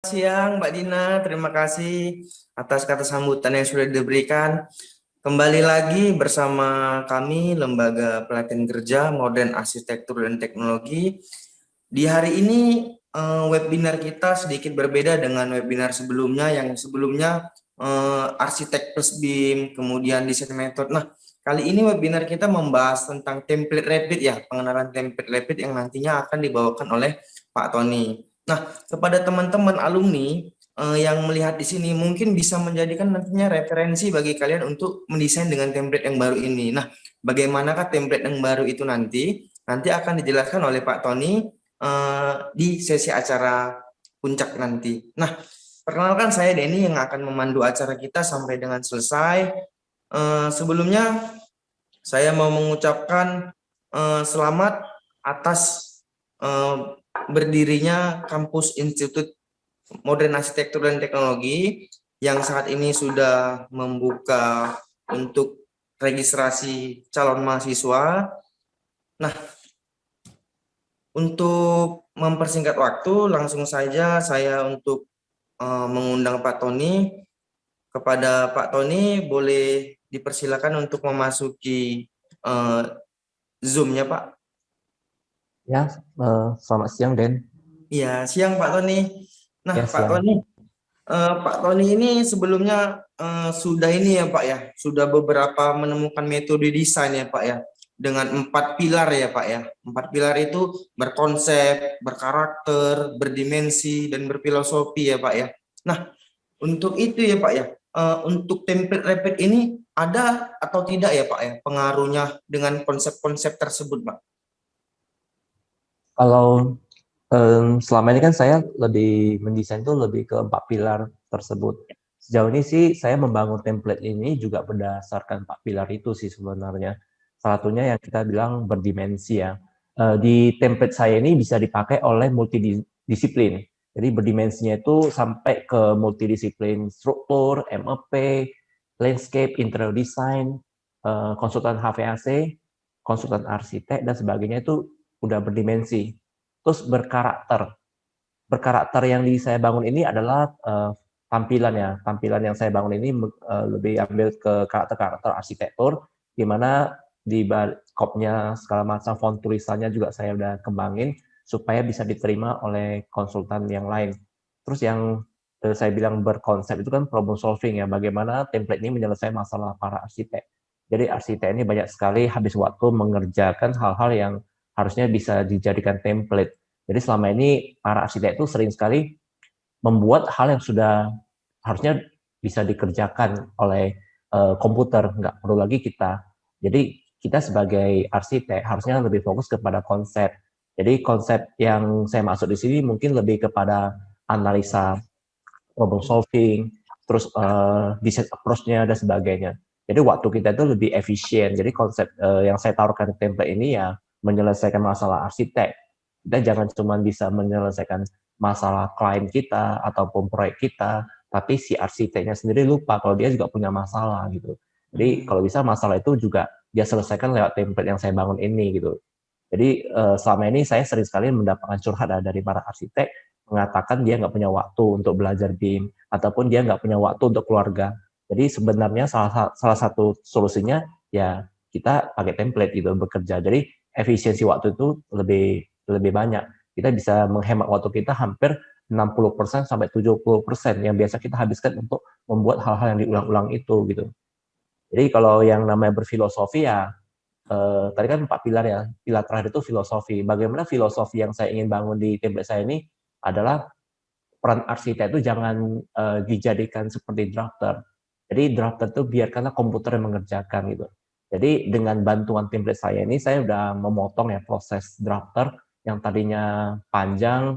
Siang Mbak Dina, terima kasih atas kata sambutan yang sudah diberikan. Kembali lagi bersama kami Lembaga Pelatihan Kerja Modern Arsitektur dan Teknologi. Di hari ini webinar kita sedikit berbeda dengan webinar sebelumnya yang sebelumnya arsitek plus BIM, kemudian desain metode. Nah, kali ini webinar kita membahas tentang template rapid ya, pengenalan template rapid yang nantinya akan dibawakan oleh Pak Tony. Nah, kepada teman-teman alumni yang melihat di sini mungkin bisa menjadikan nantinya referensi bagi kalian untuk mendesain dengan template yang baru ini. Nah, bagaimanakah template yang baru itu nanti? Nanti akan dijelaskan oleh Pak Tony di sesi acara puncak nanti. Nah, perkenalkan saya Denny yang akan memandu acara kita sampai dengan selesai. Sebelumnya saya mau mengucapkan selamat atas eh, berdirinya Kampus Institut Modern Arsitektur dan Teknologi yang saat ini sudah membuka untuk registrasi calon mahasiswa. Nah, untuk mempersingkat waktu, langsung saja saya untuk mengundang Pak Tony. Kepada Pak Tony, boleh dipersilakan untuk memasuki Zoom-nya, Pak. Ya, selamat siang, Den. Iya, siang Pak Tony. Nah, Ya, Pak siang. Tony, Pak Tony ini sebelumnya sudah ini ya Pak ya, sudah beberapa menemukan metode desain ya Pak ya, dengan 4 pilar ya Pak ya. 4 pilar itu berkonsep, berkarakter, berdimensi, dan berfilosofi ya Pak ya. Nah, untuk itu ya Pak ya, untuk template rapid ini ada atau tidak ya Pak ya pengaruhnya dengan konsep-konsep tersebut Pak? Kalau selama ini kan saya lebih mendesain itu lebih ke 4 pilar tersebut. Sejauh ini sih saya membangun template ini juga berdasarkan 4 pilar itu sih sebenarnya. Salah satunya yang kita bilang berdimensi ya. Di template saya ini bisa dipakai oleh multidisiplin. Jadi berdimensinya itu sampai ke multidisiplin struktur, MEP, landscape, interior design, konsultan HVAC, konsultan arsitek, dan sebagainya itu udah berdimensi. Terus berkarakter. Berkarakter yang saya bangun ini adalah tampilan ya. Tampilan yang saya bangun ini lebih ambil ke karakter-karakter arsitektur, di mana di kopnya segala macam font tulisannya juga saya udah kembangin supaya bisa diterima oleh konsultan yang lain. Terus yang saya bilang berkonsep itu kan problem solving ya, bagaimana template ini menyelesaikan masalah para arsitek. Jadi arsitek ini banyak sekali habis waktu mengerjakan hal-hal yang harusnya bisa dijadikan template. Jadi selama ini para arsitek itu sering sekali membuat hal yang sudah harusnya bisa dikerjakan oleh komputer, nggak perlu lagi kita. Jadi kita sebagai arsitek harusnya lebih fokus kepada konsep. Jadi konsep yang saya maksud di sini mungkin lebih kepada analisa, problem solving, terus design approach-nya dan sebagainya. Jadi waktu kita itu lebih efisien. Jadi konsep yang saya taruhkan di template ini ya menyelesaikan masalah arsitek. Kita jangan cuma bisa menyelesaikan masalah klien kita ataupun proyek kita, tapi si arsiteknya sendiri lupa kalau dia juga punya masalah gitu. Jadi kalau bisa masalah itu juga dia selesaikan lewat template yang saya bangun ini gitu. Jadi selama ini saya sering sekali mendapatkan curhat dari para arsitek mengatakan dia nggak punya waktu untuk belajar BIM ataupun dia nggak punya waktu untuk keluarga. Jadi sebenarnya salah satu solusinya ya kita pakai template gitu bekerja. Jadi efisiensi waktu itu lebih banyak. Kita bisa menghemat waktu kita hampir 60% sampai 70% yang biasa kita habiskan untuk membuat hal-hal yang diulang-ulang itu gitu. Jadi kalau yang namanya berfilosofi ya tadi kan 4 pilar ya. Pilar terakhir itu filosofi. Bagaimana filosofi yang saya ingin bangun di template saya ini adalah peran arsitek itu jangan dijadikan seperti drafter. Jadi drafter itu biarkanlah komputer yang mengerjakan gitu. Jadi dengan bantuan template saya ini saya udah memotong ya proses drafter yang tadinya panjang,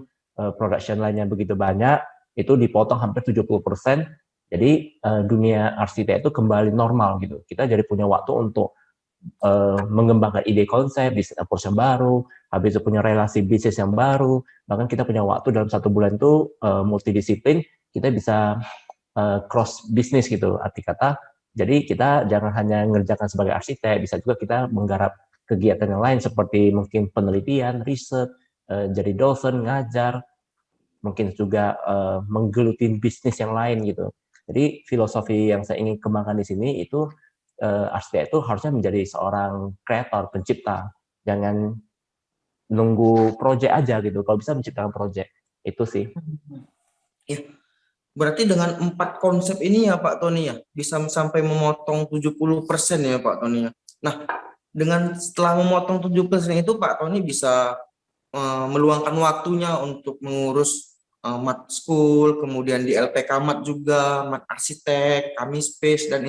production line-nya begitu banyak, itu dipotong hampir 70%. Jadi dunia arsitek itu kembali normal gitu. Kita jadi punya waktu untuk mengembangkan ide konsep, bisnis approach yang baru, habis itu punya relasi bisnis yang baru, bahkan kita punya waktu dalam 1 bulan itu multidisiplin, kita bisa cross bisnis gitu, arti kata. Jadi kita jangan hanya mengerjakan sebagai arsitek, bisa juga kita menggarap kegiatan yang lain seperti mungkin penelitian, riset, jadi dosen, ngajar, mungkin juga menggeluti bisnis yang lain gitu. Jadi filosofi yang saya ingin kembangkan di sini itu arsitek itu harusnya menjadi seorang kreator, pencipta. Jangan nunggu project aja gitu. Kalau bisa menciptakan project. Itu sih. Ya, berarti dengan 4 konsep ini ya Pak Tony ya, bisa sampai memotong 70% ya Pak Tony ya. Nah, dengan setelah memotong 70% itu Pak Tony bisa meluangkan waktunya untuk mengurus mat school, kemudian di LPK mat juga, mat arsitek, kami space dan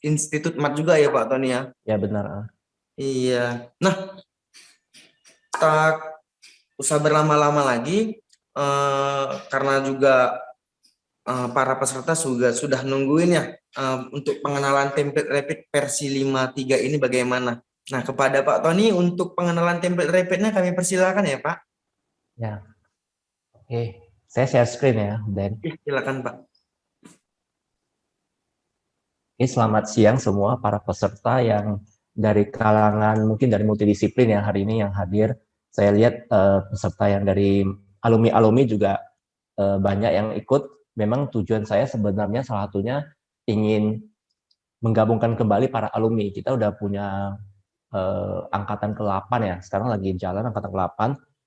institut mat juga ya Pak Tony ya. Ya benar. Iya. Nah, tak usah berlama-lama lagi karena juga para peserta sudah nungguin ya untuk pengenalan template rapid versi 53 ini bagaimana. Nah, kepada Pak Tony untuk pengenalan template rapidnya kami persilakan ya Pak. Ya. Oke, saya share screen ya, Dan. Silakan Pak. Oke, selamat siang semua para peserta yang dari kalangan mungkin dari multidisiplin yang hari ini yang hadir. Saya lihat peserta yang dari alumni-alumni juga banyak yang ikut. Memang tujuan saya sebenarnya salah satunya ingin menggabungkan kembali para alumni. Kita udah punya angkatan ke-8 ya, sekarang lagi jalan angkatan ke-8.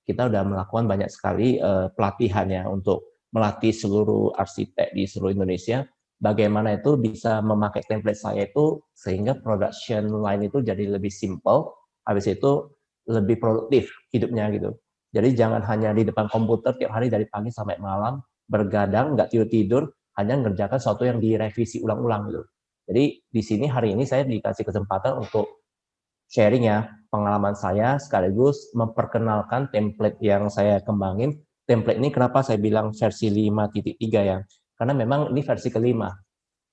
Kita udah melakukan banyak sekali pelatihan ya untuk melatih seluruh arsitek di seluruh Indonesia. Bagaimana itu bisa memakai template saya itu sehingga production line itu jadi lebih simple, habis itu lebih produktif hidupnya gitu. Jadi jangan hanya di depan komputer tiap hari dari pagi sampai malam, bergadang, nggak tidur-tidur, hanya ngerjakan sesuatu yang direvisi ulang-ulang gitu. Jadi di sini hari ini saya dikasih kesempatan untuk sharing ya pengalaman saya sekaligus memperkenalkan template yang saya kembangin. Template ini kenapa saya bilang versi 5.3 ya? Karena memang ini versi kelima.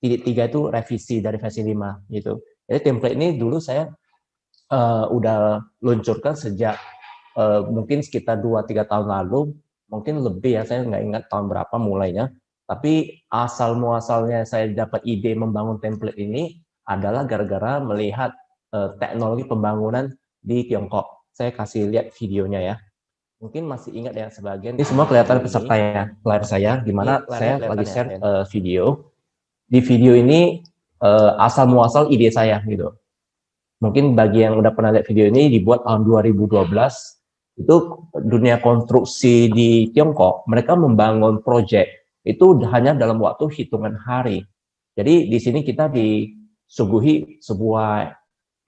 Titik 3 itu revisi dari versi 5 gitu. Jadi template ini dulu saya udah luncurkan sejak mungkin sekitar 2-3 tahun lalu, mungkin lebih ya, saya nggak ingat tahun berapa mulainya. Tapi asal muasalnya saya dapat ide membangun template ini adalah gara-gara melihat teknologi pembangunan di Tiongkok. Saya kasih lihat videonya ya. Mungkin masih ingat ya sebagian. Ini semua kelihatan peserta ya, layar saya, gimana saya lagi share video. Di video ini asal muasal ide saya gitu. Mungkin bagi yang udah pernah lihat video ini dibuat tahun 2012, itu dunia konstruksi di Tiongkok, mereka membangun proyek itu hanya dalam waktu hitungan hari. Jadi di sini kita disuguhi sebuah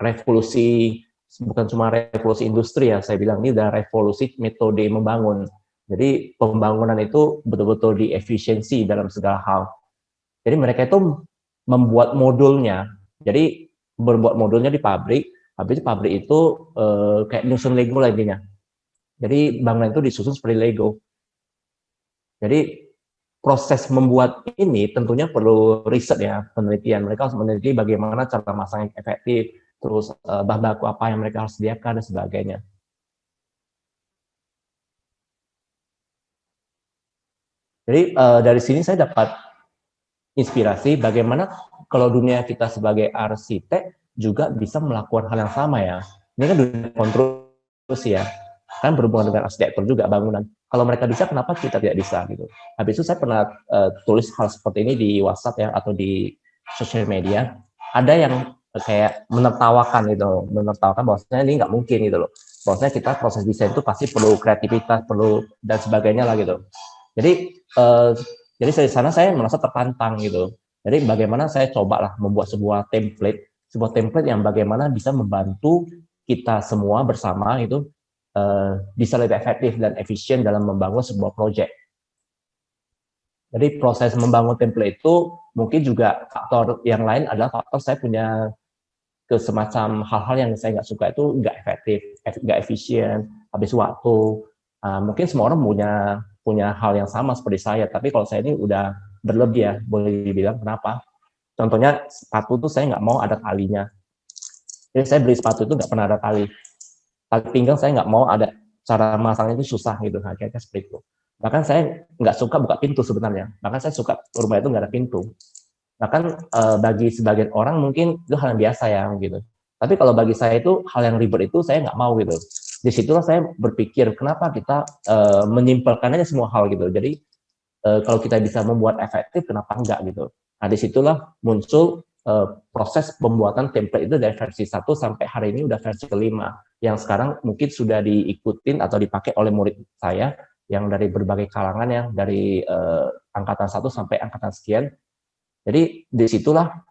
revolusi, bukan cuma revolusi industri ya, saya bilang ini udah revolusi metode membangun. Jadi pembangunan itu betul-betul diefisiensi dalam segala hal. Jadi mereka itu membuat modulnya. Jadi berbuat modulnya di pabrik, habis itu pabrik itu kayak nyusun Lego lah intinya. Jadi bangunan itu disusun seperti Lego. Jadi proses membuat ini tentunya perlu riset ya, penelitian. Mereka harus meneliti bagaimana cara masang yang efektif, terus bahan baku apa yang mereka harus sediakan dan sebagainya. Jadi dari sini saya dapat inspirasi bagaimana kalau dunia kita sebagai arsitek juga bisa melakukan hal yang sama ya. Ini kan dunia konstruksi ya, kan berhubungan dengan arsitektur juga bangunan. Kalau mereka bisa, kenapa kita tidak bisa gitu? Habis itu saya pernah tulis hal seperti ini di WhatsApp ya atau di sosial media. Ada yang kayak menertawakan gitu, menertawakan bahwasanya ini nggak mungkin gitu loh. Bahwasanya kita proses desain itu pasti perlu kreativitas, perlu dan sebagainya lah gitu. Jadi dari sana saya merasa tertantang gitu. Jadi bagaimana saya cobalah membuat sebuah template yang bagaimana bisa membantu kita semua bersama itu bisa lebih efektif dan efisien dalam membangun sebuah proyek. Jadi proses membangun template itu mungkin juga faktor yang lain adalah faktor saya punya semacam hal-hal yang saya nggak suka itu nggak efektif, nggak efisien, habis waktu. Mungkin semua orang punya hal yang sama seperti saya, tapi kalau saya ini udah berlebih ya, boleh dibilang. Kenapa? Contohnya sepatu tuh saya nggak mau ada talinya. Jadi saya beli sepatu itu nggak pernah ada tali pinggang, saya nggak mau ada, cara masangnya itu susah gitu, kayaknya seperti itu. Bahkan saya nggak suka buka pintu sebenarnya, bahkan saya suka rumah itu nggak ada pintu. Bahkan bagi sebagian orang mungkin itu hal yang biasa ya gitu. Tapi kalau bagi saya itu hal yang ribet itu saya nggak mau gitu. Disitulah saya berpikir kenapa kita menyimpelkan aja semua hal gitu. Jadi kalau kita bisa membuat efektif, kenapa enggak gitu. Nah, disitulah muncul proses pembuatan template itu dari versi 1 sampai hari ini udah versi kelima, yang sekarang mungkin sudah diikutin atau dipakai oleh murid saya yang dari berbagai kalangan, yang dari angkatan 1 sampai angkatan sekian. Jadi disitulah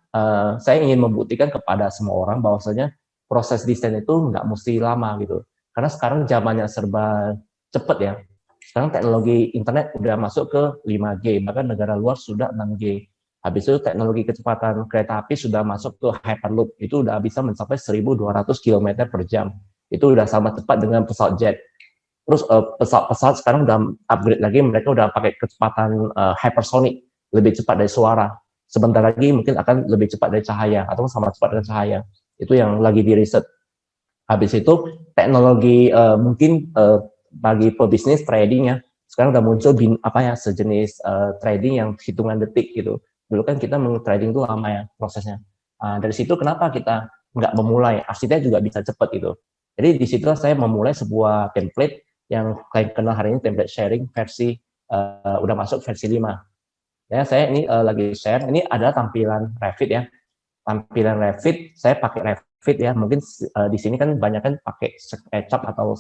saya ingin membuktikan kepada semua orang bahwasanya proses desain itu nggak mesti lama gitu. Karena sekarang zamannya serba cepat ya. Sekarang teknologi internet udah masuk ke 5G, bahkan negara luar sudah 6G. Habis itu teknologi kecepatan kereta api sudah masuk ke Hyperloop, itu udah bisa mencapai 1.200 km per jam. Itu udah sama cepat dengan pesawat jet. Terus pesawat-pesawat sekarang udah upgrade lagi, mereka udah pakai kecepatan hypersonic, lebih cepat dari suara. Sebentar lagi mungkin akan lebih cepat dari cahaya, atau sama cepat dengan cahaya. Itu yang lagi di riset. Habis itu teknologi mungkin bagi pebisnis trading ya, sekarang udah muncul sejenis trading yang hitungan detik gitu. Dulu kan kita trading itu lama ya prosesnya. Dari situ kenapa kita nggak memulai, aksesnya juga bisa cepat gitu. Jadi di situ saya memulai sebuah template yang kalian kenal hari ini, template sharing versi udah masuk versi 5. Ya, saya ini lagi share, ini adalah tampilan Revit ya. Tampilan Revit, saya pakai Revit ya, mungkin di sini kan banyak kan pakai SketchUp atau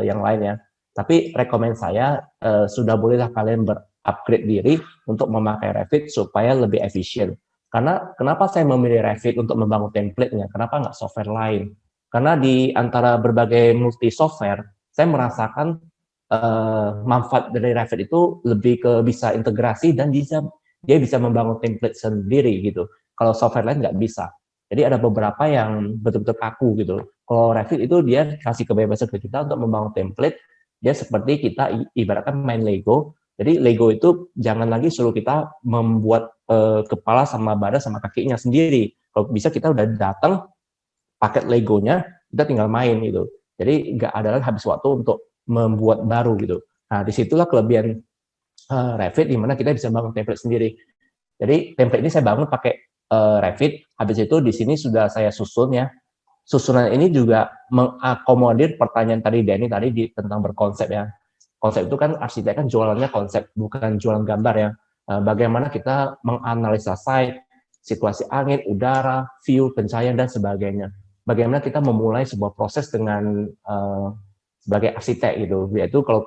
yang lain ya. Tapi rekomend saya sudah bolehlah kalian berupgrade diri untuk memakai Revit supaya lebih efisien. Karena kenapa saya memilih Revit untuk membangun template-nya? Kenapa nggak software lain? Karena di antara berbagai multi software, saya merasakan manfaat dari Revit itu lebih ke bisa integrasi dan dia bisa membangun template sendiri gitu. Kalau software lain nggak bisa. Jadi ada beberapa yang betul-betul kaku gitu. Kalau Revit itu dia kasih kebebasan ke kita untuk membangun template. Dia seperti kita ibaratkan main Lego. Jadi Lego itu jangan lagi suruh kita membuat kepala sama badan sama kakinya sendiri. Kalau bisa kita udah datang paket Legonya, kita tinggal main gitu. Jadi nggak ada lagi habis waktu untuk membuat baru gitu. Nah, disitulah kelebihan Revit, di mana kita bisa bangun template sendiri. Jadi template ini saya bangun pakai Revit. Habis itu di sini sudah saya susun ya. Susunan ini juga mengakomodir pertanyaan tadi Denny tadi tentang berkonsep ya. Konsep itu kan arsitek kan jualannya konsep, bukan jualan gambar ya. Bagaimana kita menganalisa site, situasi angin, udara, view, pencahayaan dan sebagainya. Bagaimana kita memulai sebuah proses dengan sebagai arsitek gitu. Yaitu kalau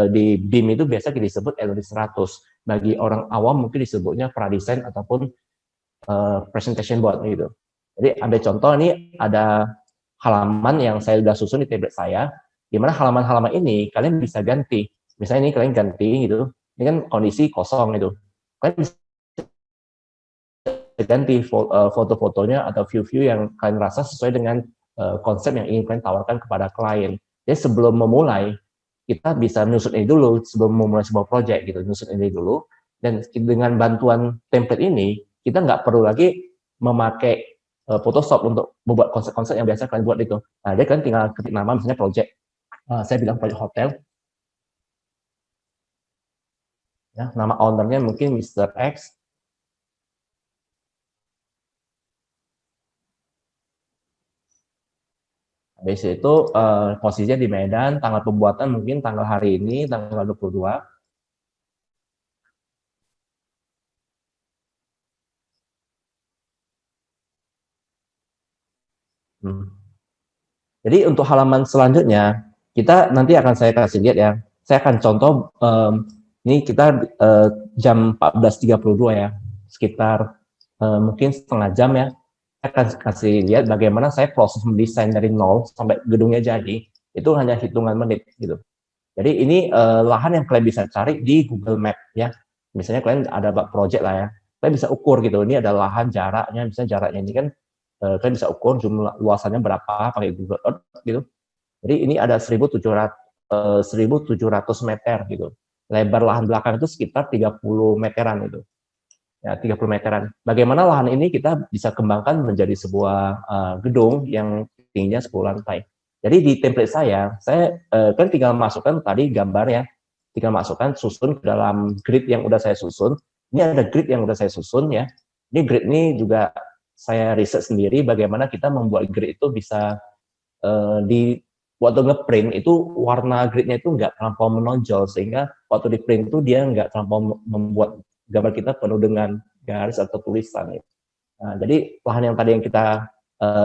di BIM itu biasa disebut LD 100. Bagi orang awam mungkin disebutnya pradesain ataupun presentation board gitu. Jadi ambil contoh, ini ada halaman yang saya sudah susun di tablet saya, di mana halaman-halaman ini kalian bisa ganti. Misalnya ini kalian ganti gitu, ini kan kondisi kosong gitu. Kalian bisa ganti foto-fotonya atau view-view yang kalian rasa sesuai dengan konsep yang ingin kalian tawarkan kepada klien. Jadi sebelum memulai, kita bisa nyusun ini dulu sebelum memulai sebuah project gitu, nyusun ini dulu. Dan dengan bantuan template ini, kita nggak perlu lagi memakai Photoshop untuk membuat konsep-konsep yang biasa kalian buat itu. Nah, dia kalian tinggal ketik nama, misalnya project. Saya bilang project hotel. Ya, nama ownernya mungkin Mr. X. Habis itu posisinya di Medan, tanggal pembuatan mungkin tanggal hari ini, tanggal 22. Jadi untuk halaman selanjutnya, kita nanti akan saya kasih lihat ya. Saya akan contoh, ini kita jam 14.32 ya, sekitar mungkin setengah jam ya. Saya akan kasih lihat bagaimana saya proses mendesain dari nol sampai gedungnya jadi, itu hanya hitungan menit gitu. Jadi ini lahan yang kalian bisa cari di Google Map ya. Misalnya kalian ada project lah ya, kalian bisa ukur gitu. Ini ada lahan jaraknya, misalnya jaraknya ini kan kalian bisa ukur jumlah luasannya berapa pakai Google Earth gitu. Jadi ini ada 1.700 meter gitu. Lebar lahan belakang itu sekitar 30 meteran itu. Ya, 30 meteran. Bagaimana lahan ini kita bisa kembangkan menjadi sebuah gedung yang tingginya 10 lantai. Jadi di template saya kan tinggal masukkan tadi gambar ya, tinggal masukkan susun ke dalam grid yang udah saya susun. Ini ada grid yang udah saya susun ya. Ini grid ini juga saya riset sendiri bagaimana kita membuat grid itu bisa waktu ngeprint itu warna gridnya itu nggak terlampau menonjol, sehingga waktu di print itu dia nggak terlampau membuat gambar kita penuh dengan garis atau tulisan. Nah, jadi lahan yang tadi yang kita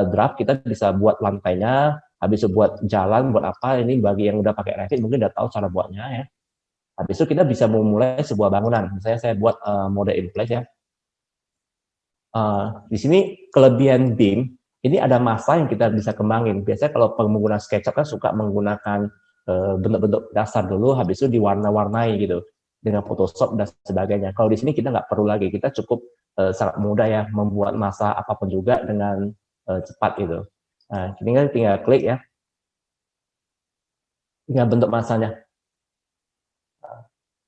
draft, kita bisa buat lantainya, habis itu buat jalan, buat apa, ini bagi yang udah pakai Revit mungkin udah tahu cara buatnya ya. Habis itu kita bisa memulai sebuah bangunan. Misalnya saya buat model in place ya. Di sini kelebihan BIM, ini ada masa yang kita bisa kembangin. Biasanya kalau pengguna SketchUp kan suka menggunakan bentuk-bentuk dasar dulu, habis itu diwarna-warnai gitu dengan Photoshop dan sebagainya. Kalau di sini kita nggak perlu lagi, kita cukup sangat mudah ya membuat masa apapun juga dengan cepat gitu. Nah, ini kan tinggal klik ya, tinggal bentuk masanya.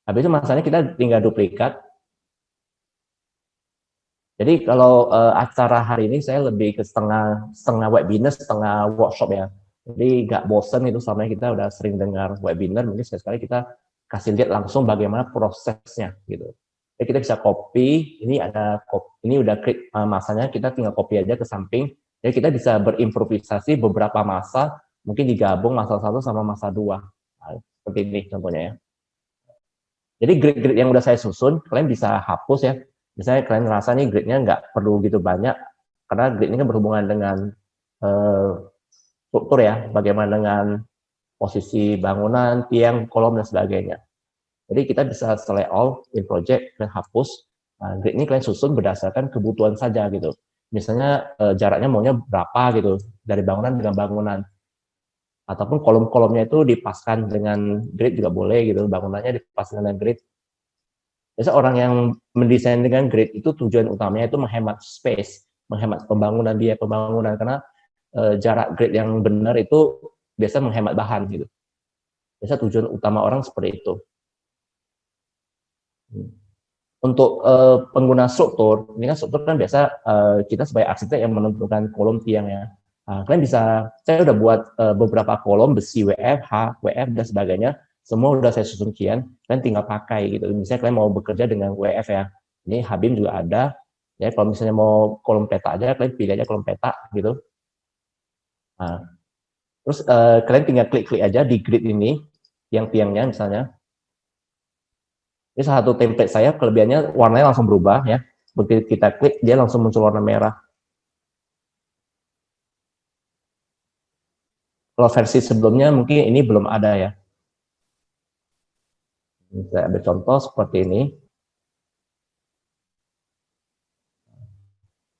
Habis itu masanya kita tinggal duplikat. Jadi kalau acara hari ini saya lebih ke setengah webinar, setengah workshop ya. Jadi nggak bosen itu, selama kita udah sering dengar webinar, mungkin sekali-sekali kita kasih lihat langsung bagaimana prosesnya gitu. Jadi kita bisa copy, ini udah klik masanya, kita tinggal copy aja ke samping. Jadi kita bisa berimprovisasi beberapa masa, mungkin digabung masa 1 sama masa 2. Nah, seperti ini contohnya ya. Jadi grid-grid yang udah saya susun, kalian bisa hapus ya. Misalnya kalian ngerasa nih gridnya nggak perlu gitu banyak, karena grid ini kan berhubungan dengan struktur ya, bagaimana dengan posisi bangunan, tiang, kolom, dan sebagainya. Jadi kita bisa select all in project dan hapus. Nah, grid ini kalian susun berdasarkan kebutuhan saja gitu. Misalnya jaraknya maunya berapa gitu dari bangunan dengan bangunan. Ataupun kolom-kolomnya itu dipaskan dengan grid juga boleh gitu, bangunannya dipaskan dengan grid. Biasa orang yang mendesain dengan grid itu tujuan utamanya itu menghemat space, menghemat biaya pembangunan, karena jarak grid yang benar itu biasa menghemat bahan gitu. Biasa tujuan utama orang seperti itu. Untuk pengguna struktur, ini kan struktur kan biasa kita sebagai arsitek yang menentukan kolom tiang ya. Nah, kalian bisa, saya udah buat beberapa kolom besi WF, WF dan sebagainya, semua udah saya susun kian, kalian tinggal pakai gitu. Misalnya kalian mau bekerja dengan WF ya, ini Habim juga ada. Ya kalau misalnya mau kolom peta aja, kalian pilih aja kolom peta gitu. Nah, terus kalian tinggal klik-klik aja di grid ini, tiang-tiangnya misalnya. Ini salah satu template saya, kelebihannya warnanya langsung berubah ya. Begitu kita klik, dia langsung muncul warna merah. Kalau versi sebelumnya mungkin ini belum ada ya. Saya ambil contoh seperti ini.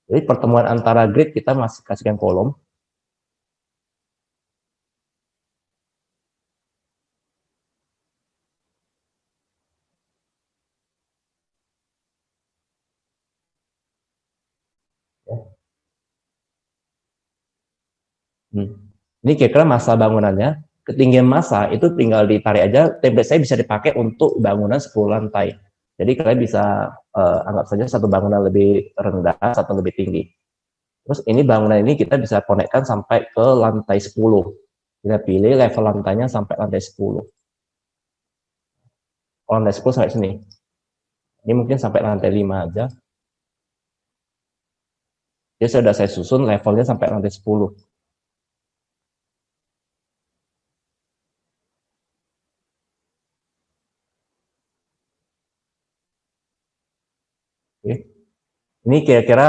Jadi pertemuan antara grid kita masih kasihkan kolom. Ini kira-kira masa bangunannya. Ketinggian masa itu tinggal ditarik aja, template saya bisa dipakai untuk bangunan 10 lantai. Jadi kalian bisa anggap saja satu bangunan lebih rendah, satu lebih tinggi. Terus ini bangunan ini kita bisa konekkan sampai ke lantai 10. Kita pilih level lantainya sampai lantai 10. Lantai 10 sampai sini. Ini mungkin sampai lantai 5 aja. Jadi sudah saya susun levelnya sampai lantai 10. Oke. Ini kira-kira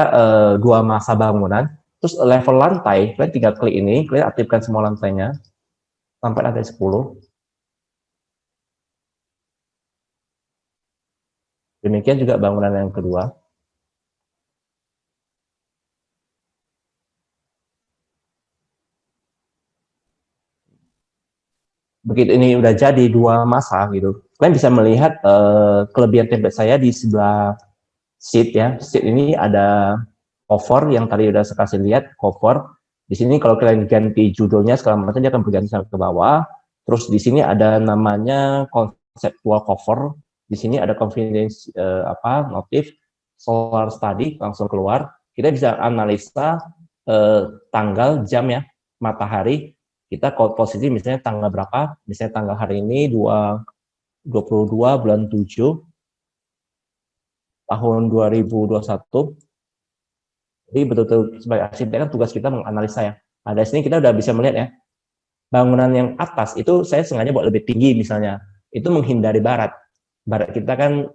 2 masa bangunan. Terus level lantai, kalian tinggal klik ini, kalian aktifkan semua lantainya sampai lantai 10. Demikian juga bangunan yang kedua. Begitu ini udah jadi 2 masa gitu, kalian bisa melihat kelebihan template saya di sebelah sheet ya. Sheet ini ada cover yang tadi udah saya kasih lihat, cover. Di sini kalau kalian ganti judulnya segala macam dia akan berganti sampai ke bawah. Terus di sini ada namanya conceptual cover. Di sini ada confidence notif, solar study langsung keluar. Kita bisa analisa tanggal, jam ya, matahari. Kita posisi misalnya tanggal berapa? Misalnya tanggal hari ini 22 bulan 7 tahun 2021. Jadi betul-betul sebagai arsitek kan tugas kita menganalisa ya. Nah, dari sini kita udah bisa melihat ya. bangunan yang atas itu saya sengaja buat lebih tinggi misalnya, itu menghindari barat. Barat kita kan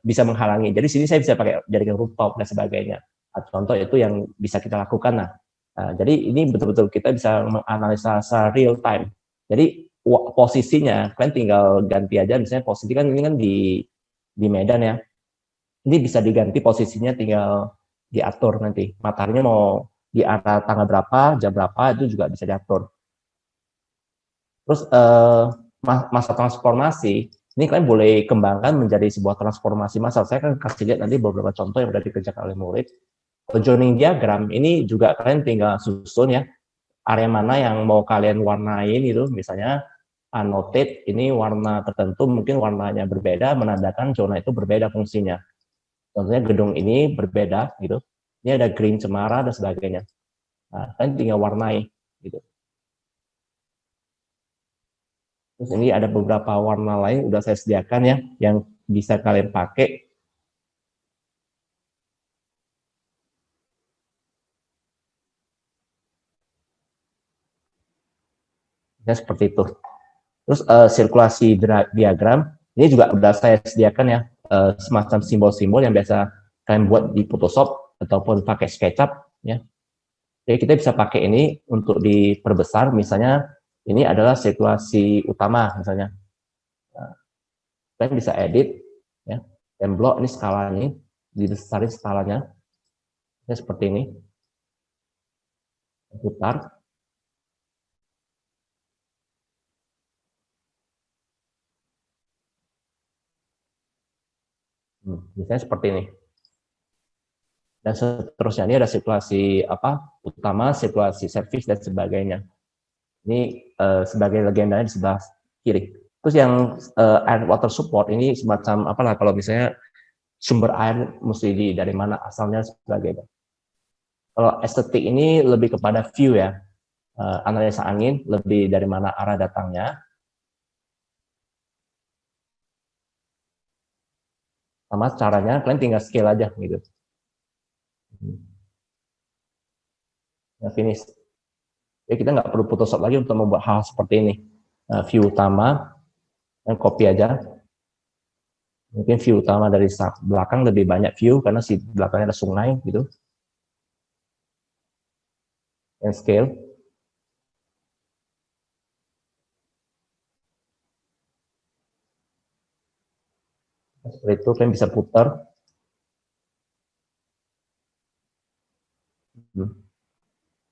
bisa menghalangi. Jadi sini saya bisa pakai jadikan rooftop dan sebagainya. Contoh itu yang bisa kita lakukan. Jadi ini betul-betul kita bisa menganalisa secara real time. Jadi posisinya kalian tinggal ganti aja, misalnya posisi kan ini kan di Medan ya. Ini bisa diganti posisinya, tinggal diatur nanti. Mataharinya mau di arah tanggal berapa, jam berapa, itu juga bisa diatur. Terus masa transformasi, ini kalian boleh kembangkan menjadi sebuah transformasi massal. Saya kan kasih lihat nanti beberapa contoh yang sudah dikerjakan oleh murid. Joining diagram, ini juga kalian tinggal susun ya, area mana yang mau kalian warnain itu, misalnya annotate, ini warna tertentu, mungkin warnanya berbeda, menandakan zona itu berbeda fungsinya. Contohnya gedung ini berbeda gitu. Ini ada green cemara dan sebagainya. Nah, kalian tinggal warnai gitu. Terus ini ada beberapa warna lain udah saya sediakan ya yang bisa kalian pakai. Ya seperti itu. Terus sirkulasi diagram ini juga udah saya sediakan ya, semacam simbol-simbol yang biasa kalian buat di Photoshop ataupun pakai SketchUp ya. Jadi kita bisa pakai ini untuk diperbesar, misalnya ini adalah sirkulasi utama misalnya. Nah, kalian bisa edit ya, dan blok ini skalanya, dibesarin skalanya ya, seperti ini. Putar. Misalnya seperti ini. Dan seterusnya ini ada sirkulasi utama, sirkulasi servis dan sebagainya. Ini sebagai legendanya di sebelah kiri. Terus yang air water support ini semacam kalau misalnya sumber air mesti dari mana asalnya sebagainya. Kalau estetik ini lebih kepada view ya, analisa angin lebih dari mana arah datangnya. Sama caranya kalian tinggal scale aja gitu. Nah, finish. Jadi kita nggak perlu Photoshop lagi untuk membuat hal seperti ini. View utama, dan copy aja. Mungkin view utama dari belakang lebih banyak view karena si belakangnya ada sungai gitu. And scale. Seperti itu kalian bisa putar.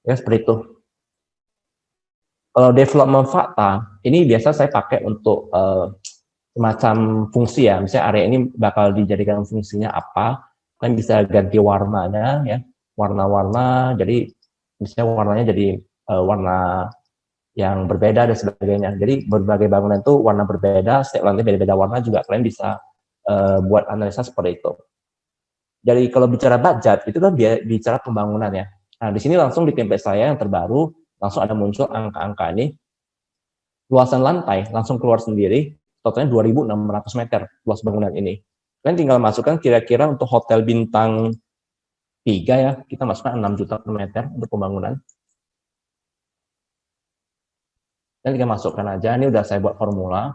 Ya seperti itu. Kalau development fakta, ini biasa saya pakai untuk semacam fungsi ya. Misalnya area ini bakal dijadikan fungsinya apa, kalian bisa ganti warnanya ya, warna-warna. Jadi misalnya warnanya jadi warna yang berbeda dan sebagainya. Jadi berbagai bangunan itu warna berbeda, setiap lantai beda-beda warna juga kalian bisa buat analisa seperti itu. Jadi kalau bicara budget itu kan bicara pembangunan ya. Nah di sini langsung di template saya yang terbaru langsung ada muncul angka-angka ini. Luasan lantai langsung keluar sendiri, totalnya 2.600 meter luas bangunan ini. Kalian tinggal masukkan kira-kira untuk hotel bintang 3 ya, kita masukkan 6 juta per meter untuk pembangunan. Dan tinggal masukkan aja, ini udah saya buat formula.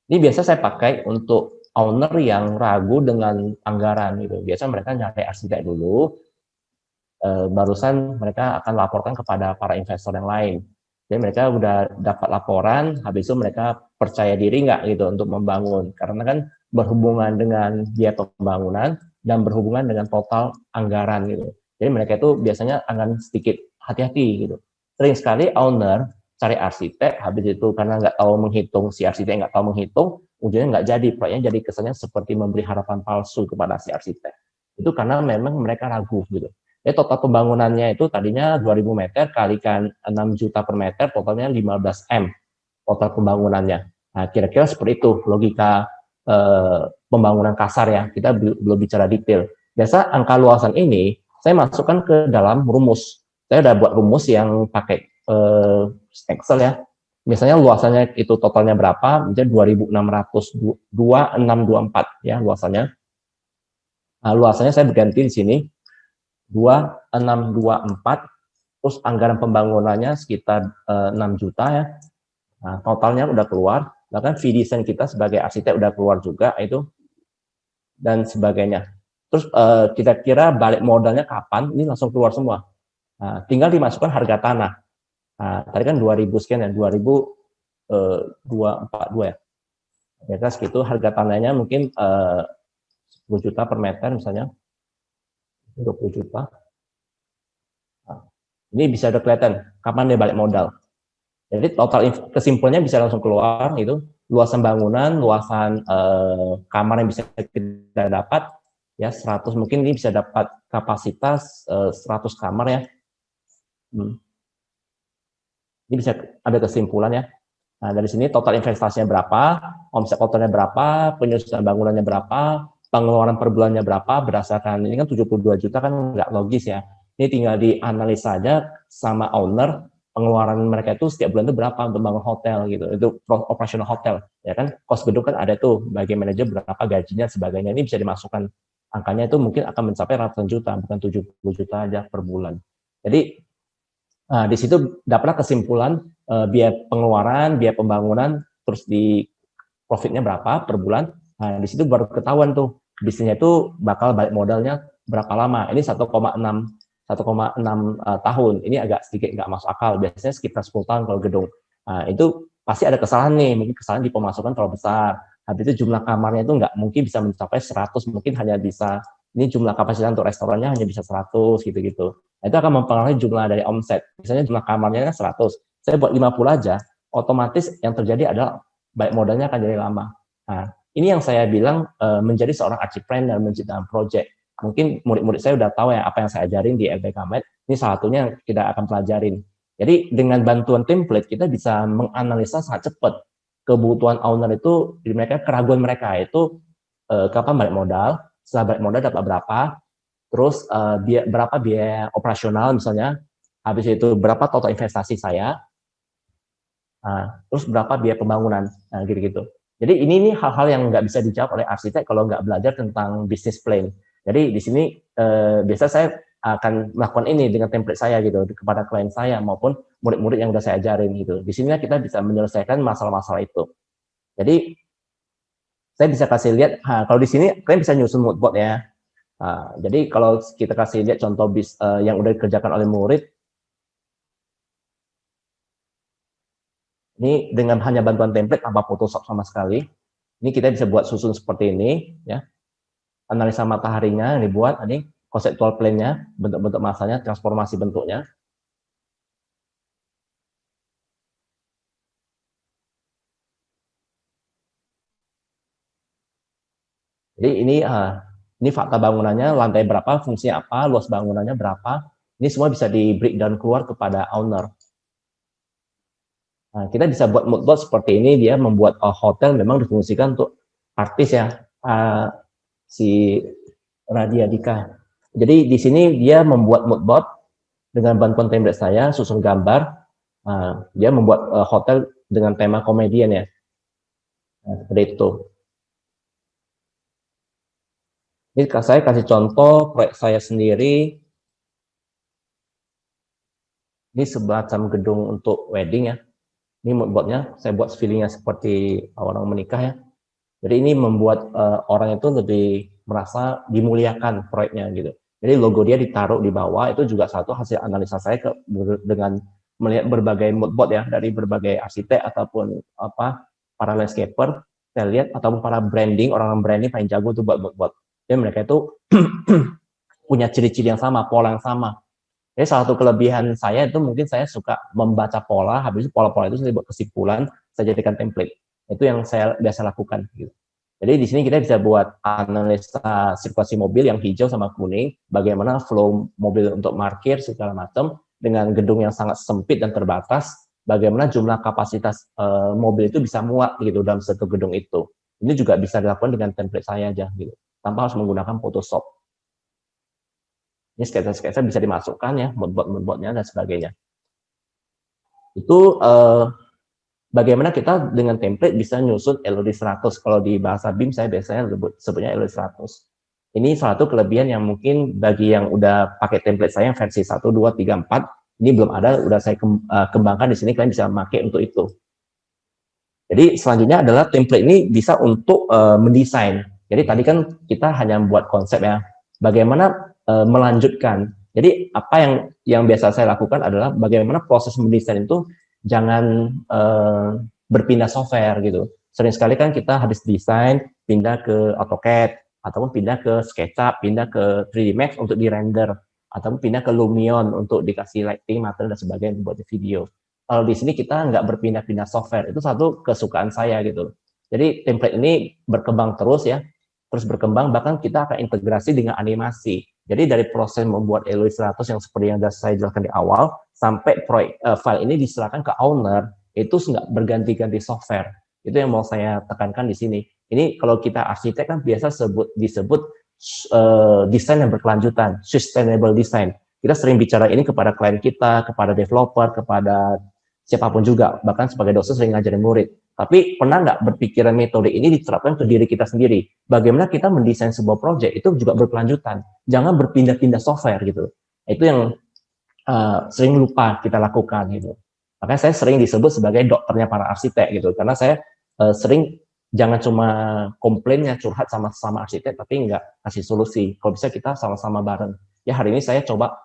Ini biasa saya pakai untuk owner yang ragu dengan anggaran gitu. Biasa mereka nyari arsitek dulu, barusan mereka akan laporkan kepada para investor yang lain. Jadi mereka udah dapat laporan, habis itu mereka percaya diri nggak gitu untuk membangun. Karena kan berhubungan dengan biaya pembangunan dan berhubungan dengan total anggaran gitu. Jadi mereka itu biasanya akan sedikit hati-hati gitu. Sering sekali owner cari arsitek, habis itu karena nggak tahu menghitung, si arsitek nggak tahu menghitung, ujungnya nggak jadi, proyeknya jadi kesannya seperti memberi harapan palsu kepada si arsitek. Itu karena memang mereka ragu gitu. Jadi total pembangunannya itu tadinya 2.000 meter kalikan 6 juta per meter, totalnya 15 M total pembangunannya. Nah, kira-kira seperti itu logika pembangunan kasar ya, kita belum bicara detail. Biasa angka luasan ini saya masukkan ke dalam rumus. Saya udah buat rumus yang pakai Excel ya. Misalnya luasannya itu totalnya berapa, misalnya 2.600, 2.624 ya luasannya. Nah, luasannya saya berganti di sini 2.624 terus anggaran pembangunannya sekitar 6 juta ya. Nah, totalnya udah keluar, bahkan fee design kita sebagai arsitek udah keluar juga itu, dan sebagainya. Terus kira-kira balik modalnya kapan? Ini langsung keluar semua. Nah, tinggal dimasukkan harga tanah. Nah, tadi kan 2000 sekian ya, 2242 ya. Ya segitu harga tanahnya mungkin 10 juta per meter misalnya, 20 juta. Nah, ini bisa udah kelihatan kapan dia balik modal. Jadi total kesimpulannya bisa langsung keluar itu, luasan bangunan, luasan kamar yang bisa kita dapat ya 100, mungkin ini bisa dapat kapasitas 100 kamar ya. Ini bisa ada kesimpulan ya. Nah, dari sini total investasinya berapa, omset kotornya berapa, penyusunan bangunannya berapa, pengeluaran per bulannya berapa, berdasarkan ini kan 72 juta kan nggak logis ya. Ini tinggal dianalisa aja sama owner, pengeluaran mereka itu setiap bulan itu berapa untuk bangun hotel gitu, itu operasional hotel. Ya kan, kos gedung kan ada tuh, bagi manajer berapa gajinya, sebagainya. Ini bisa dimasukkan, angkanya itu mungkin akan mencapai ratusan juta, bukan 70 juta aja per bulan. Jadi, nah, di situ dapatlah kesimpulan biaya pengeluaran, biaya pembangunan, terus di profitnya berapa per bulan. Nah, di situ baru ketahuan tuh bisnisnya itu bakal balik modalnya berapa lama. Ini 1,6 tahun. Ini agak sedikit nggak masuk akal. Biasanya sekitar 10 tahun kalau gedung. Nah, itu pasti ada kesalahan nih. Mungkin kesalahan di pemasukan terlalu besar. Habis itu jumlah kamarnya itu nggak mungkin bisa mencapai 100, mungkin hanya bisa, ini jumlah kapasitas untuk restorannya hanya bisa 100 gitu-gitu. Nah, itu akan mempengaruhi jumlah dari omset. Misalnya jumlah kamarnya 100, saya buat 50 aja, otomatis yang terjadi adalah baik modalnya akan jadi lama. Nah, ini yang saya bilang menjadi seorang archipreneur, menciptakan project. Mungkin murid-murid saya udah tahu ya apa yang saya ajarin di LPK Med. Ini salah satunya yang kita akan pelajarin. Jadi dengan bantuan template kita bisa menganalisa sangat cepat kebutuhan owner itu, mereka keraguan mereka itu kapan balik modal, setelah balik modal dapat berapa, terus berapa biaya operasional misalnya, habis itu berapa total investasi saya, terus berapa biaya pembangunan, nah gitu-gitu. Jadi ini hal-hal yang nggak bisa dijawab oleh arsitek kalau nggak belajar tentang business plan. Jadi di sini biasa saya akan melakukan ini dengan template saya gitu kepada klien saya maupun murid-murid yang udah saya ajarin gitu. Di sini kita bisa menyelesaikan masalah-masalah itu. Jadi saya bisa kasih lihat, kalau di sini kalian bisa nyusun mood board ya. Jadi kalau kita kasih lihat contoh yang udah dikerjakan oleh murid, ini dengan hanya bantuan template tanpa Photoshop sama sekali, ini kita bisa buat susun seperti ini ya. Analisa mataharinya yang dibuat, ini conceptual plan-nya, bentuk-bentuk masanya, transformasi bentuknya. Jadi ini fakta bangunannya, lantai berapa, fungsinya apa, luas bangunannya berapa, ini semua bisa di breakdown keluar kepada owner. Nah, kita bisa buat mood board seperti ini, dia membuat hotel memang difungsikan untuk artis ya, si Radia Dika. Jadi di sini dia membuat mood board dengan bantuan template saya, susun gambar, dia membuat hotel dengan tema komedian ya, seperti itu. Ini saya kasih contoh proyek saya sendiri. Ini semacam gedung untuk wedding ya. Ini moodboardnya, saya buat feelingnya seperti orang menikah ya. Jadi ini membuat orang itu lebih merasa dimuliakan proyeknya gitu. Jadi logo dia ditaruh di bawah, itu juga satu hasil analisa saya dengan melihat berbagai moodboard ya, dari berbagai arsitek ataupun para landscaper, saya lihat, ataupun para branding, orang-orang branding paling jago tuh buat moodboard. Jadi mereka itu punya ciri-ciri yang sama, pola yang sama. Jadi salah satu kelebihan saya itu mungkin saya suka membaca pola, habis itu pola-pola itu saya buat kesimpulan, saya jadikan template. Itu yang saya biasa lakukan. Gitu. Jadi di sini kita bisa buat analisa sirkulasi mobil yang hijau sama kuning, bagaimana flow mobil untuk parkir segala macam dengan gedung yang sangat sempit dan terbatas, bagaimana jumlah kapasitas mobil itu bisa muat gitu dalam satu gedung itu. Ini juga bisa dilakukan dengan template saya aja gitu, tanpa harus menggunakan Photoshop. Ini sketsa-sketsa bisa dimasukkan ya, moodboard-moodboardnya dan sebagainya. Itu bagaimana kita dengan template bisa nyusun LOD 100. Kalau di bahasa BIM saya biasanya sebutnya LOD 100. Ini salah satu kelebihan yang mungkin bagi yang udah pakai template saya versi 1, 2, 3, 4, ini belum ada, udah saya kembangkan di sini, kalian bisa pakai untuk itu. Jadi selanjutnya adalah template ini bisa untuk mendesain. Jadi tadi kan kita hanya membuat konsep ya. Bagaimana melanjutkan. Jadi apa yang biasa saya lakukan adalah bagaimana proses mendesain itu jangan berpindah software gitu. Sering sekali kan kita habis desain pindah ke AutoCAD ataupun pindah ke SketchUp, pindah ke 3D Max untuk di-render ataupun pindah ke Lumion untuk dikasih lighting, material dan sebagainya buat video. Kalau di sini kita nggak berpindah-pindah software, itu satu kesukaan saya gitu. Jadi template ini berkembang terus ya, terus berkembang, bahkan kita akan integrasi dengan animasi. Jadi dari proses membuat Illustrator yang seperti yang sudah saya jelaskan di awal, sampai file ini diserahkan ke owner, itu nggak berganti-ganti software. Itu yang mau saya tekankan di sini. Ini kalau kita arsitek kan biasa disebut desain yang berkelanjutan, sustainable design. Kita sering bicara ini kepada klien kita, kepada developer, kepada siapapun juga, bahkan sebagai dosen sering ngajarin murid. Tapi pernah nggak berpikiran metode ini diterapkan ke diri kita sendiri? Bagaimana kita mendesain sebuah proyek itu juga berkelanjutan, jangan berpindah-pindah software gitu. Itu yang sering lupa kita lakukan gitu. Makanya saya sering disebut sebagai dokternya para arsitek gitu, karena saya sering jangan cuma komplainnya curhat sama arsitek, tapi nggak kasih solusi. Kalau bisa kita sama-sama bareng. Ya hari ini saya coba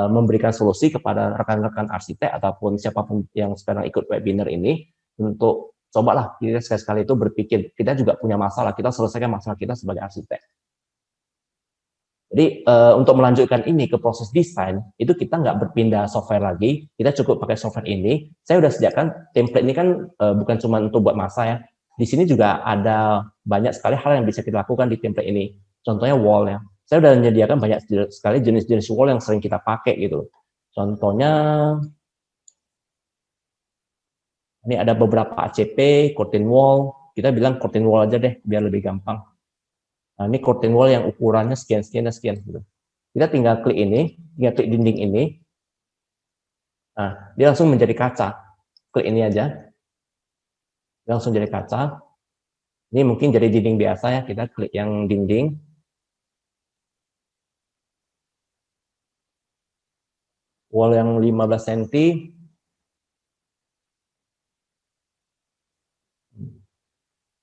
memberikan solusi kepada rekan-rekan arsitek ataupun siapapun yang sekarang ikut webinar ini untuk cobalah kita sekali-sekali itu berpikir kita juga punya masalah, kita selesaikan masalah kita sebagai arsitek. Jadi untuk melanjutkan ini ke proses desain itu kita nggak berpindah software lagi, kita cukup pakai software ini. Saya udah sediakan template ini kan bukan cuma untuk buat masa ya. Di sini juga ada banyak sekali hal yang bisa kita lakukan di template ini. Contohnya wall ya. Saya sudah menyediakan banyak sekali jenis-jenis wall yang sering kita pakai gitu. Contohnya, ini ada beberapa ACP, curtain wall. Kita bilang curtain wall aja deh, biar lebih gampang. Nah, ini curtain wall yang ukurannya sekian, sekian, dan sekian. Gitu. Kita tinggal klik ini, tinggal klik dinding ini. Nah, dia langsung menjadi kaca. Klik ini aja. Dia langsung jadi kaca. Ini mungkin jadi dinding biasa ya, kita klik yang dinding. Wall yang 15 cm.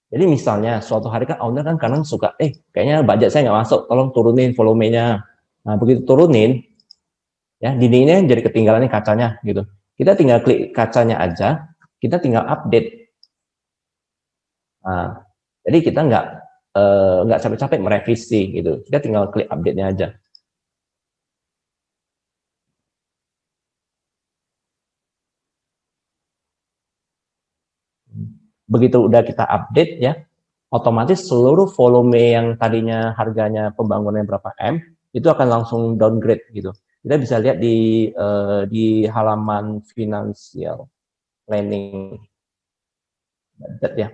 Jadi misalnya suatu hari kan owner kan kadang suka, kayaknya budget saya nggak masuk, tolong turunin volumenya. Nah begitu turunin, ya dindingnya jadi ketinggalan nih kacanya gitu. Kita tinggal klik kacanya aja, kita tinggal update. Nah, jadi kita nggak capek-capek merevisi gitu. Kita tinggal klik update-nya aja. Begitu udah kita update ya, otomatis seluruh volume yang tadinya harganya pembangunan berapa M, itu akan langsung downgrade gitu. Kita bisa lihat di halaman financial planning budget ya.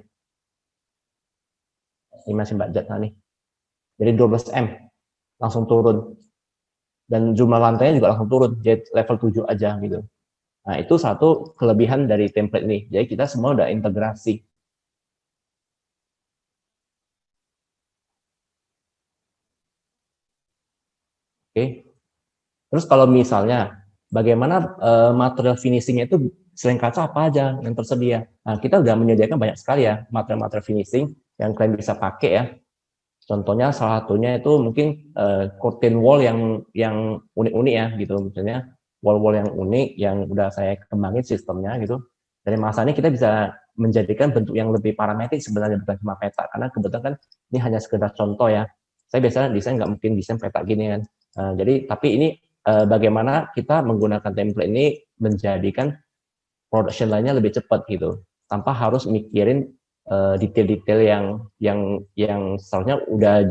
Ini masih budget nih. Jadi 12 M langsung turun. Dan jumlah lantainya juga langsung turun, jadi level 7 aja gitu. Nah, itu satu kelebihan dari template ini. Jadi kita semua udah integrasi. Oke. Terus kalau misalnya bagaimana material finishing-nya itu selain kaca apa aja yang tersedia? Nah, kita udah menyediakan banyak sekali ya material-material finishing yang kalian bisa pakai ya. Contohnya salah satunya itu mungkin curtain wall yang unik-unik ya gitu. Misalnya wall-wall yang unik yang udah saya kembangin sistemnya gitu. Dari masanya kita bisa menjadikan bentuk yang lebih parametrik sebenarnya bukan cuma peta, karena kebetulan kan ini hanya sekedar contoh ya. Saya biasanya desain nggak mungkin desain peta gini kan. Jadi tapi ini bagaimana kita menggunakan template ini menjadikan production line-nya lebih cepat gitu, tanpa harus mikirin detail-detail yang seharusnya udah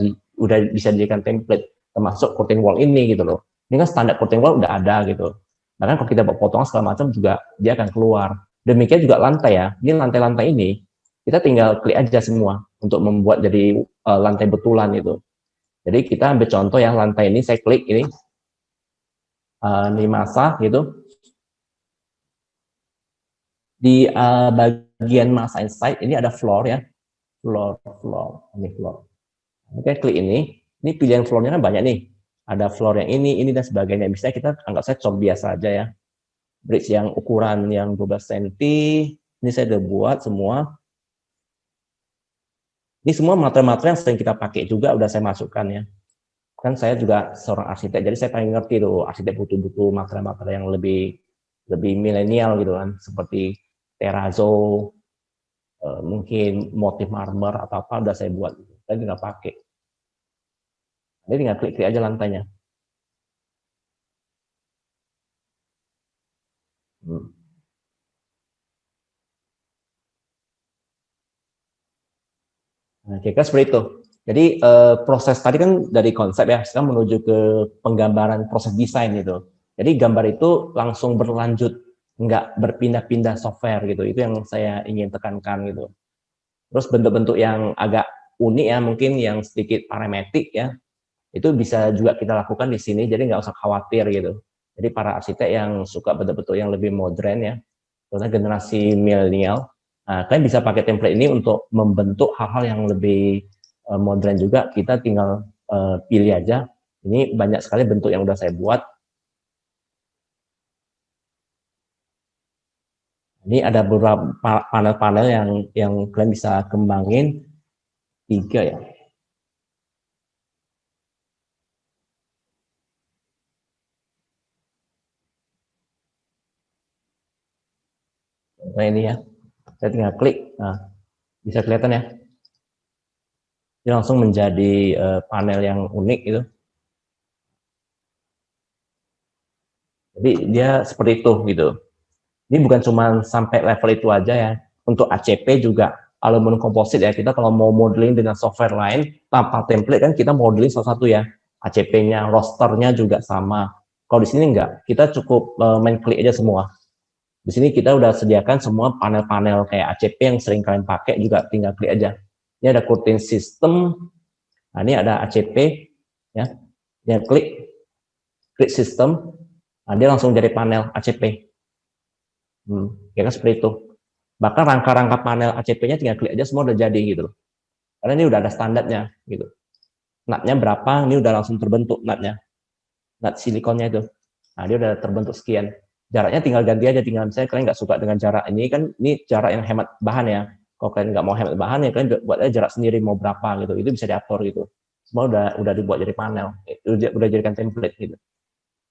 bisa dijadikan template, termasuk curtain wall ini gitu loh. Ini kan standar curtain wall udah ada gitu. Bahkan kalau kita buat potongan segala macam juga dia akan keluar. Demikian juga lantai ya. Ini lantai-lantai ini kita tinggal klik aja semua untuk membuat jadi lantai betulan itu. Jadi kita ambil contoh ya, lantai ini saya klik ini masa gitu. Di bagian masa inside ini ada floor ya, floor, ini floor. Oke, klik ini pilihan floornya kan banyak nih. Ada floor yang ini dan sebagainya. Misalnya kita anggap saya contoh biasa aja ya. bridge yang ukuran yang 12 cm. Ini saya udah buat semua. Ini semua materi-materi yang sering kita pakai juga udah saya masukkan ya. Kan saya juga seorang arsitek, jadi saya paling ngerti tuh arsitek butuh-butuh materi-materi yang lebih milenial gitu kan, seperti terrazzo, mungkin motif marmer atau apa udah saya buat. Saya tinggal pakai. Jadi tinggal klik-klik aja lantainya. Nah, kira-kira seperti itu. Jadi proses tadi kan dari konsep ya, sekarang menuju ke penggambaran proses desain gitu. Jadi gambar itu langsung berlanjut, nggak berpindah-pindah software gitu. Itu yang saya ingin tekankan gitu. Terus bentuk-bentuk yang agak unik ya, mungkin yang sedikit parametrik ya, itu bisa juga kita lakukan di sini. Jadi nggak usah khawatir gitu. Jadi para arsitek yang suka bentuk-bentuk yang lebih modern ya, terutama generasi milenial, nah, kalian bisa pakai template ini untuk membentuk hal-hal yang lebih modern juga. Kita tinggal pilih aja. Ini banyak sekali bentuk yang udah saya buat. Ini ada beberapa panel-panel yang kalian bisa kembangin, 3 ya. Nah ini ya, saya tinggal klik, nah bisa kelihatan ya. Ini langsung menjadi panel yang unik gitu. Jadi dia seperti itu gitu. Ini bukan cuma sampai level itu aja ya. Untuk ACP juga aluminium komposit ya. Kita kalau mau modeling dengan software lain tanpa template kan kita modeling salah satu ya. ACP-nya, rosternya juga sama. Kalau di sini enggak, kita cukup main klik aja semua. Di sini kita udah sediakan semua panel-panel kayak ACP yang sering kalian pakai juga tinggal klik aja. Ini ada curtain system. Nah, ini ada ACP ya. Dia klik system. Nah, dia langsung jadi panel ACP. Ya kan seperti itu. Bahkan rangka-rangka panel ACP-nya tinggal klik aja semua udah jadi gitu. Karena ini udah ada standarnya gitu. Nutnya berapa, ini udah langsung terbentuk nutnya. Nut silikonnya itu. Nah, dia udah terbentuk sekian. Jaraknya tinggal ganti aja, tinggal misalnya kalian nggak suka dengan jarak ini kan, ini jarak yang hemat bahan ya. Kalau kalian nggak mau hemat bahan ya kalian buat aja jarak sendiri mau berapa gitu. Itu bisa diatur gitu. Semua udah dibuat jadi panel, udah jadikan template gitu.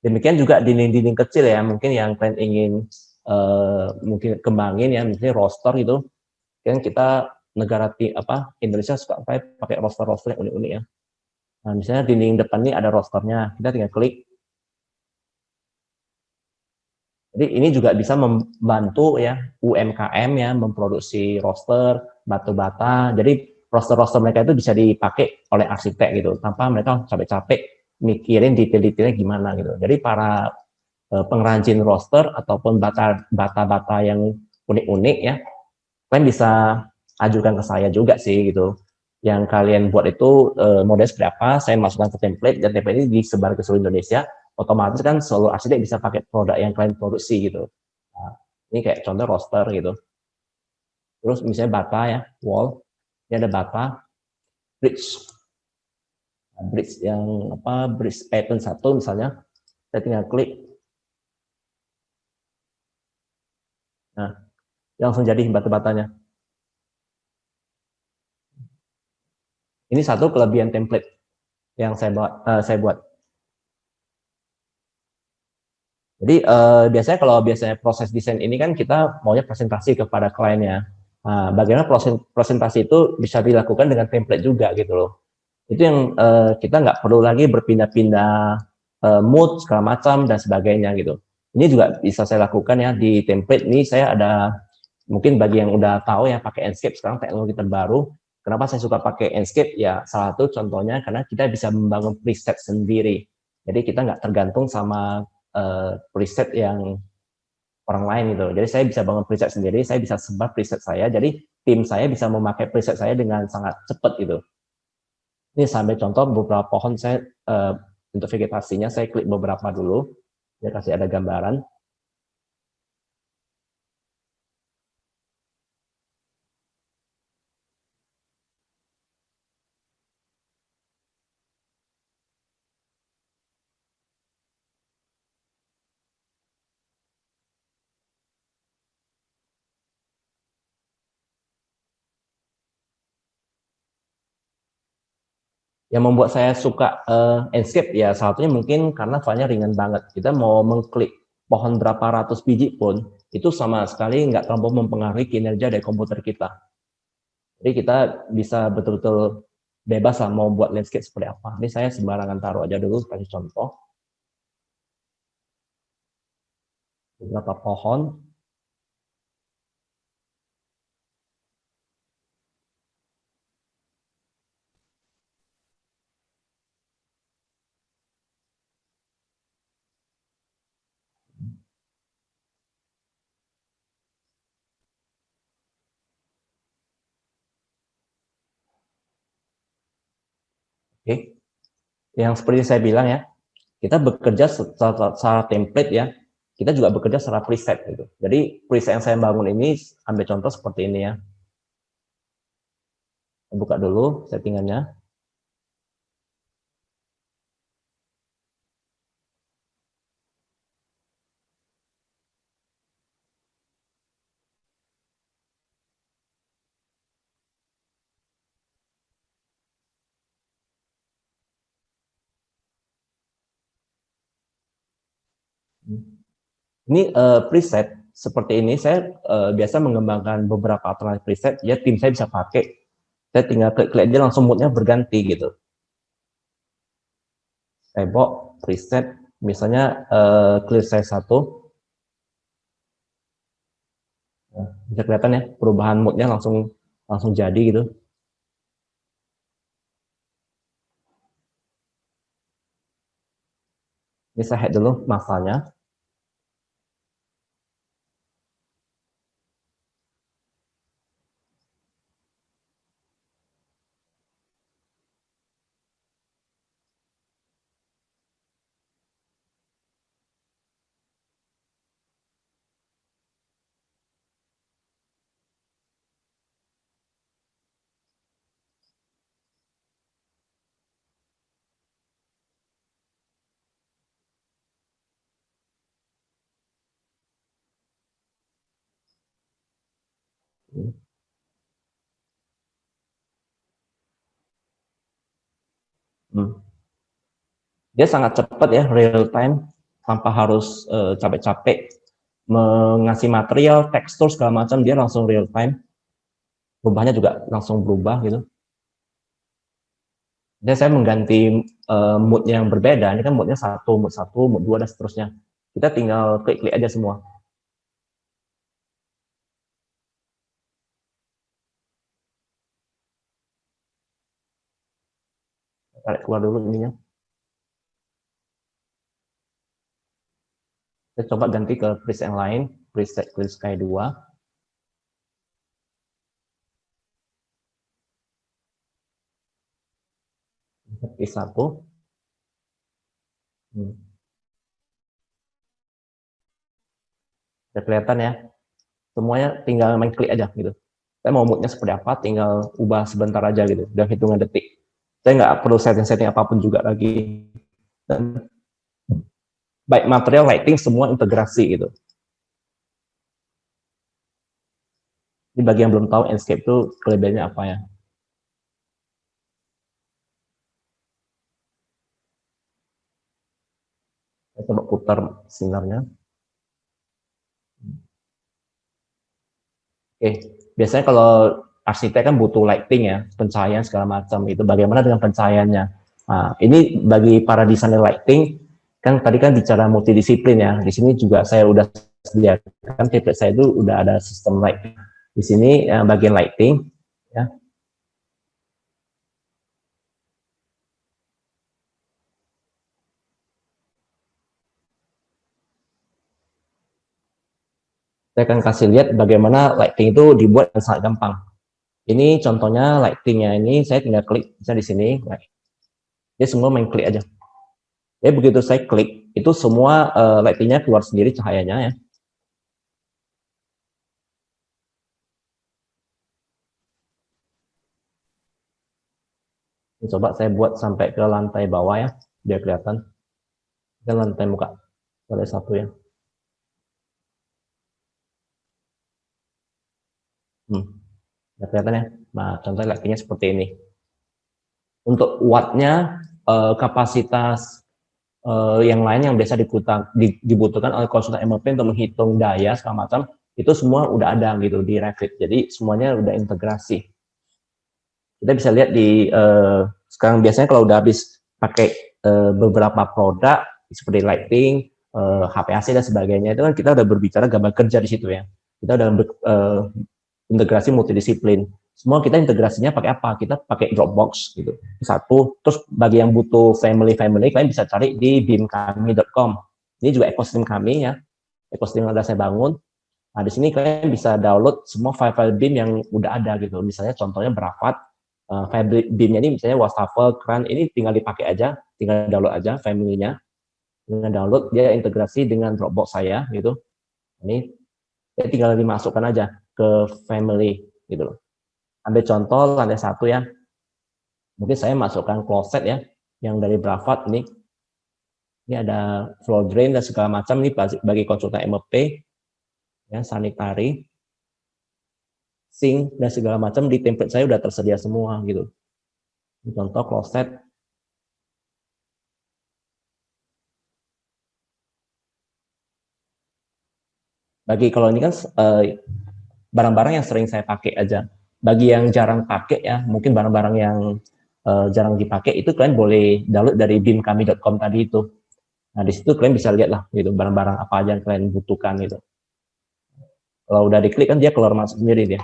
Demikian juga dinding-dinding kecil ya, mungkin yang kalian ingin mungkin kembangin ya, misalnya roster gitu. Kan kita negara Indonesia suka pakai roster-roster yang unik-unik ya. Nah, misalnya dinding depan ini ada rosternya, kita tinggal klik. Jadi ini juga bisa membantu ya UMKM ya memproduksi roster, batu bata. Jadi roster-roster mereka itu bisa dipakai oleh arsitek gitu, tanpa mereka capek-capek mikirin detail-detailnya gimana gitu. Jadi para pengrajin roster ataupun bata-bata yang unik-unik ya, kalian bisa ajukan ke saya juga sih gitu. Yang kalian buat itu model seperti apa, saya masukkan ke template, dan template ini disebar ke seluruh Indonesia, otomatis kan seluruh arsitek bisa pakai produk yang kalian produksi gitu. Nah, ini kayak contoh roster gitu. Terus misalnya bata ya, wall, ini ada bata, bridge. Nah, bridge yang bridge pattern 1 misalnya, saya tinggal klik. Nah, langsung jadi bata-batanya. Ini satu kelebihan template yang saya buat. Jadi biasanya kalau proses desain ini kan kita maunya presentasi kepada kliennya. Nah, bagaimana proses presentasi itu bisa dilakukan dengan template juga gitu loh. Itu yang kita nggak perlu lagi berpindah-pindah mood segala macam dan sebagainya gitu. Ini juga bisa saya lakukan ya di template ini. Saya ada mungkin bagi yang udah tahu ya pakai Enscape sekarang teknologi terbaru. Kenapa saya suka pakai Enscape? Ya salah satu contohnya karena kita bisa membangun preset sendiri. Jadi kita nggak tergantung sama preset yang orang lain gitu. Jadi saya bisa bangun preset sendiri, saya bisa sebar preset saya. Jadi tim saya bisa memakai preset saya dengan sangat cepat gitu. Ini sampai contoh beberapa pohon saya untuk vegetasinya saya klik beberapa dulu, ya kasih ada gambaran. Yang membuat saya suka Enscape ya salah satunya mungkin karena filenya ringan banget. Kita mau mengklik pohon berapa ratus biji pun itu sama sekali nggak terlalu mempengaruhi kinerja dari komputer kita. Jadi kita bisa betul-betul bebas lah mau buat landscape seperti apa. Ini saya sembarangan taruh aja dulu kasih contoh beberapa pohon. Oke, yang seperti saya bilang ya, kita bekerja secara template ya, kita juga bekerja secara preset gitu. Jadi preset yang saya bangun ini ambil contoh seperti ini ya. Saya buka dulu settingannya. Ini preset seperti ini saya biasa mengembangkan beberapa alternatif preset ya tim saya bisa pakai. Saya tinggal klik aja langsung moodnya berganti gitu. Tembok preset misalnya clear size 1. Nah, bisa kelihatan ya perubahan moodnya langsung jadi gitu. Ini saya head dulu masanya. Hmm. Dia sangat cepat ya real time tanpa harus capek-capek mengasih material, tekstur segala macam dia langsung real time. Perubahannya juga langsung berubah gitu. Dan saya mengganti mood yang berbeda. Ini kan moodnya satu, mood 2 dan seterusnya. Kita tinggal klik-klik aja semua. Tarik keluar dulu ininya. Saya coba ganti ke preset yang lain, preset Clear Sky 2. Pilih 1. Udah kelihatan ya. Semuanya tinggal main klik aja gitu. Saya mau moodnya seperti apa, tinggal ubah sebentar aja gitu, udah hitungan detik. Saya nggak perlu setting-setting apapun juga lagi. Dan baik material, lighting, semua integrasi gitu. Ini bagi yang belum tahu Enscape itu kelebihannya apa ya. Saya coba putar sinarnya. Oke, biasanya kalau arsitek kan butuh lighting ya, pencahayaan segala macam itu. Bagaimana dengan pencahayaannya? Nah, ini bagi para desainer lighting kan tadi kan bicara multidisiplin ya. Di sini juga saya udah sediakan template saya itu udah ada sistem lighting. Di sini bagian lighting ya. Saya akan kasih lihat bagaimana lighting itu dibuat dengan sangat gampang. Ini contohnya lightingnya ini saya tinggal klik bisa di sini. Dia semua main klik aja. Jadi begitu saya klik itu semua lightingnya keluar sendiri cahayanya ya. Coba saya buat sampai ke lantai bawah ya, biar kelihatan. Ke lantai muka, lantai 1 ya. Biar kelihatan ya. Nah, contohnya lightingnya seperti ini. Untuk wattnya, kapasitas yang lain yang biasa dibutuhkan oleh konsultan MLP untuk menghitung daya segala macam, itu semua udah ada gitu di Revit. Jadi semuanya udah integrasi. Kita bisa lihat di sekarang biasanya kalau udah habis pakai beberapa produk seperti lighting, HPAC dan sebagainya, itu kan kita udah berbicara gambar kerja di situ ya. Kita udah integrasi multidisiplin. Semua kita integrasinya pakai apa? Kita pakai Dropbox gitu. Satu, terus bagi yang butuh family, kalian bisa cari di bimkami.com. Ini juga ekosistem kami ya, ekosistem yang udah saya bangun. Nah, di sini kalian bisa download semua file-file BIM yang udah ada gitu. Misalnya contohnya berapa file BIM-nya ini misalnya wastafel, kran, ini tinggal dipakai aja, tinggal download aja family-nya. Dengan download, dia integrasi dengan Dropbox saya gitu. Ini ya tinggal dimasukkan aja ke family gitu loh. Ambil contoh lantai 1 ya. Mungkin saya masukkan closet ya, yang dari Bravad ini. Ini ada floor drain dan segala macam ini bagi konsultan MLP, ya, sanitary, sink dan segala macam di template saya udah tersedia semua gitu. Contoh closet. Bagi kalau ini kan barang-barang yang sering saya pakai aja. Bagi yang jarang pakai ya, mungkin barang-barang yang jarang dipakai itu kalian boleh download dari bimkami.com tadi itu. Nah, di situ kalian bisa lihat lah gitu barang-barang apa aja yang kalian butuhkan gitu. Kalau udah diklik kan dia keluar masuk sendiri dia.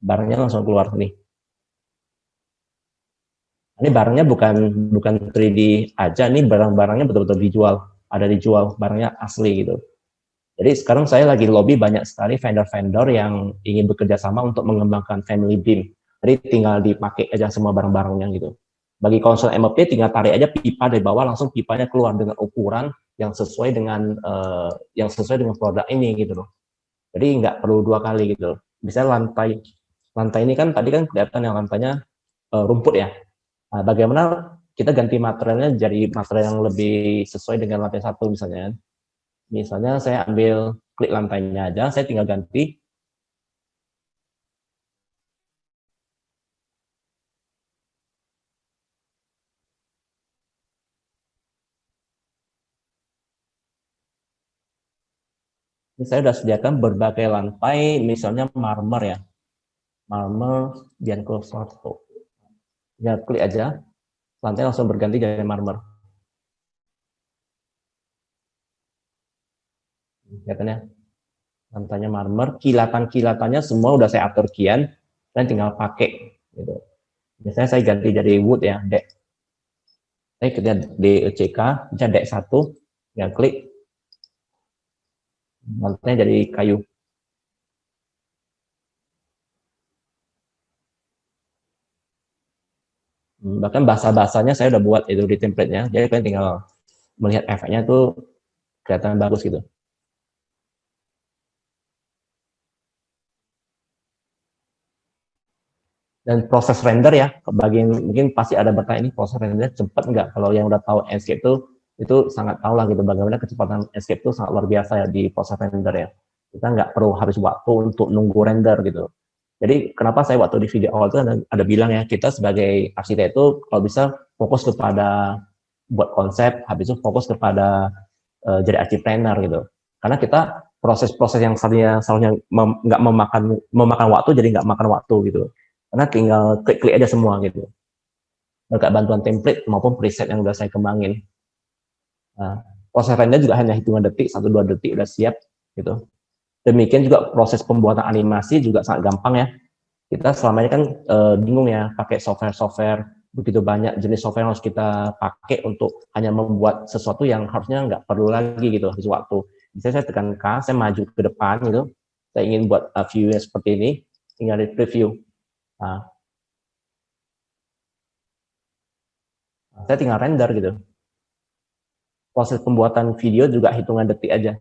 Barangnya langsung keluar nih. Ini barangnya bukan 3D aja, ini barang-barangnya betul-betul dijual, ada dijual, barangnya asli gitu. Jadi sekarang saya lagi lobby banyak sekali vendor-vendor yang ingin bekerja sama untuk mengembangkan family BIM. Jadi tinggal dipakai aja semua barang-barangnya gitu. Bagi konsol MLP tinggal tarik aja pipa dari bawah, langsung pipanya keluar dengan ukuran yang sesuai dengan produk ini gitu loh. Jadi nggak perlu 2 kali gitu loh. Misalnya lantai ini kan tadi kan kelihatan yang lantainya rumput ya. Nah, bagaimana kita ganti materialnya jadi material yang lebih sesuai dengan lantai 1 misalnya. Misalnya saya ambil klik lantainya aja, saya tinggal ganti. Ini saya sudah sediakan berbagai lantai, misalnya marmer ya. Marmer Bianco Sorto. Ya, klik aja, lantai langsung berganti jadi marmer. Kelihatannya lantainya marmer, kilatan-kilatannya semua udah saya atur kian, dan tinggal pakai. Gitu. Misalnya saya ganti jadi wood ya, dek. Saya kerja DECK, bisa dek 1, yang klik, lantainya jadi kayu. Bahkan bahasa-bahasanya saya udah buat itu di template-nya, jadi kalian tinggal melihat efeknya tuh kelihatan bagus gitu. Dan proses render ya, bagi mungkin pasti ada bertanya ini proses render cepat nggak? Kalau yang udah tahu Enscape itu sangat tahu lah gitu bagaimana kecepatan Enscape itu sangat luar biasa ya di proses render ya. Kita nggak perlu habis waktu untuk nunggu render gitu. Jadi kenapa saya waktu di video awal itu ada bilang ya, kita sebagai arsitek itu kalau bisa fokus kepada buat konsep, habis itu fokus kepada jadi architecture gitu. Karena kita proses-proses yang seharusnya nggak memakan waktu jadi nggak makan waktu gitu. Karena tinggal klik-klik aja semua gitu. Berkat bantuan template maupun preset yang udah saya kembangin. Nah, proses render juga hanya hitungan detik, 1-2 detik udah siap gitu. Demikian juga proses pembuatan animasi juga sangat gampang ya. Kita selama ini kan bingung ya pakai software-software, begitu banyak jenis software yang harus kita pakai untuk hanya membuat sesuatu yang harusnya nggak perlu lagi gitu habis waktu. Bisa saya tekan K, saya maju ke depan gitu, saya ingin buat view-nya seperti ini, tinggal di preview. Nah, saya tinggal render gitu. Proses pembuatan video juga hitungan detik aja.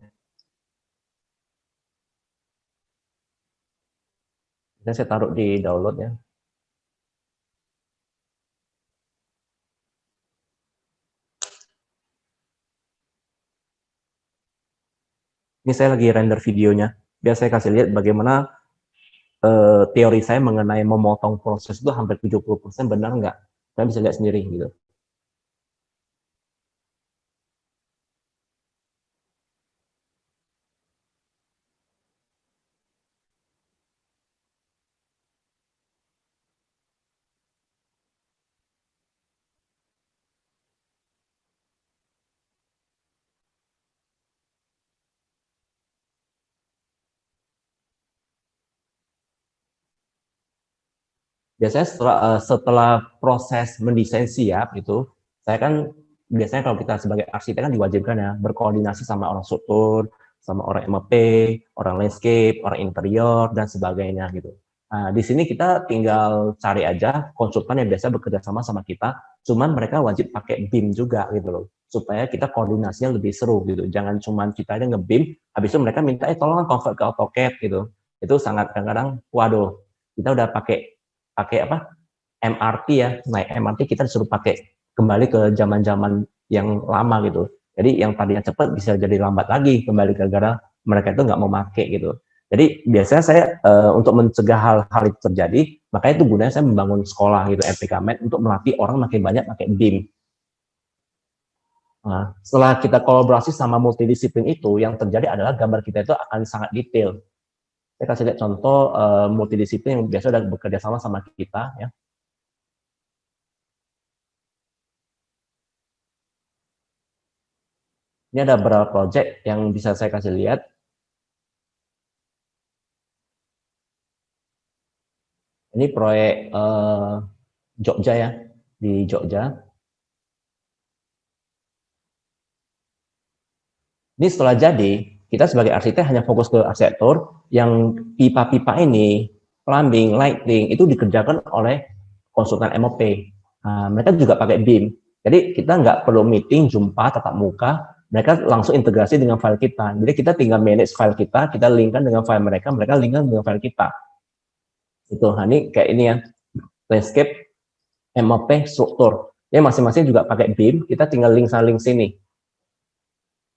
Saya taruh di download ya. Ini saya lagi render videonya. Biar saya kasih lihat bagaimana teori saya mengenai memotong proses itu hampir 70% benar nggak? Kalian bisa lihat sendiri gitu. Biasanya setelah proses mendesain siap itu, saya kan biasanya kalau kita sebagai arsitek kan diwajibkan ya berkoordinasi sama orang struktur, sama orang MP, orang landscape, orang interior dan sebagainya gitu. Nah, di sini kita tinggal cari aja konsultan yang biasa bekerja sama kita, cuman mereka wajib pakai BIM juga gitu loh, supaya kita koordinasinya lebih seru gitu. Jangan cuman kita aja nge-BIM, habis itu mereka minta tolong convert ke AutoCAD gitu. Itu sangat kadang-kadang, waduh, kita udah pakai pakai apa MRT ya, naik MRT kita disuruh pakai kembali ke zaman-zaman yang lama gitu. Jadi yang tadinya cepat bisa jadi lambat lagi kembali gara-gara mereka itu nggak mau pakai gitu. Jadi biasanya saya untuk mencegah hal-hal itu terjadi, makanya itu gunanya saya membangun sekolah gitu RPKMed untuk melatih orang makin banyak pakai BIM. Nah, setelah kita kolaborasi sama multidisiplin itu, yang terjadi adalah gambar kita itu akan sangat detail. Saya kasih lihat contoh multidisiplin yang biasa udah bekerja sama kita ya. Ini ada beberapa project yang bisa saya kasih lihat. Ini proyek Jogja ya, di Jogja. Ini setelah jadi, kita sebagai arsitek hanya fokus ke arsitektur, yang pipa-pipa ini, plumbing, lighting, itu dikerjakan oleh konsultan MOP. Nah, mereka juga pakai BIM. Jadi kita nggak perlu meeting, jumpa, tatap muka, mereka langsung integrasi dengan file kita. Jadi kita tinggal manage file kita linkkan dengan file mereka, mereka linkkan dengan file kita. Itu, nah, ini kayak ini ya, landscape, MOP, struktur. Ya masing-masing juga pakai BIM, kita tinggal link sini.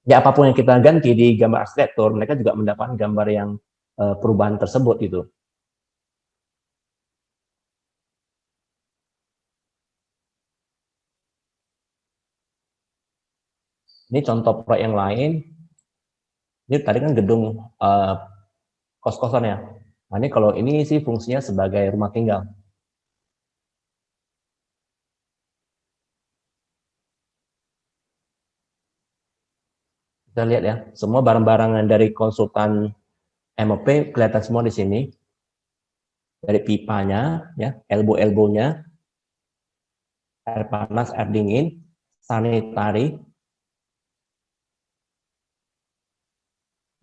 Ya apapun yang kita ganti di gambar arsitektur, mereka juga mendapatkan gambar yang perubahan tersebut gitu. Ini contoh proyek yang lain. Ini tadi kan gedung kos-kosan ya. Nah ini kalau ini sih fungsinya sebagai rumah tinggal. Kita lihat ya, semua barang-barang dari konsultan MOP kelihatan semua di sini. Dari pipanya, ya, elbow-elbownya, air panas, air dingin, sanitari,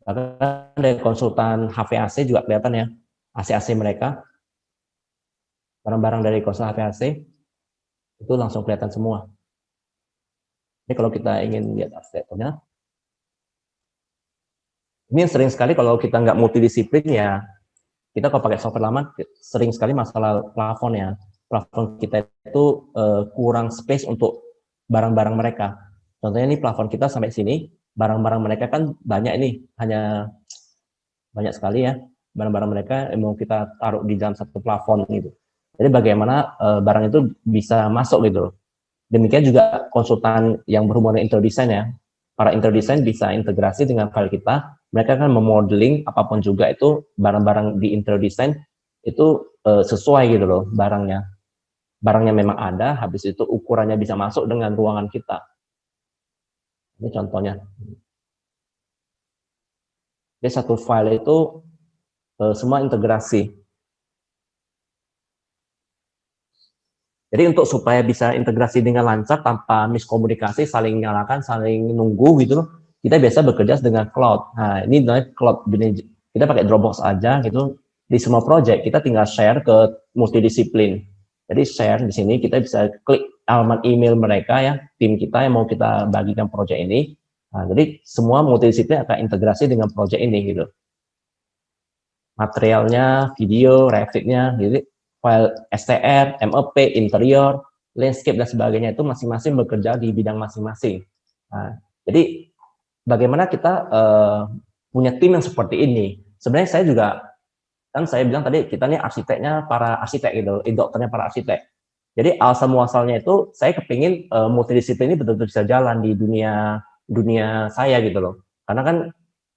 bahkan dari konsultan HVAC juga kelihatan ya, AC-AC mereka, barang-barang dari konsultan HVAC, itu langsung kelihatan semua. Ini kalau kita ingin lihat arsitekturnya, ini sering sekali kalau kita nggak multidisiplin ya, kita kalau pakai software lama sering sekali masalah plafon ya. Plafon kita itu kurang space untuk barang-barang mereka. Contohnya ini plafon kita sampai sini, barang-barang mereka kan banyak ini, hanya banyak sekali ya barang-barang mereka yang mau kita taruh di dalam satu plafon gitu. Jadi bagaimana barang itu bisa masuk gitu. Demikian juga konsultan yang berhubungan dengan interior design ya. Para interior design bisa integrasi dengan file kita. Mereka akan memodeling apapun juga itu barang-barang di interior design itu sesuai gitu loh barangnya. Barangnya memang ada, habis itu ukurannya bisa masuk dengan ruangan kita. Ini contohnya. Jadi satu file itu semua integrasi. Jadi untuk supaya bisa integrasi dengan lancar tanpa miskomunikasi, saling nyalakan, saling nunggu gitu loh, kita biasa bekerja dengan cloud. Nah, ini namanya cloud. Kita pakai Dropbox aja gitu. Di semua project kita tinggal share ke multidisiplin. Jadi share di sini kita bisa klik alamat email mereka ya, tim kita yang mau kita bagikan project ini. Nah, jadi semua multidisiplin akan integrasi dengan project ini gitu. Materialnya, video, Revit-nya, jadi file STR, MOP, interior, landscape dan sebagainya itu masing-masing bekerja di bidang masing-masing. Nah, jadi bagaimana kita punya tim yang seperti ini? Sebenarnya saya juga kan saya bilang tadi kita nih arsiteknya para arsitek gitu, dokternya para arsitek. Jadi asal muasalnya itu saya kepingin multidisiplin ini betul-betul bisa jalan di dunia saya gitu loh. Karena kan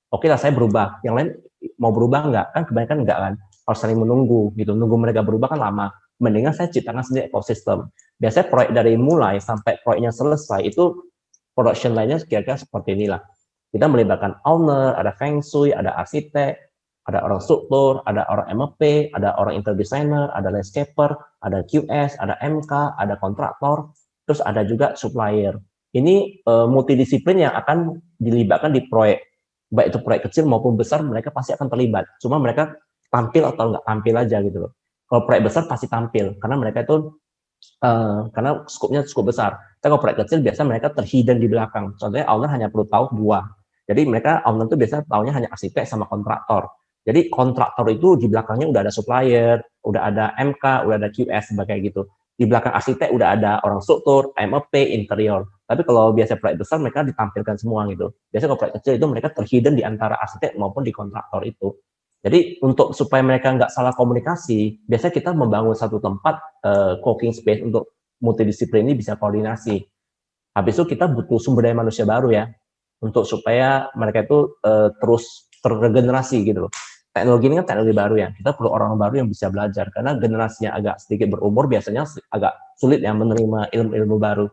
oke lah saya berubah, yang lain mau berubah nggak? Kan kebanyakan nggak kan, harus saling menunggu gitu, nunggu mereka berubah kan lama. Mendingan saya ciptakan sendiri ekosistem. Biasanya proyek dari mulai sampai proyeknya selesai itu production line-nya kira-kira seperti inilah. Kita melibatkan owner, ada feng shui, ada arsitek, ada orang struktur, ada orang MEP, ada orang interior designer, ada landscaper, ada QS, ada MK, ada kontraktor, terus ada juga supplier. Ini multidisiplin yang akan dilibatkan di proyek, baik itu proyek kecil maupun besar, mereka pasti akan terlibat. Cuma mereka tampil atau nggak tampil aja gitu loh. Kalau proyek besar pasti tampil, karena mereka itu karena skopnya cukup besar. Tapi kalau proyek kecil biasa mereka terhidden di belakang. Contohnya owner hanya perlu tahu dua. Jadi mereka owner itu biasa tahunya hanya arsitek sama kontraktor. Jadi kontraktor itu di belakangnya udah ada supplier, udah ada MK, udah ada QS sebagai gitu. Di belakang arsitek udah ada orang struktur, MEP, interior. Tapi kalau biasa proyek besar mereka ditampilkan semua gitu. Biasanya kalau proyek kecil itu mereka terhidden di antara arsitek maupun di kontraktor itu. Jadi untuk supaya mereka nggak salah komunikasi, biasanya kita membangun satu tempat co-working space untuk multidisiplin ini bisa koordinasi. Habis itu kita butuh sumber daya manusia baru ya, untuk supaya mereka itu terus terregenerasi gitu loh. Teknologi ini kan teknologi baru ya, kita perlu orang baru yang bisa belajar, karena generasi yang agak sedikit berumur biasanya agak sulit ya menerima ilmu-ilmu baru.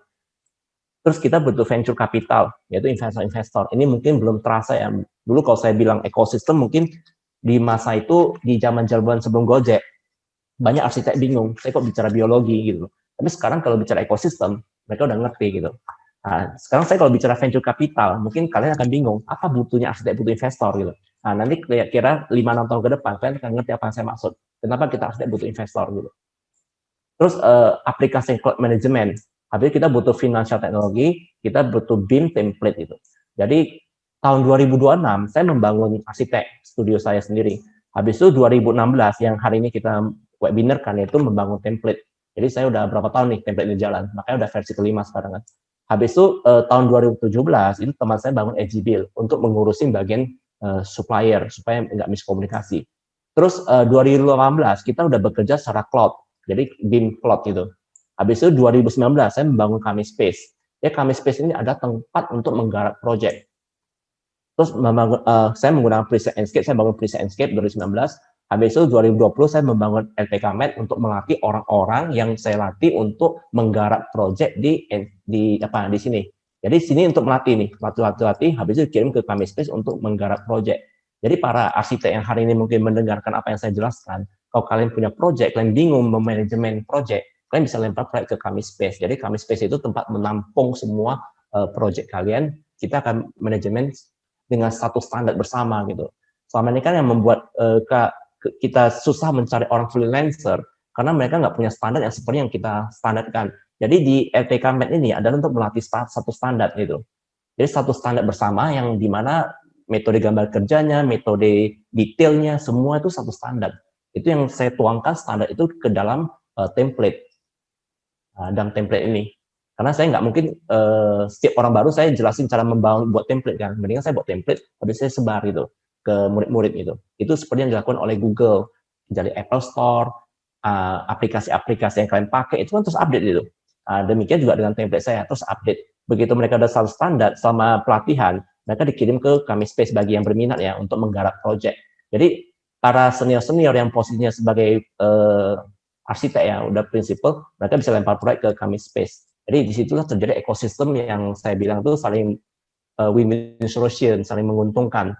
Terus kita butuh venture capital, yaitu investor-investor. Ini mungkin belum terasa ya. Dulu kalau saya bilang ekosistem, mungkin di masa itu, di zaman sebelum Gojek, banyak arsitek bingung, saya kok bicara biologi gitu. Tapi sekarang kalau bicara ekosistem, mereka udah ngerti gitu. Nah, sekarang saya kalau bicara venture capital, mungkin kalian akan bingung, apa butuhnya arsitek butuh investor gitu. Nah, nanti kira-kira 5-6 tahun ke depan, kalian akan ngerti apa yang saya maksud. Kenapa kita arsitek butuh investor gitu. Terus aplikasi cloud management. Habis kita butuh financial teknologi, kita butuh BIM template itu. Jadi tahun 2026 saya membangun arsitek studio saya sendiri. Habis itu 2016 yang hari ini kita webinar kan itu membangun template. Jadi saya udah berapa tahun nih template ini jalan, makanya udah versi kelima sekarang kan. Habis itu tahun 2017 itu teman saya bangun EGBuild untuk mengurusin bagian supplier supaya nggak miskomunikasi. Terus 2018 kita udah bekerja secara cloud, jadi BIM cloud gitu. Habis itu 2019 saya membangun Kami Space. Ya Kami Space ini ada tempat untuk menggarap project. Terus saya menggunakan preset Enscape, saya bangun preset Enscape 2019. Habis itu 2020 saya membangun LPK Med untuk melatih orang-orang yang saya latih untuk menggarap project di sini. Jadi sini untuk melatih nih, latih, habis itu kirim ke Kami Space untuk menggarap project. Jadi para arsitek yang hari ini mungkin mendengarkan apa yang saya jelaskan, kalau kalian punya project, kalian bingung memanajemen project, kalian bisa lempar proyek ke Kami Space. Jadi Kami Space itu tempat menampung semua project kalian. Kita akan manajemen dengan satu standar bersama gitu. Selama ini kan yang membuat kita susah mencari orang freelancer karena mereka nggak punya standar yang seperti yang kita standarkan. Jadi di LPK Med ini adalah untuk melatih satu standar gitu. Jadi satu standar bersama yang dimana metode gambar kerjanya, metode detailnya, semua itu satu standar. Itu yang saya tuangkan standar itu ke dalam template. Dalam template ini. Karena saya nggak mungkin setiap orang baru saya jelasin cara buat template kan. Mendingan saya buat template, habis saya sebar gitu ke murid-murid gitu. Itu seperti yang dilakukan oleh Google, jadi Apple Store, aplikasi-aplikasi yang kalian pakai itu kan terus update gitu. Demikian juga dengan template saya terus update. Begitu mereka udah satu standar selama pelatihan, mereka dikirim ke Kami Space bagi yang berminat ya untuk menggarap project. Jadi para senior-senior yang posisinya sebagai arsitek ya udah prinsipal, mereka bisa lempar proyek ke Kami Space. Jadi disitulah terjadi ekosistem yang saya bilang itu saling win-win solution, saling menguntungkan.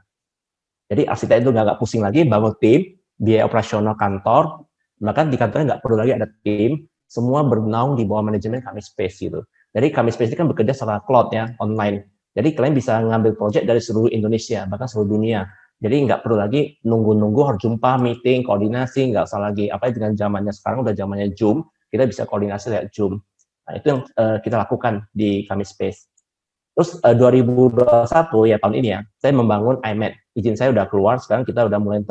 Jadi arsitek itu nggak pusing lagi bangun tim, biaya operasional kantor, maka di kantornya nggak perlu lagi ada tim, semua bernaung di bawah manajemen Kami Space gitu. Jadi Kami Space ini kan bekerja secara cloud ya, online. Jadi kalian bisa ngambil project dari seluruh Indonesia, bahkan seluruh dunia. Jadi nggak perlu lagi nunggu-nunggu harus jumpa, meeting, koordinasi, nggak usah lagi. Apalagi dengan zamannya sekarang udah zamannya Zoom, kita bisa koordinasi lewat Zoom. Nah, itu yang kita lakukan di Kami Space. Terus 2021 ya tahun ini ya, saya membangun IMED. Izin saya udah keluar, sekarang kita udah mulai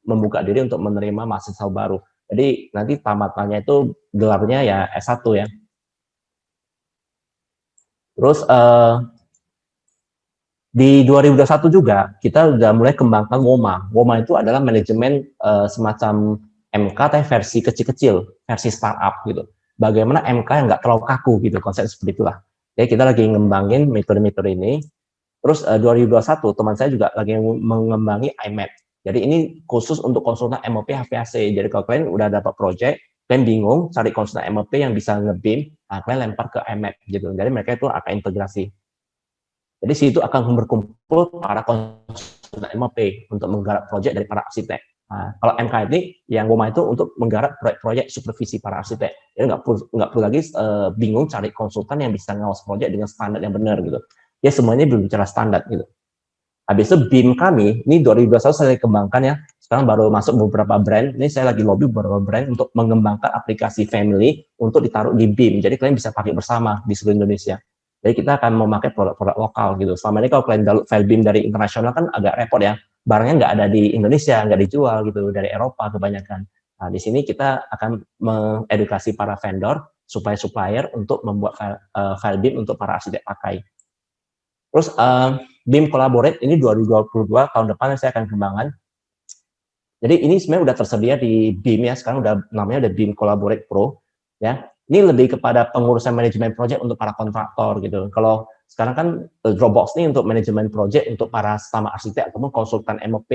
membuka diri untuk menerima mahasiswa baru. Jadi nanti tamatannya itu gelarnya ya S1 ya. Terus di 2021 juga kita udah mulai kembangkan WOMA. WOMA itu adalah manajemen semacam MK tapi versi kecil-kecil, versi startup gitu. bagaimana MK yang nggak terlalu kaku gitu, konsep seperti itulah. Jadi kita lagi ngembangin metode-metode ini. Terus 2021 teman saya juga lagi mengembangi IMAP. Jadi ini khusus untuk konsultan MOP HVAC. Jadi kalau kalian udah dapat project, kalian bingung cari konsultan MOP yang bisa nge-BIM, nah kalian lempar ke IMAP gitu. Jadi mereka itu akan integrasi. Jadi situ akan berkumpul para konsultan MOP untuk menggarap proyek dari para arsitek. Nah, kalau MK ini yang Goma itu untuk menggarap proyek-proyek supervisi para arsitek. Jadi nggak perlu lagi bingung cari konsultan yang bisa ngawas proyek dengan standar yang benar gitu. Ya semuanya berbicara standar gitu. Habis itu BIM kami, ini 2021 saya kembangkan ya. Sekarang baru masuk beberapa brand. Ini saya lagi lobby beberapa brand untuk mengembangkan aplikasi family untuk ditaruh di BIM. Jadi kalian bisa pakai bersama di seluruh Indonesia. Jadi kita akan memakai produk-produk lokal gitu. Selama ini kalau kalian download file BIM dari internasional kan agak repot ya. Barangnya nggak ada di Indonesia, nggak dijual gitu dari Eropa kebanyakan. Nah, di sini kita akan mengedukasi para vendor, supplier untuk membuat file BIM untuk para arsitek pakai. Terus BIM Collaborate ini 2022 tahun depan saya akan kembangkan. Jadi ini sebenarnya udah tersedia di BIM ya, sekarang udah namanya udah BIM Collaborate Pro ya. Ini lebih kepada pengurusan manajemen project untuk para kontraktor gitu. Kalau sekarang kan Dropbox ini untuk manajemen project untuk para sama arsitek ataupun konsultan MOP,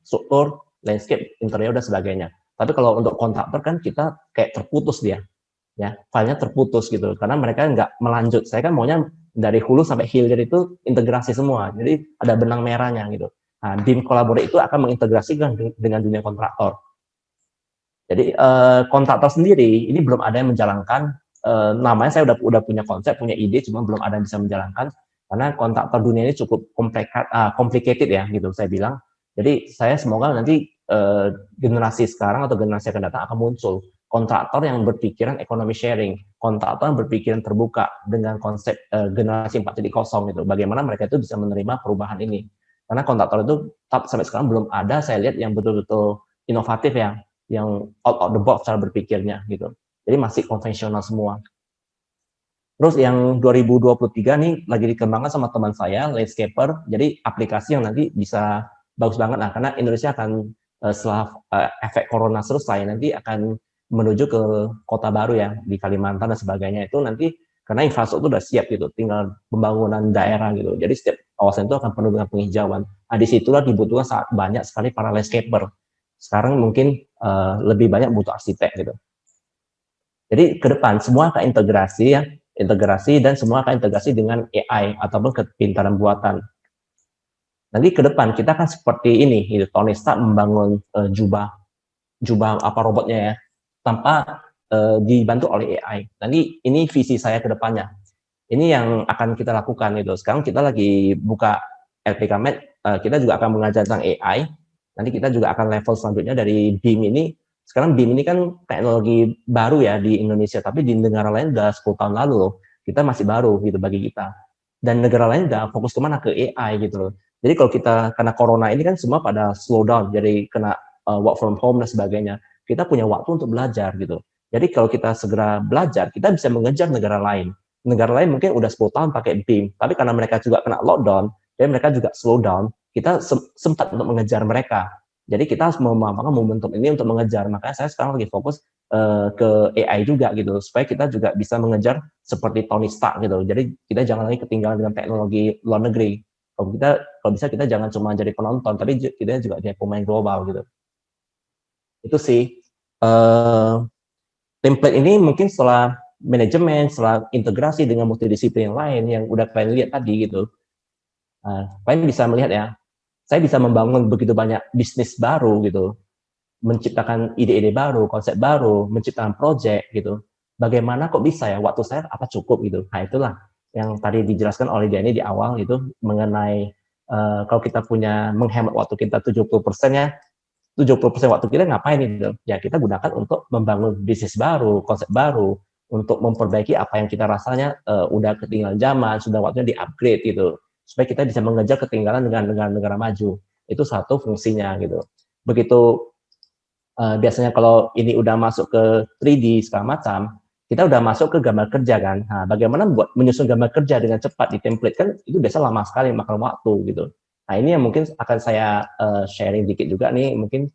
struktur, landscape, interior dan sebagainya. Tapi kalau untuk kontraktor kan kita kayak terputus dia, ya filenya terputus gitu karena mereka nggak melanjut. Saya kan maunya dari hulu sampai hilir itu integrasi semua, jadi ada benang merahnya gitu. Nah, BIM Collaborate itu akan mengintegrasikan dengan dunia kontraktor. Jadi kontraktor sendiri ini belum ada yang menjalankan. Namanya saya udah punya konsep, punya ide, cuma belum ada yang bisa menjalankan karena kontraktor dunia ini cukup complicated ya gitu saya bilang. Jadi saya semoga nanti generasi sekarang atau generasi akan datang akan muncul kontraktor yang berpikiran ekonomi sharing, kontraktor yang berpikiran terbuka dengan konsep generasi 4.0 gitu. Bagaimana mereka itu bisa menerima perubahan ini? Karena kontraktor itu sampai sekarang belum ada saya lihat yang betul-betul inovatif ya, yang out of the box cara berpikirnya gitu. Jadi masih konvensional semua. Terus yang 2023 nih lagi dikembangkan sama teman saya, landscaper. Jadi aplikasi yang nanti bisa bagus banget. Nah, karena Indonesia akan setelah efek corona selesai nanti akan menuju ke kota baru ya di Kalimantan dan sebagainya. Itu nanti karena infrastruktur sudah siap gitu, tinggal pembangunan daerah gitu. Jadi setiap kawasan itu akan penuh dengan penghijauan. Nah, disitulah dibutuhkan sangat banyak sekali para landscaper. Sekarang mungkin lebih banyak butuh arsitek gitu. Jadi ke depan semua akan integrasi dan semua akan integrasi dengan AI ataupun kepintaran buatan. Nanti ke depan kita akan seperti ini, gitu. Tony Stark membangun jubah apa robotnya ya, tanpa dibantu oleh AI. Nanti ini visi saya ke depannya. Ini yang akan kita lakukan itu. Sekarang kita lagi buka LPK Med, kita juga akan mengajar tentang AI. Nanti kita juga akan level selanjutnya dari BIM ini. Sekarang BIM ini kan teknologi baru ya di Indonesia, tapi di negara lain udah 10 tahun lalu loh. Kita masih baru gitu bagi kita. Dan negara lain udah fokus kemana? Ke AI gitu loh. Jadi kalau kita, karena corona ini kan semua pada slow down, jadi kena work from home dan sebagainya. Kita punya waktu untuk belajar gitu. Jadi kalau kita segera belajar, kita bisa mengejar negara lain. Negara lain mungkin udah 10 tahun pakai BIM, tapi karena mereka juga kena lockdown, dan mereka juga slow down, kita sempat untuk mengejar mereka. Jadi kita harus memanfaatkan momentum ini untuk mengejar. Makanya saya sekarang lagi fokus ke AI juga gitu, supaya kita juga bisa mengejar seperti Tony Stark gitu. Jadi kita jangan lagi ketinggalan dengan teknologi luar negeri. Kalau bisa kita jangan cuma jadi penonton, tapi kita juga jadi pemain global gitu. Itu sih. Template ini mungkin setelah manajemen, setelah integrasi dengan multidisiplin yang lain yang udah kalian lihat tadi gitu. Kalian bisa melihat ya, saya bisa membangun begitu banyak bisnis baru gitu, menciptakan ide-ide baru, konsep baru, menciptakan project gitu. Bagaimana kok bisa ya, waktu saya apa cukup gitu. Nah itulah yang tadi dijelaskan oleh Denny di awal itu mengenai kalau kita punya menghemat waktu kita 70% ya, 70% waktu kita ngapain itu? Ya kita gunakan untuk membangun bisnis baru, konsep baru, untuk memperbaiki apa yang kita rasanya udah ketinggalan zaman, sudah waktunya di-upgrade gitu. Supaya kita bisa mengejar ketinggalan dengan negara-negara maju. Itu satu fungsinya gitu. Begitu biasanya kalau ini udah masuk ke 3D segala macam, kita udah masuk ke gambar kerja kan. Nah, bagaimana buat menyusun gambar kerja dengan cepat di template kan itu biasa lama sekali makan waktu gitu. Nah, ini yang mungkin akan saya sharing dikit juga nih, mungkin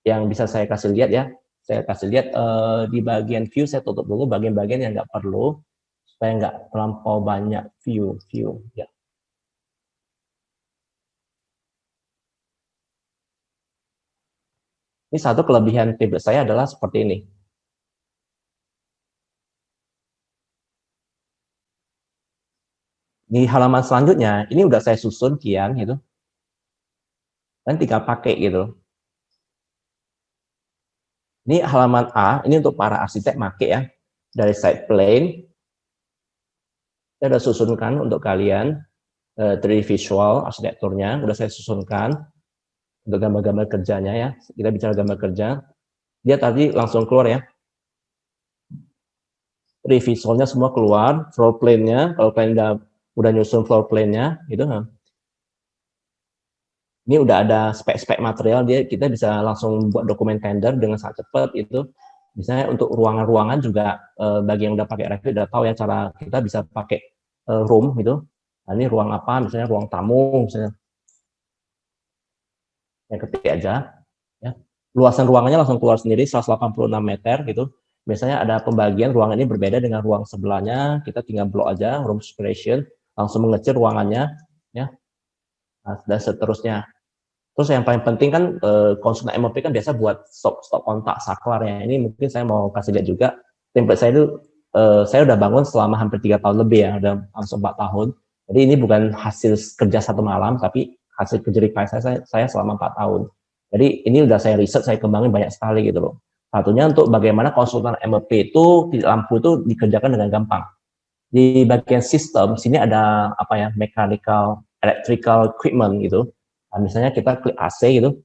yang bisa saya kasih lihat ya. Saya kasih lihat di bagian view, saya tutup dulu bagian-bagian yang nggak perlu supaya nggak terlampau banyak view ya. Ini satu kelebihan template saya adalah seperti ini. Di halaman selanjutnya, ini udah saya susun kian gitu. Dan tinggal pakai gitu. Ini halaman A, ini untuk para arsitek make ya. Dari side plane, saya udah susunkan untuk kalian 3D visual arsitekturnya, udah saya susunkan untuk gambar-gambar kerjanya ya. Kita bicara gambar kerja, dia tadi langsung keluar ya. 3D visualnya semua keluar, floor plan-nya, kalau kalian udah nyusun floor plan-nya, gitu. Ini udah ada spek-spek material, kita bisa langsung buat dokumen tender dengan sangat cepat itu. Misalnya untuk ruangan-ruangan juga bagi yang udah pakai Revit udah tahu ya cara kita bisa pakai room gitu. Nah, ini ruang apa? Misalnya ruang tamu, misalnya. Yang ketik aja. Ya. Luasan ruangannya langsung keluar sendiri 186 meter gitu. Misalnya ada pembagian ruangan ini berbeda dengan ruang sebelahnya, kita tinggal blok aja room separation, langsung mengecil ruangannya, ya. Nah, dan seterusnya. Terus yang paling penting kan konsultan MOP kan biasa buat stop kontak saklar ya. Ini mungkin saya mau kasih lihat juga template saya itu saya udah bangun selama hampir 3 tahun lebih ya, udah langsung 4 tahun. Jadi ini bukan hasil kerja satu malam, tapi hasil kerja saya selama 4 tahun. Jadi ini udah saya riset, saya kembangin banyak sekali gitu loh. Satunya untuk bagaimana konsultan MOP itu lampu itu dikerjakan dengan gampang. Di bagian sistem sini ada apa ya, mechanical, electrical equipment gitu. Nah, misalnya kita klik AC gitu,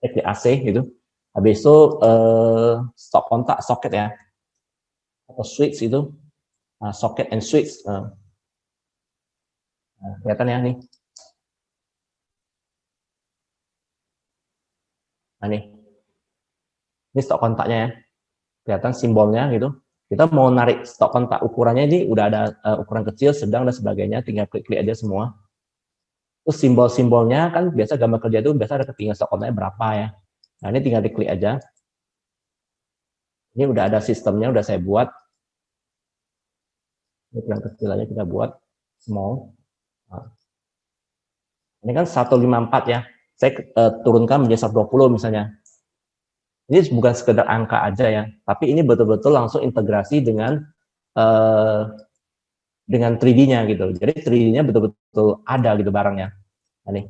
klik AC gitu, habis itu stop kontak soket ya, atau switch itu, socket and switch. Nah, kelihatan ya nih. Nah ini stop kontaknya ya, kelihatan simbolnya gitu. Kita mau narik stop kontak, ukurannya ini udah ada ukuran kecil, sedang dan sebagainya, tinggal klik-klik aja semua. Terus simbol-simbolnya kan biasa gambar kerja itu biasa ada ketinggian stop kontaknya berapa ya. Nah ini tinggal diklik aja. Ini udah ada sistemnya, udah saya buat. Ini yang kecil aja kita buat small. Nah, ini kan 154 ya. Saya turunkan menjadi 120 misalnya. Ini bukan sekedar angka aja ya, tapi ini betul-betul langsung integrasi dengan 3D-nya gitu. Jadi 3D-nya betul-betul ada gitu barangnya. Nah,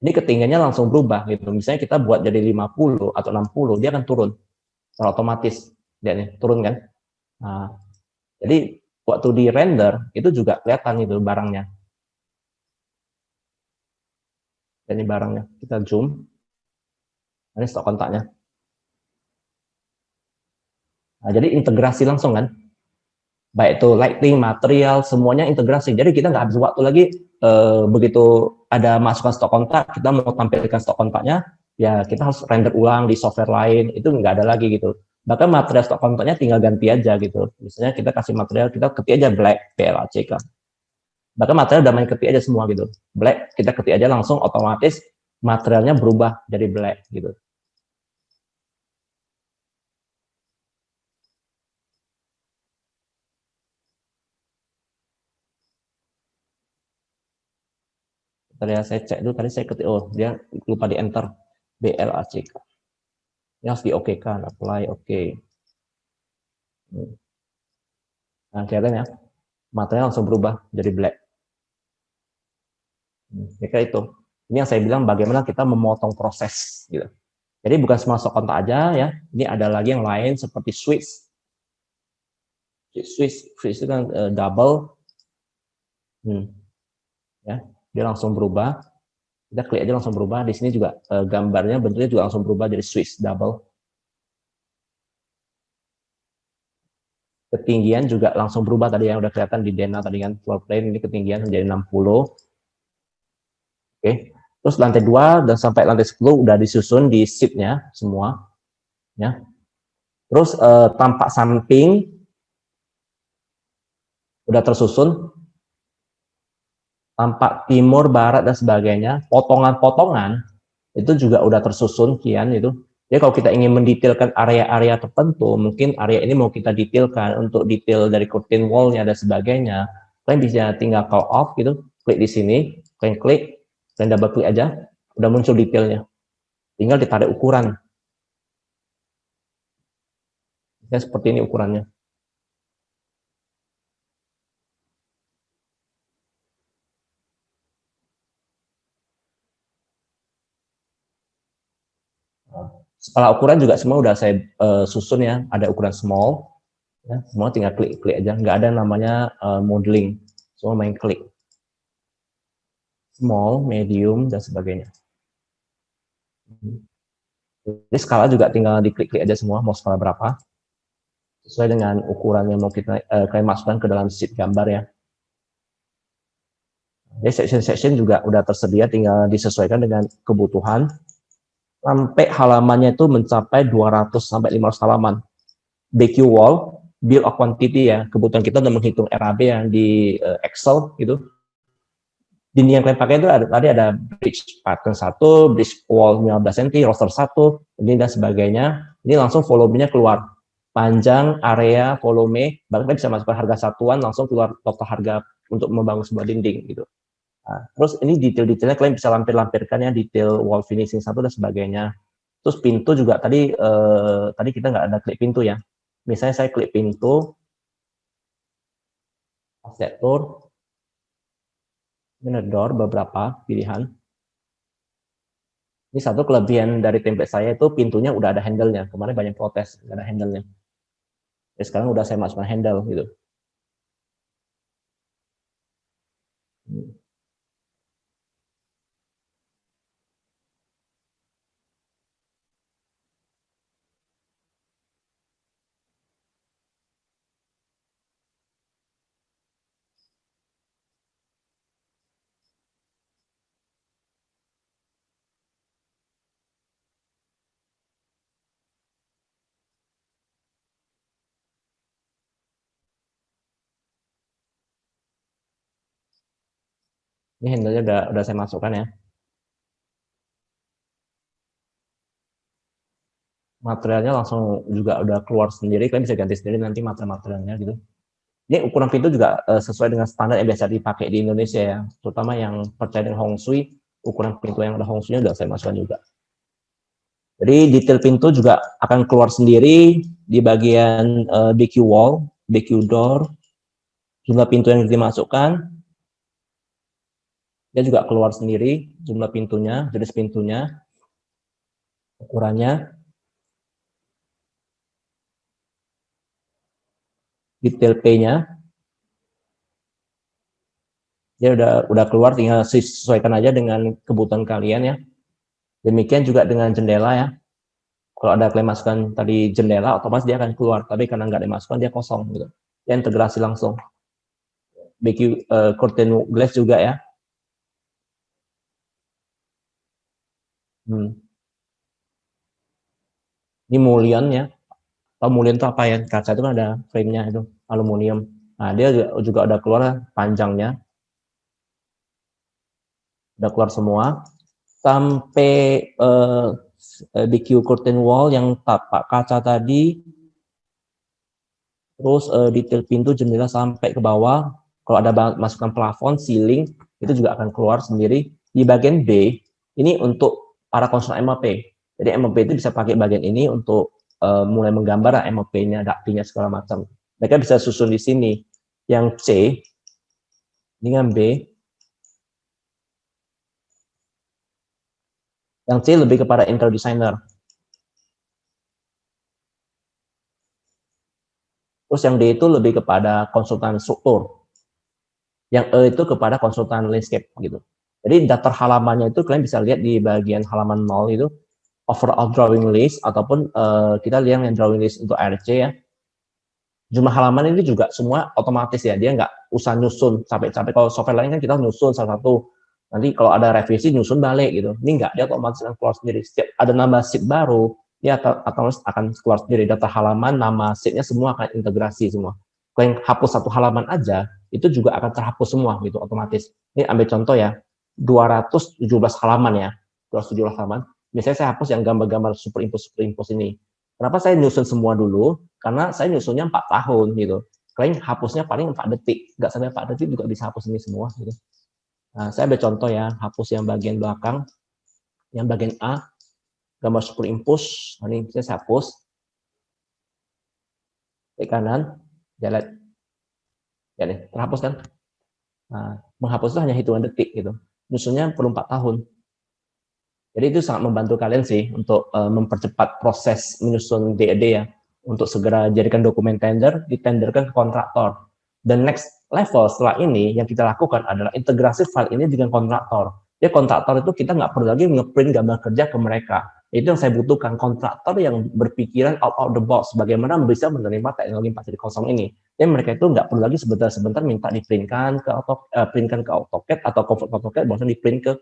ini ketinggiannya langsung berubah gitu. Misalnya kita buat jadi 50 atau 60, dia akan turun. Secara otomatis. Dia nih, turun kan. Nah, jadi waktu di render, itu juga kelihatan itu barangnya. Ini barangnya. Kita zoom. Ini stok kontaknya. Nah, jadi integrasi langsung kan. Baik itu lighting, material, semuanya integrasi. Jadi kita nggak habis waktu lagi begitu ada masukan stok kontak, kita mau tampilkan stok kontaknya, ya kita harus render ulang di software lain, itu nggak ada lagi gitu. Bahkan material stok kontaknya tinggal ganti aja gitu. Misalnya kita kasih material, kita ketik aja black, BLACK. Bahkan material udah main ketik aja semua gitu. Black, kita ketik aja langsung otomatis materialnya berubah jadi black gitu. Tadi saya cek dulu, tadi saya ketik, oh dia lupa di enter BLACK. Ini harus di OK kan, apply OK. Nah, kelihatan ya, material langsung berubah jadi black. Kayak itu. Ini yang saya bilang bagaimana kita memotong proses gitu. Jadi bukan semua stok kontak aja ya. Ini ada lagi yang lain seperti switch. Switch itu kan double. Ya, dia langsung berubah. Kita klik aja langsung berubah. Di sini juga gambarnya bentuknya juga langsung berubah jadi switch double. Ketinggian juga langsung berubah tadi yang udah kelihatan di Dena tadi kan floor plan ini ketinggian menjadi 60. Oke. Terus lantai 2 dan sampai lantai 10 udah disusun di sheet-nya semua ya. Terus tampak samping udah tersusun, tampak timur, barat dan sebagainya, potongan-potongan itu juga udah tersusun kian itu. Jadi kalau kita ingin mendetailkan area-area tertentu, mungkin area ini mau kita detailkan untuk detail dari curtain wall-nya dan sebagainya. Kalian bisa tinggal call off gitu, klik di sini, kalian klik, kalian double klik aja, udah muncul detailnya. Tinggal ditarik ukuran. Ya, seperti ini ukurannya. Skala ukuran juga semua udah saya susun ya, ada ukuran small, ya, semua tinggal klik-klik aja, nggak ada namanya modeling, semua main klik. Small, medium, dan sebagainya. Jadi skala juga tinggal diklik-klik aja semua, mau skala berapa, sesuai dengan ukuran yang mau kita kalian masukkan ke dalam sheet gambar ya. Jadi section-section juga udah tersedia, tinggal disesuaikan dengan kebutuhan. Sampai halamannya itu mencapai 200 sampai 500 halaman. BQ wall, build of quantity ya, kebutuhan kita udah menghitung RAB yang di Excel gitu. Dinding yang kalian pakai itu tadi ada bridge pattern 1, bridge wall 15 cm, roster 1, ini dan sebagainya. Ini langsung volumenya keluar. Panjang, area, volume, bahkan bisa masukkan harga satuan, langsung keluar total harga untuk membangun sebuah dinding gitu. Nah, terus ini detail-detailnya kalian bisa lampir-lampirkan ya, detail wall finishing 1 dan sebagainya. Terus pintu juga tadi kita nggak ada klik pintu ya. Misalnya saya klik pintu, arsitektur, ini door beberapa pilihan. Ini satu kelebihan dari template saya itu pintunya udah ada handle-nya. Kemarin banyak protes nggak ada handle-nya. Jadi sekarang udah saya masukkan handle gitu. Ini handle-nya udah saya masukkan ya. Materialnya langsung juga udah keluar sendiri, kalian bisa ganti sendiri nanti materialnya gitu. Ini ukuran pintu juga sesuai dengan standar yang biasa dipakai di Indonesia ya, terutama yang percaya dengan Hong Shui, ukuran pintu yang ada Hong Shui-nya udah saya masukkan juga. Jadi detail pintu juga akan keluar sendiri di bagian BQ wall, BQ door, jumlah pintu yang dimasukkan, dia juga keluar sendiri, jumlah pintunya, jenis pintunya, ukurannya, detail P-nya, dia udah keluar, tinggal sesuaikan aja dengan kebutuhan kalian ya. Demikian juga dengan jendela ya. Kalau ada kalian masukkan tadi jendela, otomatis dia akan keluar. Tapi karena nggak dimasukkan, dia kosong gitu. Dia integrasi langsung. BQ curtain glass juga ya. Ini mullion ya. Kalau mullion itu apa ya? Kaca itu kan ada frame-nya itu, aluminium. Nah, dia juga udah keluar panjangnya. Udah keluar semua. Sampai BQ curtain wall yang tapak kaca tadi, terus detail pintu, jendela sampai ke bawah. Kalau ada masukan plafon, ceiling, itu juga akan keluar sendiri. Di bagian B, ini untuk para konsumen MOP. Jadi MOP itu bisa pakai bagian ini untuk mulai menggambar MOP-nya, daktinya segala macam. Mereka bisa susun di sini. Yang C, dengan B. Yang C lebih kepada interior designer. Terus yang D itu lebih kepada konsultan struktur. Yang E itu kepada konsultan landscape gitu. Jadi daftar halamannya itu kalian bisa lihat di bagian halaman 0 itu overall drawing list ataupun kita lihat yang drawing list untuk ARC ya. Jumlah halaman ini juga semua otomatis ya, dia nggak usah nyusun capek-capek. Kalau software lain kan kita nyusun salah satu, nanti kalau ada revisi nyusun balik gitu. Ini nggak, dia otomatis akan keluar sendiri. Setiap ada nambah sheet baru, dia otomatis akan keluar sendiri. Data halaman, nama sheetnya semua akan integrasi semua. Kalau yang hapus satu halaman aja, itu juga akan terhapus semua gitu otomatis. Ini ambil contoh ya, 217 halaman ya, 217 halaman. Biasanya saya hapus yang gambar-gambar superimpos ini. Kenapa saya nyusun semua dulu? Karena saya nyusunnya 4 tahun gitu. Kalian hapusnya paling 4 detik, nggak sampai 4 detik juga bisa hapus ini semua gitu. Nah, saya ambil contoh ya, hapus yang bagian belakang, yang bagian A, gambar superimpos, ini saya hapus. Klik kanan, jalan, ya nih, terhapus kan? Nah, menghapus itu hanya hitungan detik gitu. Nyusunnya perlu 4 tahun. Jadi itu sangat membantu kalian sih untuk mempercepat proses menyusun DED ya, untuk segera jadikan dokumen tender, ditenderkan ke kontraktor. Dan next level setelah ini yang kita lakukan adalah integrasi file ini dengan kontraktor. Jadi kontraktor itu kita nggak perlu lagi ngeprint gambar kerja ke mereka. Itu yang saya butuhkan, kontraktor yang berpikiran out of the box, bagaimana bisa menerima teknologi 4.0 ini. Jadi mereka itu nggak perlu lagi sebentar-sebentar minta diprintkan ke AutoCAD atau Convert AutoCAD, bahkan diprint ke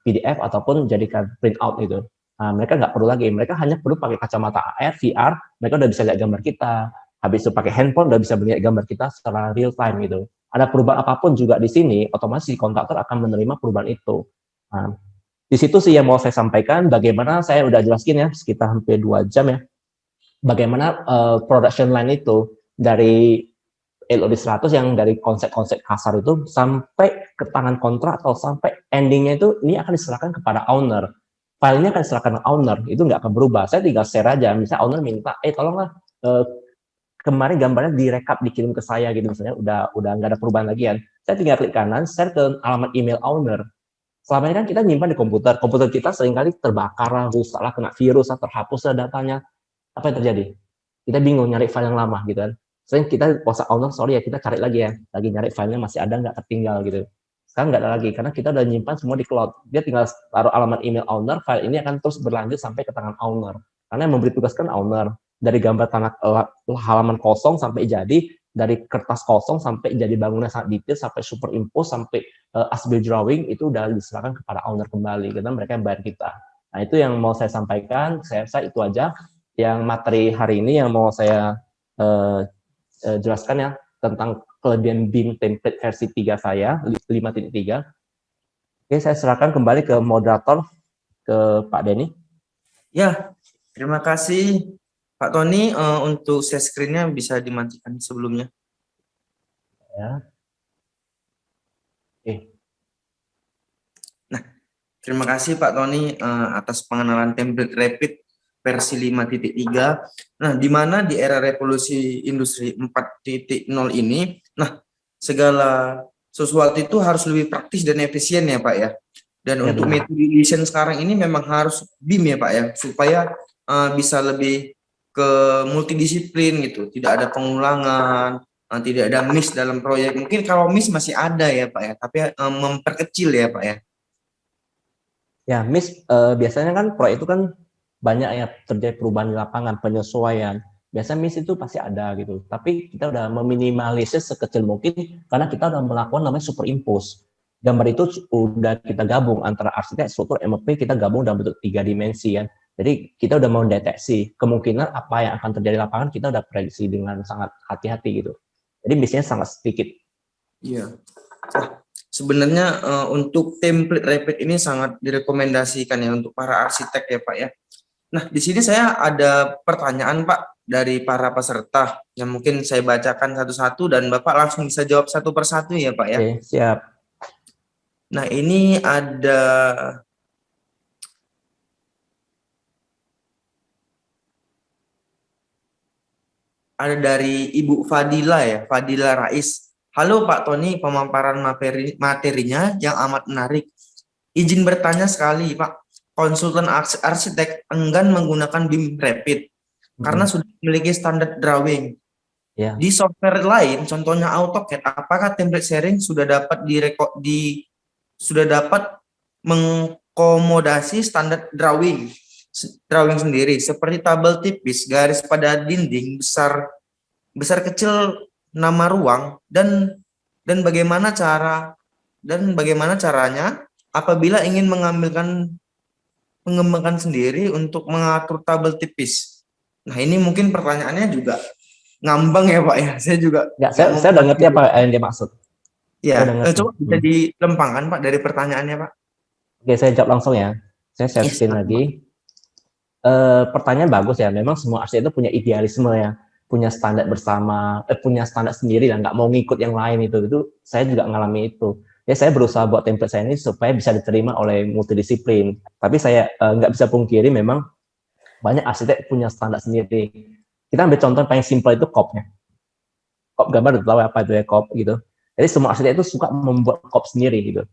PDF ataupun jadikan print out gitu. Nah, mereka nggak perlu lagi, mereka hanya perlu pakai kacamata AR, VR, mereka udah bisa lihat gambar kita. Habis itu pakai handphone udah bisa melihat gambar kita secara real time gitu. Ada perubahan apapun juga di sini, otomatis kontraktor akan menerima perubahan itu. Nah, di situ sih yang mau saya sampaikan, bagaimana saya udah jelaskin ya, sekitar hampir 2 jam ya, bagaimana production line itu dari LOD 100 yang dari konsep-konsep kasar itu sampai ke tangan kontraktor, sampai endingnya itu ini akan diserahkan kepada owner. Filenya akan diserahkan ke owner, itu nggak akan berubah. Saya tinggal share aja, misalnya owner minta, tolonglah kemarin gambarnya direkap dikirim ke saya gitu, misalnya udah nggak ada perubahan lagi kan. Saya tinggal klik kanan, share ke alamat email owner. Selama ini kan kita nyimpan di komputer kita seringkali terbakar, rusak lah, kena virus, terhapus lah datanya. Apa yang terjadi? Kita bingung nyari file yang lama gitu kan. Sering kita WhatsApp owner, sorry ya, kita cari lagi ya, lagi nyari filenya masih ada nggak tertinggal gitu. Sekarang nggak ada lagi, karena kita udah nyimpan semua di cloud. Dia tinggal taruh alamat email owner, file ini akan terus berlanjut sampai ke tangan owner. Karena yang memberi tugas kan owner. Dari gambar tanah halaman kosong sampai jadi, dari kertas kosong sampai jadi bangunan sangat detail, sampai superimpos, sampai as-built drawing, itu udah diserahkan kepada owner kembali, karena mereka yang bayar kita. Nah, itu yang mau saya sampaikan, saya rasa itu aja yang materi hari ini yang mau saya jelaskan ya, tentang kelebihan BIM template versi 3 saya, 5.3. Oke, saya serahkan kembali ke moderator, ke Pak Denny. Ya, terima kasih Pak Tony. Untuk share screen-nya bisa dimatikan sebelumnya. Ya. Nah, terima kasih Pak Tony atas pengenalan template Rapid versi 5.3. Nah, di mana di era revolusi industri 4.0 ini, nah, segala sesuatu itu harus lebih praktis dan efisien ya Pak ya. Dan untuk metode desain sekarang ini memang harus BIM ya Pak ya, supaya bisa lebih ke multidisiplin gitu, tidak ada pengulangan, tidak ada miss dalam proyek. Mungkin kalau miss masih ada ya Pak ya, tapi memperkecil ya Pak ya. Ya, miss biasanya kan proyek itu kan banyak ya terjadi perubahan di lapangan, penyesuaian. Biasanya miss itu pasti ada gitu. Tapi kita udah meminimalisir sekecil mungkin karena kita udah melakukan namanya superimpose. Gambar itu udah kita gabung antara arsitek, struktur, MEP, kita gabung dalam bentuk 3 dimensi kan. Jadi kita udah mau deteksi kemungkinan apa yang akan terjadi di lapangan, kita udah prediksi dengan sangat hati-hati gitu. Jadi biasanya sangat sedikit. Iya. Sebenarnya untuk template Rapid ini sangat direkomendasikan ya untuk para arsitek ya Pak ya. Nah, di sini saya ada pertanyaan Pak dari para peserta yang mungkin saya bacakan satu-satu dan Bapak langsung bisa jawab satu persatu ya Pak ya. Oke, siap. Nah, ini ada dari Ibu Fadila ya, Fadila Rais. Halo Pak Tony, pemaparan materinya yang amat menarik. Izin bertanya sekali Pak, konsultan arsitek enggan menggunakan BIM Rapid karena sudah memiliki standar drawing. Ya. Di software lain, contohnya AutoCAD, apakah template sharing sudah dapat sudah dapat mengkomodasi standar drawing sendiri seperti tabel tipis, garis pada dinding, besar kecil nama ruang dan bagaimana caranya apabila ingin mengembangkan sendiri untuk mengatur tabel tipis. Nah, ini mungkin pertanyaannya juga ngambang ya Pak ya. Saya juga saya udah ngerti apa yang dia maksud. Ya, coba bisa dilempangkan Pak dari pertanyaannya Pak. Oke, saya jawab langsung ya. Saya share Yes, screen lagi. Pertanyaan bagus ya. Memang semua arsitek itu punya idealisme ya, punya standar bersama, punya standar sendiri dan nggak mau ngikut yang lain itu. Itu saya juga ngalami itu. Ya saya berusaha buat template saya ini supaya bisa diterima oleh multidisiplin. Tapi saya nggak bisa pungkiri memang banyak arsitek punya standar sendiri. Kita ambil contoh paling simpel itu COP-nya. COP gambar udah tahu apa itu ya COP gitu. Jadi semua arsitek itu suka membuat COP sendiri gitu.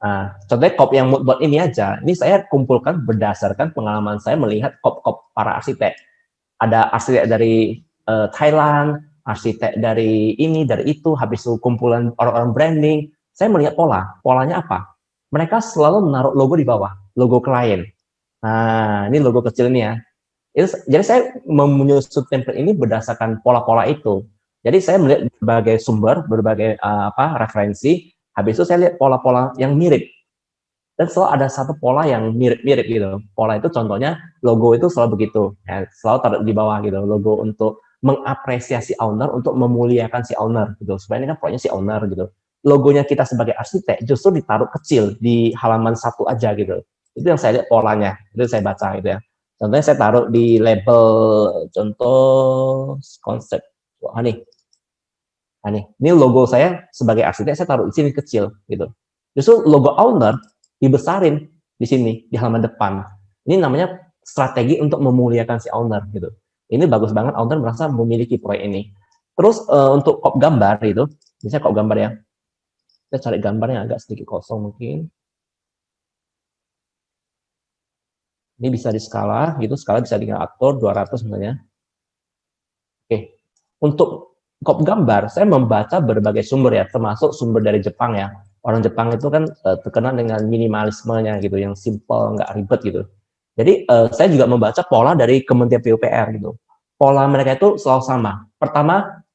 Nah, contohnya kop yang mood board ini aja, ini saya kumpulkan berdasarkan pengalaman saya melihat kop-kop para arsitek. Ada arsitek dari Thailand, arsitek dari ini, dari itu, habis itu kumpulan orang-orang branding. Saya melihat polanya apa? Mereka selalu menaruh logo di bawah, logo klien. Nah, ini logo kecil ini ya. Jadi saya menyusun template ini berdasarkan pola-pola itu. Jadi saya melihat berbagai sumber, berbagai referensi, habis itu saya lihat pola-pola yang mirip. Dan selalu ada satu pola yang mirip-mirip gitu. Pola itu contohnya logo itu selalu begitu, ya, selalu taruh di bawah gitu. Logo untuk mengapresiasi owner, untuk memuliakan si owner gitu. Supaya ini kan proyeknya si owner gitu. Logonya kita sebagai arsitek justru ditaruh kecil di halaman satu aja gitu. Itu yang saya lihat polanya, itu saya baca gitu ya. Contohnya saya taruh di label contoh konsep. Wah nih, ini logo saya sebagai arsitek saya taruh di sini kecil gitu. Justru logo owner dibesarin di sini di halaman depan. Ini namanya strategi untuk memuliakan si owner gitu. Ini bagus banget owner merasa memiliki proyek ini. Terus untuk kop gambar itu, misalnya kop gambar ya. Kita cari gambar yang agak sedikit kosong mungkin. Ini bisa di skala gitu, skala bisa tinggal atur 200 misalnya. Oke. Untuk kop gambar, saya membaca berbagai sumber ya, termasuk sumber dari Jepang ya. Orang Jepang itu kan terkenal dengan minimalismenya gitu, yang simple, nggak ribet gitu. Jadi saya juga membaca pola dari Kementerian PUPR gitu. Pola mereka itu selalu sama. Pertama,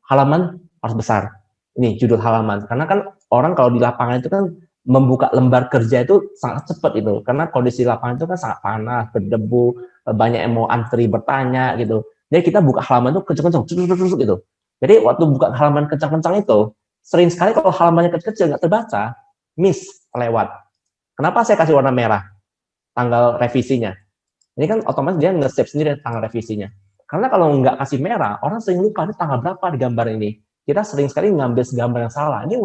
halaman harus besar. Ini judul halaman. Karena kan orang kalau di lapangan itu kan membuka lembar kerja itu sangat cepat itu. Karena kondisi lapangan itu kan sangat panas, berdebu, banyak yang mau antri bertanya gitu. Jadi kita buka halaman itu kencang-kencang, gitu. Jadi waktu buka halaman kencang-kencang itu, sering sekali kalau halamannya kecil-kecil nggak terbaca, miss, lewat. Kenapa saya kasih warna merah? Tanggal revisinya. Ini kan otomatis dia nge-save sendiri tanggal revisinya. Karena kalau nggak kasih merah, orang sering lupa ini tanggal berapa di gambar ini. Kita sering sekali ngambil gambar yang salah. Ini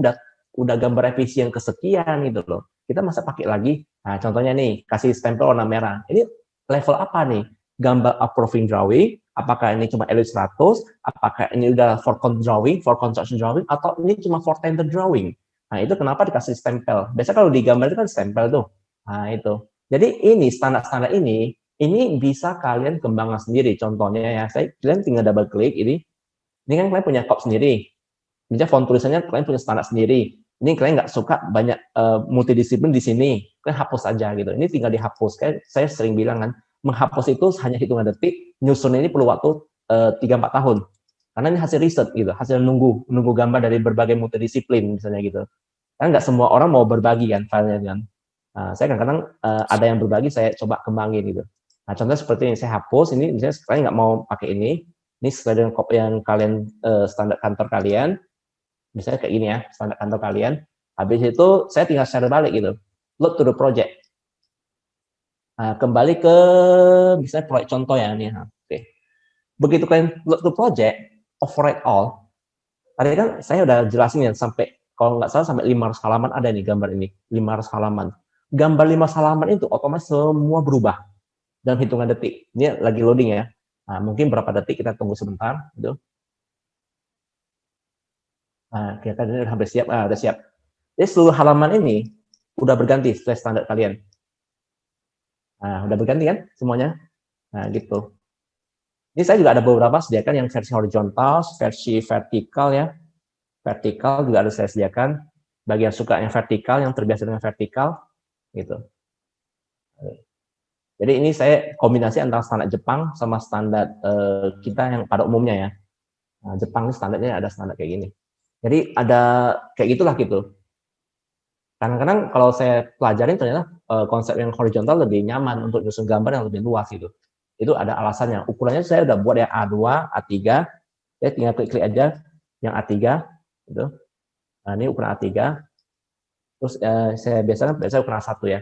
udah gambar revisi yang kesekian gitu loh. Kita masa pakai lagi. Nah, contohnya nih, kasih stempel warna merah. Ini level apa nih? Gambar approving drawing, apakah ini cuma LU 100, apakah ini udah for drawing, for construction drawing, atau ini cuma for tender drawing. Nah, itu kenapa dikasih stempel. Biasanya kalau di gambar itu kan stempel tuh. Nah, itu. Jadi ini standar-standar ini bisa kalian kembangkan sendiri. Contohnya ya, kalian tinggal double klik ini kan kalian punya kop sendiri. Misalnya font tulisannya kalian punya standar sendiri. Ini kalian nggak suka banyak multidisiplin di sini, kalian hapus aja gitu. Ini tinggal dihapus. Kayak saya sering bilang kan, menghapus itu hanya hitungan detik, nyusun ini perlu waktu 3-4 tahun. Karena ini hasil riset gitu, hasil nunggu gambar dari berbagai multidisiplin misalnya gitu. Kan nggak semua orang mau berbagi kan filenya kan. Nah, saya kadang-kadang ada yang berbagi, saya coba kembangin gitu. Nah, contohnya seperti ini, saya hapus ini, misalnya sekalian nggak mau pakai ini sesuai dengan kop yang kalian standar kantor kalian, misalnya kayak gini ya, standar kantor kalian. Habis itu saya tinggal share balik gitu, load to the project. Nah, kembali ke misalnya proyek contoh ya nih. Oke. Begitu kalian load to project, override all. Tadi kan saya udah jelasin ya sampai kalau nggak salah sampai 500 halaman ada nih gambar ini, 500 halaman. Gambar 500 halaman itu otomatis semua berubah dalam hitungan detik. Ini lagi loading ya. Nah, mungkin berapa detik kita tunggu sebentar gitu. Nah, kita udah hampir siap. Udah siap. Jadi seluruh halaman ini udah berganti sesuai standar kalian. Nah, udah berganti kan semuanya? Nah, gitu. Ini saya juga ada beberapa sediakan yang versi horizontal, versi vertikal ya. Vertikal juga ada saya sediakan. Bagi yang suka yang vertikal, yang terbiasa dengan vertikal, gitu. Jadi ini saya kombinasi antara standar Jepang sama standar kita yang pada umumnya ya. Nah, Jepang ini standarnya ada standar kayak gini. Jadi ada kayak gitulah gitu. Kadang-kadang kalau saya pelajarin ternyata konsep yang horizontal lebih nyaman untuk nyusun gambar yang lebih luas gitu. Itu ada alasannya. Ukurannya saya udah buat ya A2, A3. Ya tinggal klik-klik aja yang A3 gitu. Nah, ini ukuran A3. Terus saya biasanya ukuran A1 ya.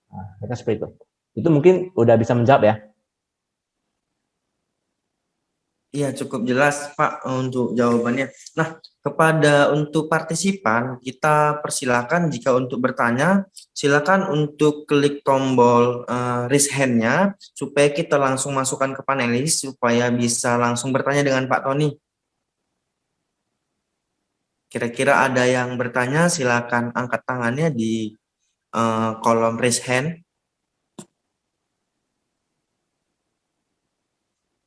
Nah, mereka seperti itu. Itu mungkin udah bisa menjawab ya. Iya, cukup jelas Pak untuk jawabannya. Nah, untuk partisipan kita persilakan jika untuk bertanya, silakan untuk klik tombol raise hand-nya supaya kita langsung masukkan ke panelis supaya bisa langsung bertanya dengan Pak Tony. Kira-kira ada yang bertanya, silakan angkat tangannya di kolom raise hand.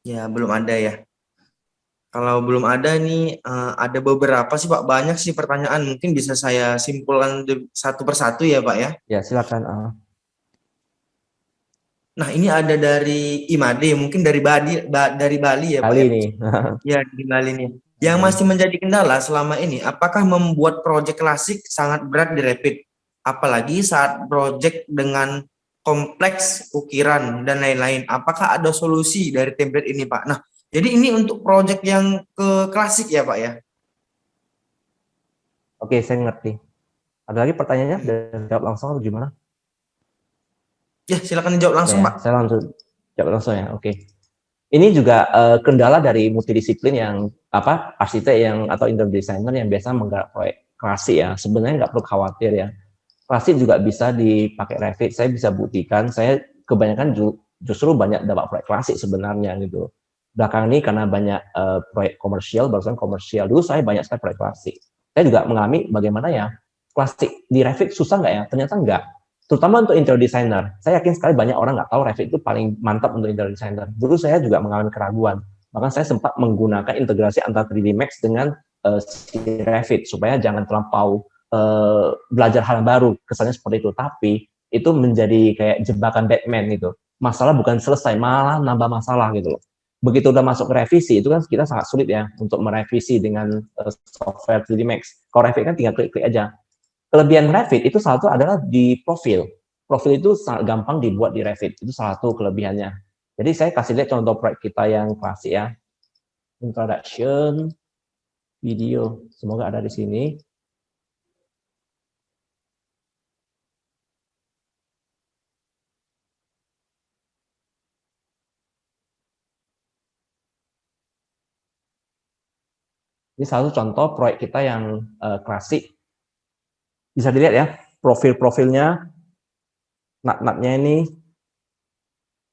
Ya, belum ada ya. Kalau belum ada nih, ada beberapa sih Pak, banyak sih pertanyaan. Mungkin bisa saya simpulkan satu persatu ya Pak ya. Ya, silakan. Nah, ini ada dari Imade, mungkin dari Bali ya Pak Kali ya. nih. Ya, di Bali nih. Yang masih menjadi kendala selama ini, apakah membuat proyek klasik sangat berat di Revit? Apalagi saat proyek dengan kompleks ukiran dan lain-lain. Apakah ada solusi dari template ini Pak? Nah, jadi ini untuk proyek yang ke klasik ya Pak ya? Oke, saya ngerti. Ada lagi pertanyaannya? Jawab langsung atau gimana? Ya, silakan dijawab langsung Ya, Pak. saya langsung jawab langsung ya. Oke. Ini juga kendala dari multidisiplin yang arsitek yang atau interior designer yang biasa menggarap proyek klasik ya. Sebenarnya nggak perlu khawatir ya. Klasik juga bisa dipakai Revit. Saya bisa buktikan. Saya kebanyakan justru banyak dapat proyek klasik sebenarnya gitu. Belakang ini karena banyak proyek komersial, barusan komersial. Dulu saya banyak sekali proyek klasik. Saya juga mengalami bagaimana ya klasik di Revit susah nggak ya? Ternyata nggak. Terutama untuk interior designer. Saya yakin sekali banyak orang nggak tahu Revit itu paling mantap untuk interior designer. Dulu saya juga mengalami keraguan. Bahkan saya sempat menggunakan integrasi antara 3D Max dengan si Revit supaya jangan terlampau belajar hal baru, kesannya seperti itu. Tapi itu menjadi kayak jebakan Batman gitu. Masalah bukan selesai, malah nambah masalah gitu loh. Begitu udah masuk ke revisi, itu kan kita sangat sulit ya untuk merevisi dengan software 3D Max. Kalau Revit kan tinggal klik-klik aja. Kelebihan Revit itu salah satu adalah di profil. Profil itu sangat gampang dibuat di Revit. Itu salah satu kelebihannya. Jadi saya kasih lihat contoh proyek kita yang klasik ya. Introduction, video. Semoga ada di sini. Ini salah satu contoh proyek kita yang klasik. Bisa dilihat ya, profil-profilnya, nat-natnya ini.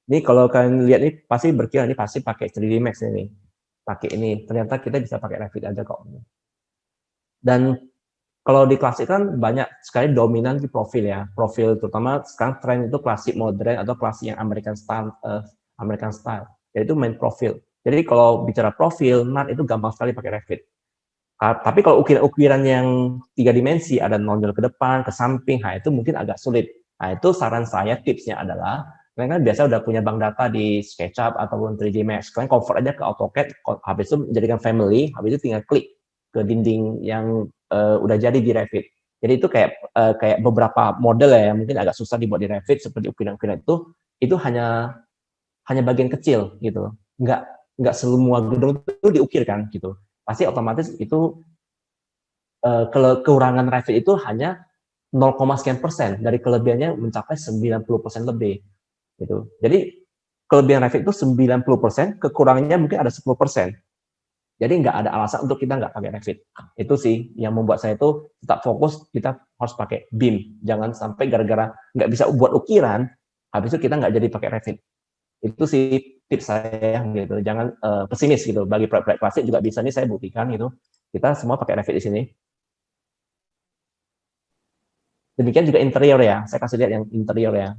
Ini kalau kalian lihat ini pasti berkira ini pasti pakai 3D Max ini. Pakai ini. Ternyata kita bisa pakai Revit aja kok. Dan kalau di klasik kan banyak sekali dominan di profil ya. Profil terutama sekarang tren itu klasik modern atau klasik yang American style, American style. Yaitu main profil. Jadi kalau bicara profil, nat itu gampang sekali pakai Revit. Tapi kalau ukiran-ukiran yang 3 dimensi, ada nonjol ke depan, ke samping, nah itu mungkin agak sulit. Nah itu saran saya, tipsnya adalah, kalian kan biasa udah punya bank data di SketchUp ataupun 3D Max, kalian convert aja ke AutoCAD, habis itu menjadikan family, habis itu tinggal klik ke dinding yang udah jadi di Revit. Jadi itu kayak beberapa model ya, yang mungkin agak susah dibuat di Revit, seperti ukiran-ukiran itu hanya bagian kecil gitu, nggak semua gedung itu diukirkan gitu. Pasti otomatis itu kekurangan Revit itu hanya 0, sekian persen dari kelebihannya mencapai 90% lebih gitu. Jadi kelebihan Revit itu 90%, kekurangannya mungkin ada 10%. Jadi nggak ada alasan untuk kita nggak pakai Revit. Itu sih yang membuat saya itu tetap fokus kita harus pakai BIM. Jangan sampai gara-gara nggak bisa buat ukiran, habis itu kita nggak jadi pakai Revit. Itu sih tips saya gitu. Jangan pesimis gitu. Bagi proyek-proyek klasik juga bisa nih saya buktikan gitu. Kita semua pakai Revit di sini. Demikian juga interior ya. Saya kasih lihat yang interior ya.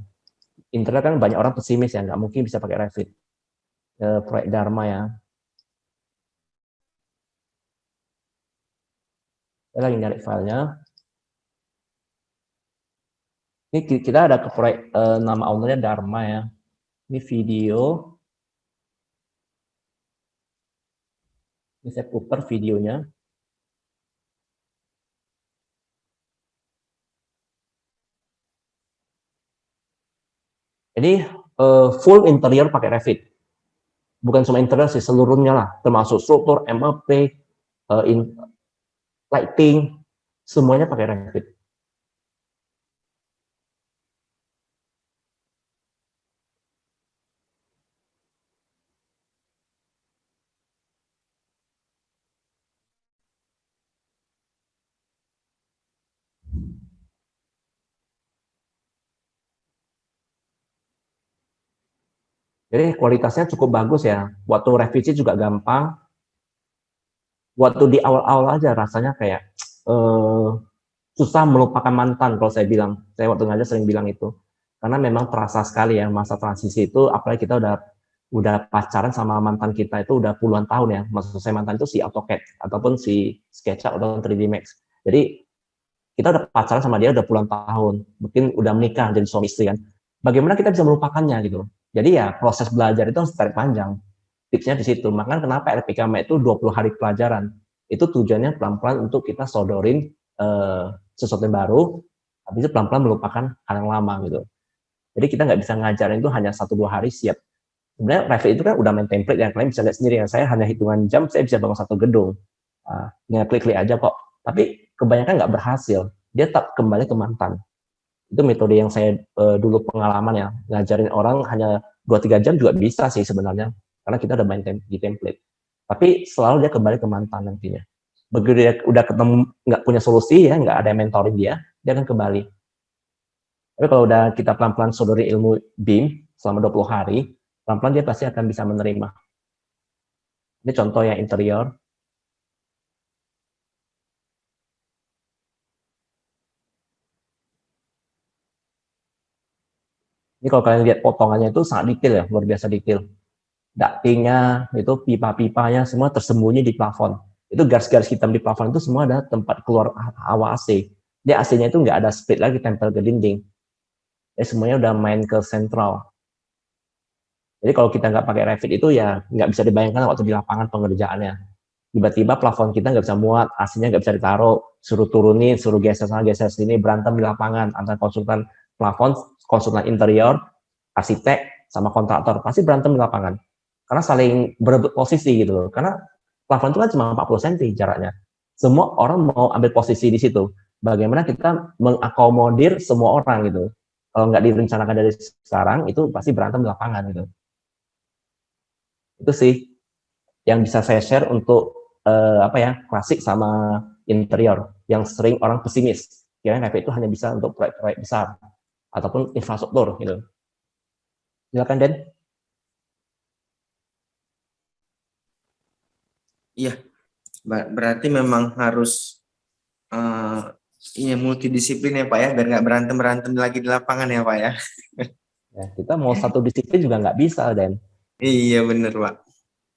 Interior kan banyak orang pesimis ya, nggak mungkin bisa pakai Revit. Proyek Dharma ya. Saya lagi nyari filenya. Ini kita ada ke proyek nama ownernya Dharma ya. Ini video. Ini saya putar videonya. Ini full interior pakai Revit. Bukan cuma interior sih, seluruhnya lah. Termasuk struktur, MLP, lighting, semuanya pakai Revit. Jadi kualitasnya cukup bagus ya. Waktu revisi juga gampang. Waktu di awal-awal aja rasanya kayak susah melupakan mantan kalau saya bilang. Saya waktu ngajar sering bilang itu. Karena memang terasa sekali ya masa transisi itu, apalagi kita udah pacaran sama mantan kita itu udah puluhan tahun ya. Maksud saya mantan itu si AutoCAD ataupun si SketchUp atau 3D Max. Jadi kita udah pacaran sama dia udah puluhan tahun, mungkin udah menikah jadi suami istri kan. Bagaimana kita bisa melupakannya gitu. Jadi ya proses belajar itu harus tarik panjang. Tipsnya di situ. Makanya kenapa LPKM itu 20 hari pelajaran. Itu tujuannya pelan-pelan untuk kita sodorin sesuatu yang baru, habis itu pelan-pelan melupakan hal yang lama gitu. Jadi kita nggak bisa ngajarin itu hanya 1-2 hari siap. Sebenarnya Revit itu kan udah main template ya, kalian bisa lihat sendiri ya. Saya hanya hitungan jam, saya bisa bangun satu gedung. Tinggal klik-klik aja kok. Tapi kebanyakan nggak berhasil. Dia tetap kembali ke mantan. Itu metode yang saya dulu pengalaman ya. Ngajarin orang hanya 2-3 jam juga bisa sih sebenarnya. Karena kita udah main di template. Tapi selalu dia kembali ke mantan nantinya. Begitu dia udah ketemu, nggak punya solusi ya, nggak ada yang mentoring dia akan kembali. Tapi kalau udah kita pelan-pelan sodori ilmu BIM selama 20 hari, pelan-pelan dia pasti akan bisa menerima. Ini contoh yang interior. Ini kalau kalian lihat potongannya itu sangat detail ya, luar biasa detail. Ductingnya, itu pipa-pipanya semua tersembunyi di plafon. Itu garis-garis hitam di plafon itu semua ada tempat keluar hawa AC. Dia AC-nya itu nggak ada split lagi tempel ke dinding. Jadi semuanya udah main ke sentral. Jadi kalau kita nggak pakai Revit itu ya nggak bisa dibayangkan waktu di lapangan pengerjaannya. Tiba-tiba plafon kita nggak bisa muat, AC-nya nggak bisa ditaruh, suruh turunin, suruh geser sana, geser sini, berantem di lapangan antara konsultan plafon, konsultan interior, arsitek, sama kontraktor. Pasti berantem di lapangan. Karena saling berebut posisi gitu loh. Karena plafon itu kan cuma 40 cm jaraknya. Semua orang mau ambil posisi di situ. Bagaimana kita mengakomodir semua orang gitu. Kalau nggak direncanakan dari sekarang, itu pasti berantem di lapangan gitu. Itu sih yang bisa saya share untuk klasik sama interior yang sering orang pesimis. Kira-kira Revit itu hanya bisa untuk proyek-proyek besar ataupun infrastruktur gitu. Silakan Den. Iya, berarti memang harus multidisiplin ya Pak ya, biar nggak berantem lagi di lapangan ya Pak ya. Ya, kita mau satu disiplin juga nggak bisa Den. Iya bener Pak.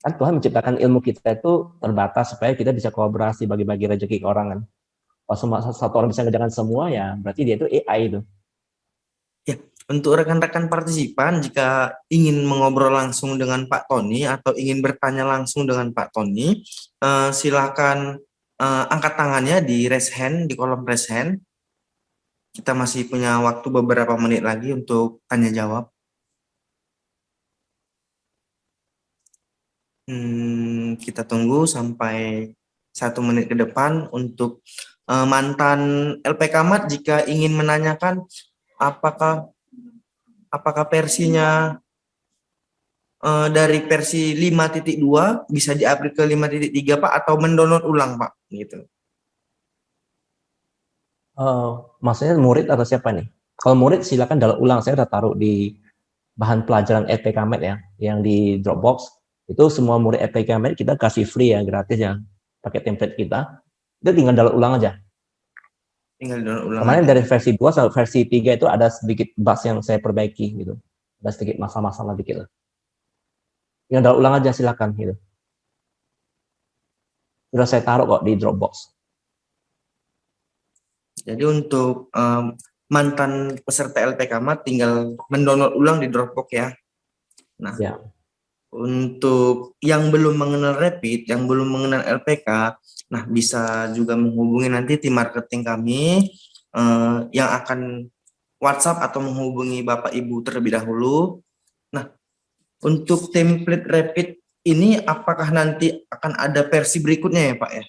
Kan Tuhan menciptakan ilmu kita itu terbatas supaya kita bisa kolaborasi bagi-bagi rezeki ke orang kan. Kalau semua satu orang bisa ngerjakan semua ya berarti dia itu AI itu. Ya, untuk rekan-rekan partisipan jika ingin mengobrol langsung dengan Pak Tony atau ingin bertanya langsung dengan Pak Tony, silakan angkat tangannya di raise hand, di kolom raise hand. Kita masih punya waktu beberapa menit lagi untuk tanya jawab. Kita tunggu sampai 1 menit ke depan untuk mantan LPK Mat jika ingin menanyakan apakah versinya dari versi 5.2 bisa di-upgrade ke 5.3 Pak atau mendownload ulang Pak gitu. Maksudnya murid atau siapa nih? Kalau murid silakan download ulang, saya udah taruh di bahan pelajaran LPKMed ya, yang di Dropbox. Itu semua murid LPKMed kita kasih free ya, gratis ya, pakai template kita. Itu tinggal download ulang aja. Tinggal download ulang Kemarin aja. dari versi 2 sampai versi 3 itu ada sedikit bug yang saya perbaiki gitu. Ada sedikit masalah-masalah dikit lah. Tinggal download ulang aja silakan gitu. Sudah saya taruh kok di Dropbox. Jadi untuk mantan peserta LPK Mat tinggal mendownload ulang di Dropbox ya. Nah, Ya. untuk yang belum mengenal Revit, yang belum mengenal LPK, nah bisa juga menghubungi nanti tim marketing kami yang akan WhatsApp atau menghubungi Bapak Ibu terlebih dahulu. Nah, untuk template Revit ini apakah nanti akan ada versi berikutnya ya Pak ya?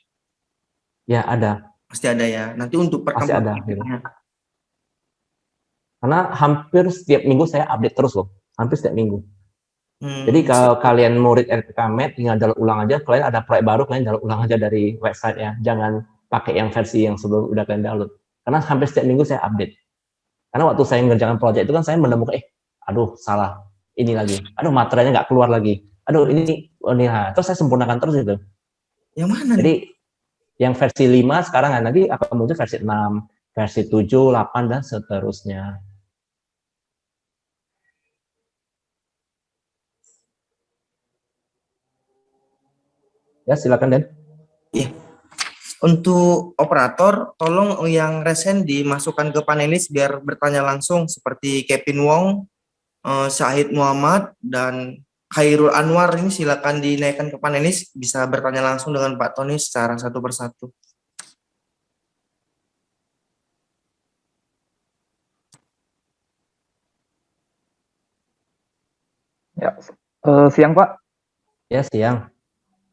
Ya ada. Pasti ada ya. Nanti untuk Pasti ada. perkembangan. Gitu. Karena hampir setiap minggu saya update terus loh. Hampir setiap minggu. Jadi kalau kalian murid LPKMed tinggal download ulang aja, kalian ada proyek baru, kalian download ulang aja dari website ya. Jangan pakai yang versi yang sebelum udah kalian download. Karena hampir setiap minggu saya update. Karena waktu saya mengerjakan proyek itu kan saya menemukan, aduh salah. ini lagi. Aduh, materialnya nggak keluar lagi. Aduh, ini terus saya sempurnakan terus itu. Yang mana nih? Jadi yang versi 5 sekarang nanti akan muncul versi 6, versi 7, 8 dan seterusnya. Ya, silakan Den. Iya. Untuk operator, tolong yang resen dimasukkan ke panelis biar bertanya langsung seperti Kevin Wong, Syahid Muhammad, dan Khairul Anwar. Ini silakan dinaikkan ke panelis, bisa bertanya langsung dengan Pak Tony secara satu persatu. Ya, siang Pak. Ya, siang.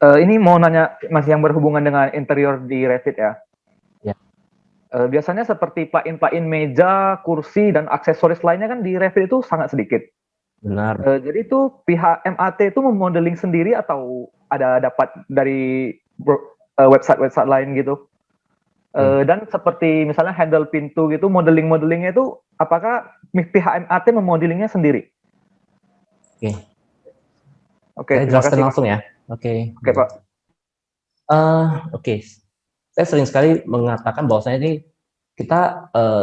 Ini mau nanya masih yang berhubungan dengan interior di Revit ya. Ya. Biasanya seperti plugin-plugin meja, kursi, dan aksesoris lainnya kan di Revit itu sangat sedikit. Benar. Jadi itu pihak MAT itu memodeling sendiri atau ada dapat dari website-website lain gitu? Dan seperti misalnya handle pintu gitu, modeling-modelingnya itu apakah pihak MAT memodelingnya sendiri? Oke. Oke, Saya terima jelaskan kasih langsung Pak. ya. Oke. Oke Pak. Oke. Saya sering sekali mengatakan bahwasanya ini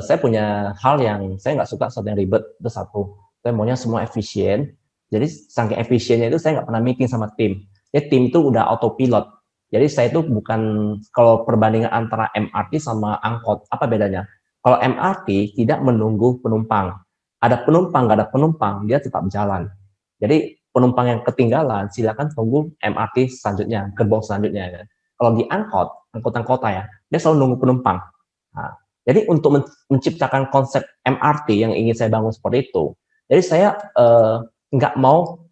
saya punya hal yang saya nggak suka sesuatu yang ribet, itu satu. Saya maunya semua efisien. Jadi saking efisiennya itu saya nggak pernah meeting sama tim. Ya tim itu udah autopilot. Jadi saya itu bukan, kalau perbandingan antara MRT sama angkot, apa bedanya? Kalau MRT tidak menunggu penumpang. Ada penumpang, nggak ada penumpang, dia tetap jalan. Jadi penumpang yang ketinggalan, silakan tunggu MRT selanjutnya, gerbong selanjutnya. Ya. Kalau di angkutan kota ya, dia selalu nunggu penumpang. Nah, jadi untuk menciptakan konsep MRT yang ingin saya bangun seperti itu, jadi saya nggak mau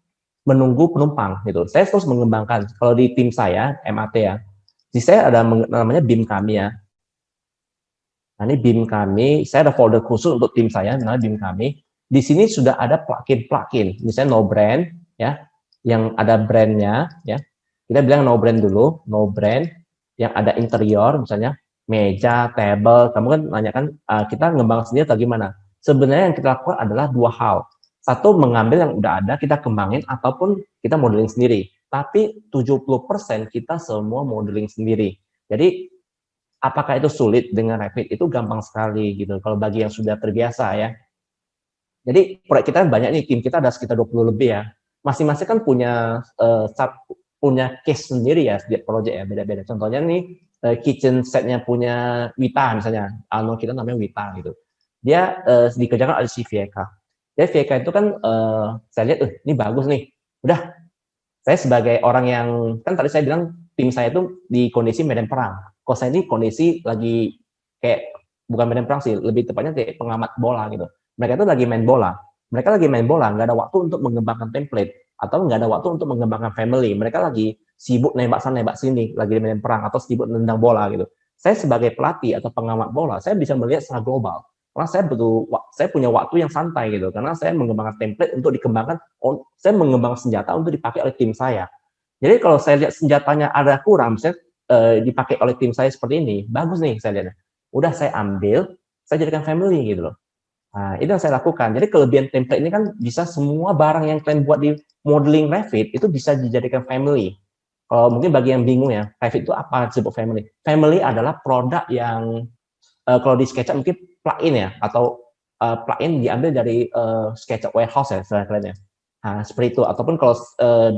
menunggu penumpang gitu. Saya terus mengembangkan. Kalau di tim saya MAT ya, di saya ada namanya BIM kami ya. Nah, ini BIM kami, saya ada folder khusus untuk tim saya, namanya BIM kami. Di sini sudah ada plugin, misalnya no brand ya, yang ada brandnya ya. Kita bilang no brand dulu, no brand, yang ada interior misalnya meja, table. Kamu kan nanya kan kita ngembang sendiri atau gimana? Sebenarnya yang kita lakukan adalah dua hal. Satu, mengambil yang udah ada kita kembangin ataupun kita modeling sendiri. Tapi 70% kita semua modeling sendiri. Jadi apakah itu sulit dengan Revit? Itu gampang sekali gitu. Kalau bagi yang sudah terbiasa ya. Jadi proyek kita banyak nih, tim kita ada sekitar 20 lebih ya. Masing-masing kan punya case sendiri ya setiap proyek ya, beda-beda. Contohnya nih kitchen setnya punya Wita misalnya, kita namanya Wita gitu. Dia dikerjakan oleh si VK. Jadi VK itu kan saya lihat, ini bagus nih. Udah, saya sebagai orang yang, kan tadi saya bilang tim saya itu di kondisi medan perang. Kok saya ini kondisi lagi kayak, bukan medan perang sih, lebih tepatnya kayak pengamat bola gitu. Mereka itu lagi main bola. Mereka lagi main bola, nggak ada waktu untuk mengembangkan template, atau nggak ada waktu untuk mengembangkan family. Mereka lagi sibuk nembak sana, nembak sini, lagi di medan perang, atau sibuk nendang bola gitu. Saya sebagai pelatih atau pengamat bola, saya bisa melihat secara global. Karena saya punya waktu yang santai gitu, karena saya mengembangkan template untuk dikembangkan, saya mengembangkan senjata untuk dipakai oleh tim saya. Jadi kalau saya lihat senjatanya ada kurang, misalnya dipakai oleh tim saya seperti ini, bagus nih saya lihatnya. Udah saya ambil, saya jadikan family gitu loh. Nah, itu yang saya lakukan. Jadi kelebihan template ini kan bisa semua barang yang kalian buat di modeling Revit itu bisa dijadikan family. Kalau mungkin bagi yang bingung ya, Revit itu apa disebut family? Family adalah produk yang kalau di SketchUp mungkin plugin ya, atau plugin diambil dari SketchUp warehouse ya, kalian ya. Nah, seperti itu. Ataupun kalau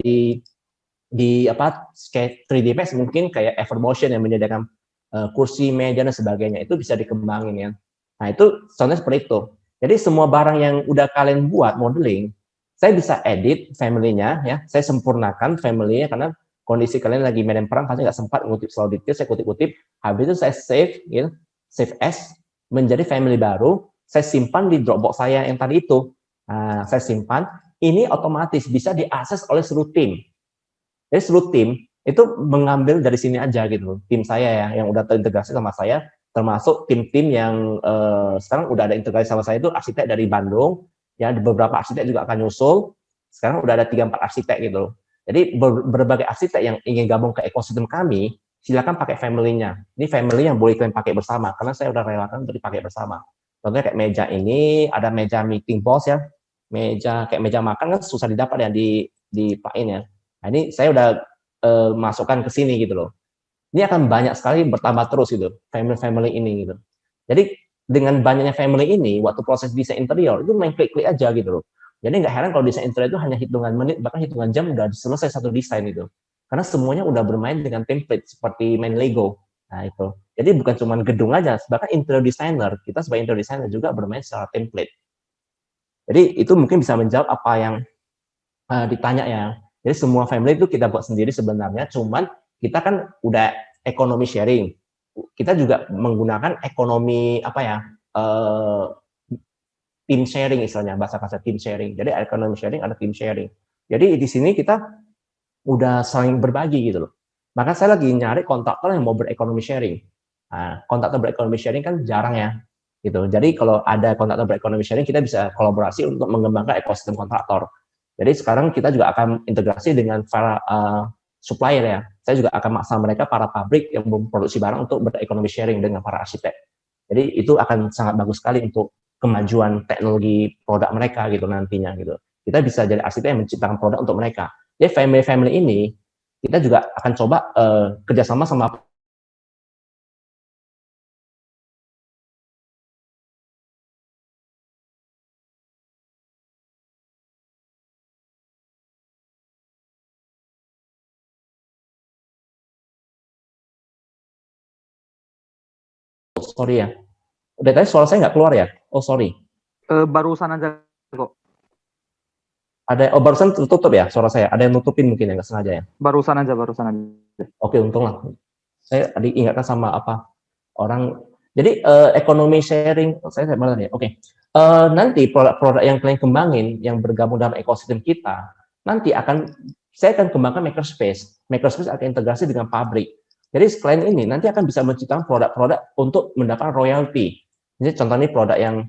di apa 3D Max mungkin kayak Evermotion yang menyediakan kursi, meja dan sebagainya, itu bisa dikembangin ya. Nah, itu contohnya seperti itu. Jadi semua barang yang udah kalian buat modeling, saya bisa edit family-nya ya, saya sempurnakan family-nya karena kondisi kalian lagi medan perang pasti nggak sempat ngutip selalu detail, saya kutip-kutip, habis itu saya save gitu, save as menjadi family baru, saya simpan di Dropbox saya yang tadi itu. Nah, saya simpan, ini otomatis bisa diakses oleh seluruh tim. Jadi seluruh tim itu mengambil dari sini aja gitu, tim saya ya yang udah terintegrasi sama saya, termasuk tim-tim yang sekarang udah ada integrasi sama saya itu arsitek dari Bandung, ya beberapa arsitek juga akan nyusul, sekarang udah ada 3-4 arsitek gitu. Jadi berbagai arsitek yang ingin gabung ke ekosistem kami, silakan pakai family-nya. Ini family yang boleh kalian pakai bersama, karena saya udah relakan untuk dipakai bersama. Contohnya kayak meja ini, ada meja meeting box ya, kayak meja makan kan susah didapat ya di plugin ya. Nah, ini saya udah masukkan ke sini gitu loh. Ini akan banyak sekali bertambah terus gitu, family ini gitu. Jadi dengan banyaknya family ini, waktu proses desain interior itu main klik-klik aja gitu loh. Jadi nggak heran kalau desain interior itu hanya hitungan menit, bahkan hitungan jam udah selesai satu desain itu. Karena semuanya udah bermain dengan template seperti main Lego. Nah itu. Jadi bukan cuma gedung aja, bahkan interior designer, kita sebagai interior designer juga bermain secara template. Jadi itu mungkin bisa menjawab apa yang ditanya ya. Jadi semua family itu kita buat sendiri sebenarnya, cuman kita kan udah ekonomi sharing. Kita juga menggunakan ekonomi apa ya? Team sharing istilahnya, bahasa team sharing. Jadi ekonomi sharing ada team sharing. Jadi di sini kita udah saling berbagi gitu loh. Maka saya lagi nyari kontraktor yang mau berekonomi sharing. Nah, kontraktor berekonomi sharing kan jarang ya, gitu. Jadi kalau ada kontraktor berekonomi sharing, kita bisa kolaborasi untuk mengembangkan ekosistem kontraktor. Jadi sekarang kita juga akan integrasi dengan para supplier ya. Saya juga akan maksa mereka para pabrik yang memproduksi barang untuk berekonomi sharing dengan para arsitek. Jadi itu akan sangat bagus sekali untuk kemajuan teknologi produk mereka gitu nantinya gitu. Kita bisa jadi arsitek yang menciptakan produk untuk mereka. Jadi family ini kita juga akan coba kerjasama sama sorry ya. Udah tadi suara saya nggak keluar ya? Oh sorry. Barusan aja kok. Barusan tertutup ya suara saya. Ada yang nutupin mungkin ya nggak sengaja ya. Barusan aja. Oke untung lah. Saya tadi ingatkan sama apa orang. Jadi ekonomi sharing saya malah ya. Oke. Nanti produk-produk yang kalian kembangin yang bergabung dalam ekosistem kita nanti saya akan kembangkan makerspace. Makerspace akan integrasi dengan pabrik. Jadi klien ini nanti akan bisa menciptakan produk-produk untuk mendapatkan royalti. Jadi contohnya produk yang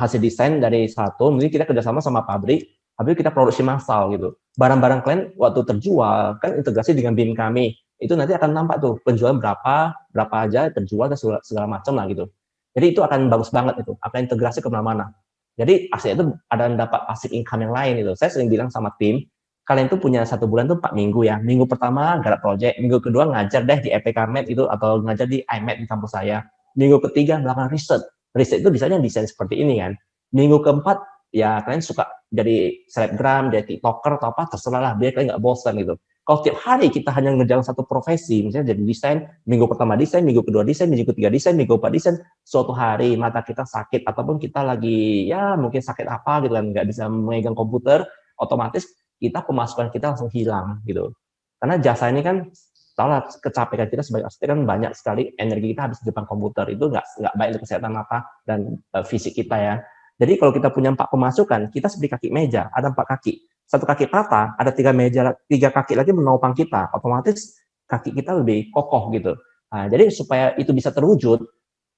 hasil desain dari satu, mungkin kita kerjasama sama pabrik, habis kita produksi massal gitu. Barang-barang klien waktu terjual kan integrasi dengan BIM kami, itu nanti akan nampak tuh penjualan berapa aja terjual dan segala macam lah gitu. Jadi itu akan bagus banget itu, akan integrasi kemana-mana. Jadi asli itu ada dapat passive income yang lain itu. Saya sering bilang sama tim, kalian tuh punya 1 bulan tuh 4 minggu ya. Minggu pertama garap project, minggu kedua ngajar deh di EPK Med itu atau ngajar di IMED di kampus saya. Minggu ketiga melakukan riset itu bisanya desain seperti ini kan. Minggu keempat ya kalian suka jadi selebgram, jadi tiktoker atau apa terserah lah, biar kalian nggak bosan gitu. Kalau tiap hari kita hanya ngerjain satu profesi, misalnya jadi desain, minggu pertama desain, minggu kedua desain, minggu ketiga desain, minggu keempat desain, suatu hari mata kita sakit ataupun kita lagi ya mungkin sakit apa gitu kan, nggak bisa memegang komputer, otomatis kita pemasukan kita langsung hilang gitu. Karena jasa ini kan tahulah kecapean kita sebagai arsitek kan banyak sekali energi kita habis di depan komputer, itu nggak baik untuk kesehatan mata dan fisik kita ya. Jadi kalau kita punya 4 pemasukan, kita seperti kaki meja, ada 4 kaki. Satu kaki patah, ada 3 meja, 3 kaki lagi menopang kita, otomatis kaki kita lebih kokoh gitu. Nah, jadi supaya itu bisa terwujud,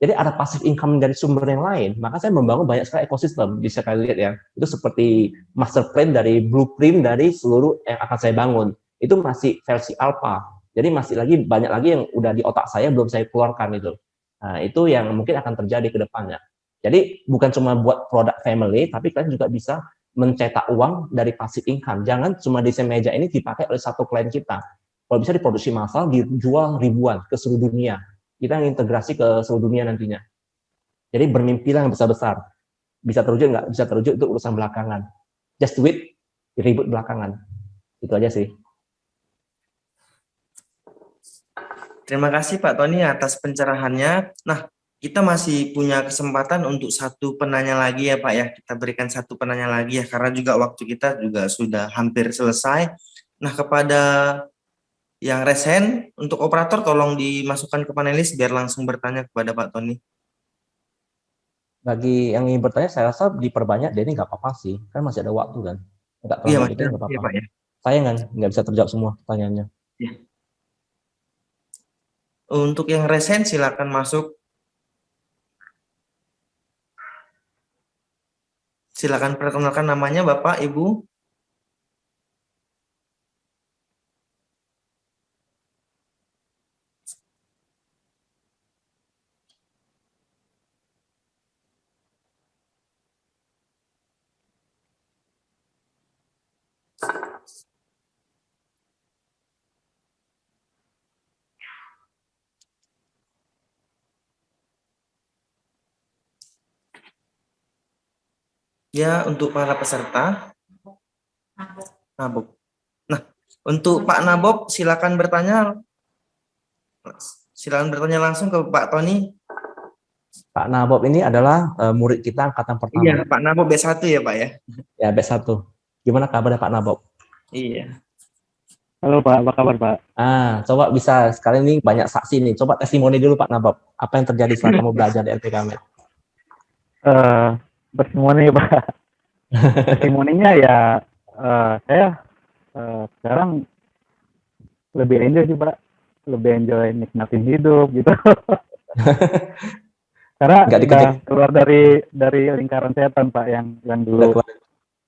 jadi ada passive income dari sumber yang lain, maka saya membangun banyak sekali ekosistem, bisa kalian lihat ya. Itu seperti master plan dari blueprint dari seluruh yang akan saya bangun. Itu masih versi alpha. Jadi masih lagi banyak lagi yang udah di otak saya belum saya keluarkan itu. Nah, itu yang mungkin akan terjadi ke depannya. Jadi bukan cuma buat produk family, tapi kalian juga bisa mencetak uang dari passive income. Jangan cuma desain meja ini dipakai oleh satu klien kita. Kalau bisa diproduksi massal, dijual ribuan ke seluruh dunia. Kita integrasi ke seluruh dunia nantinya. Jadi bermimpilah yang besar-besar. Bisa terwujud nggak? Bisa terwujud itu urusan belakangan. Just do it, ribut belakangan. Itu aja sih. Terima kasih Pak Tony atas pencerahannya. Nah, kita masih punya kesempatan untuk satu penanya lagi ya Pak ya. Kita berikan satu penanya lagi ya, karena juga waktu kita juga sudah hampir selesai. Nah, kepada yang resen, untuk operator tolong dimasukkan ke panelis biar langsung bertanya kepada Pak Tony. Bagi yang ingin bertanya, saya rasa diperbanyak, dia ini nggak apa-apa sih. Kan masih ada waktu kan. Nggak Iya, terlambat Mas. dikit nggak Iya, apa-apa. Pak ya. Sayang kan, nggak bisa terjawab semua pertanyaannya. Ya. Untuk yang resen silakan masuk. Silakan perkenalkan namanya Bapak, Ibu. Ya, untuk para peserta, Nabob. Nah, untuk Pak Nabob, silakan bertanya. Silakan bertanya langsung ke Pak Tony. Pak Nabob ini adalah murid kita angkatan Iya, pertama. Pak Nabob B1 ya, Pak ya? Ya, batch 1. Gimana kabarnya Pak Nabob? Iya. Halo Pak, apa kabar Pak? Coba bisa, sekali ini banyak saksi nih. Coba testimoni dulu Pak Nabob. Apa yang terjadi setelah kamu belajar di LPK Med? Testimoni Pak. Testimoninya ya saya sekarang lebih enjoy sih Pak, lebih enjoy nikmatin hidup gitu. Karena Nggak udah diketik, keluar dari lingkaran setan Pak, yang udah dulu keluar.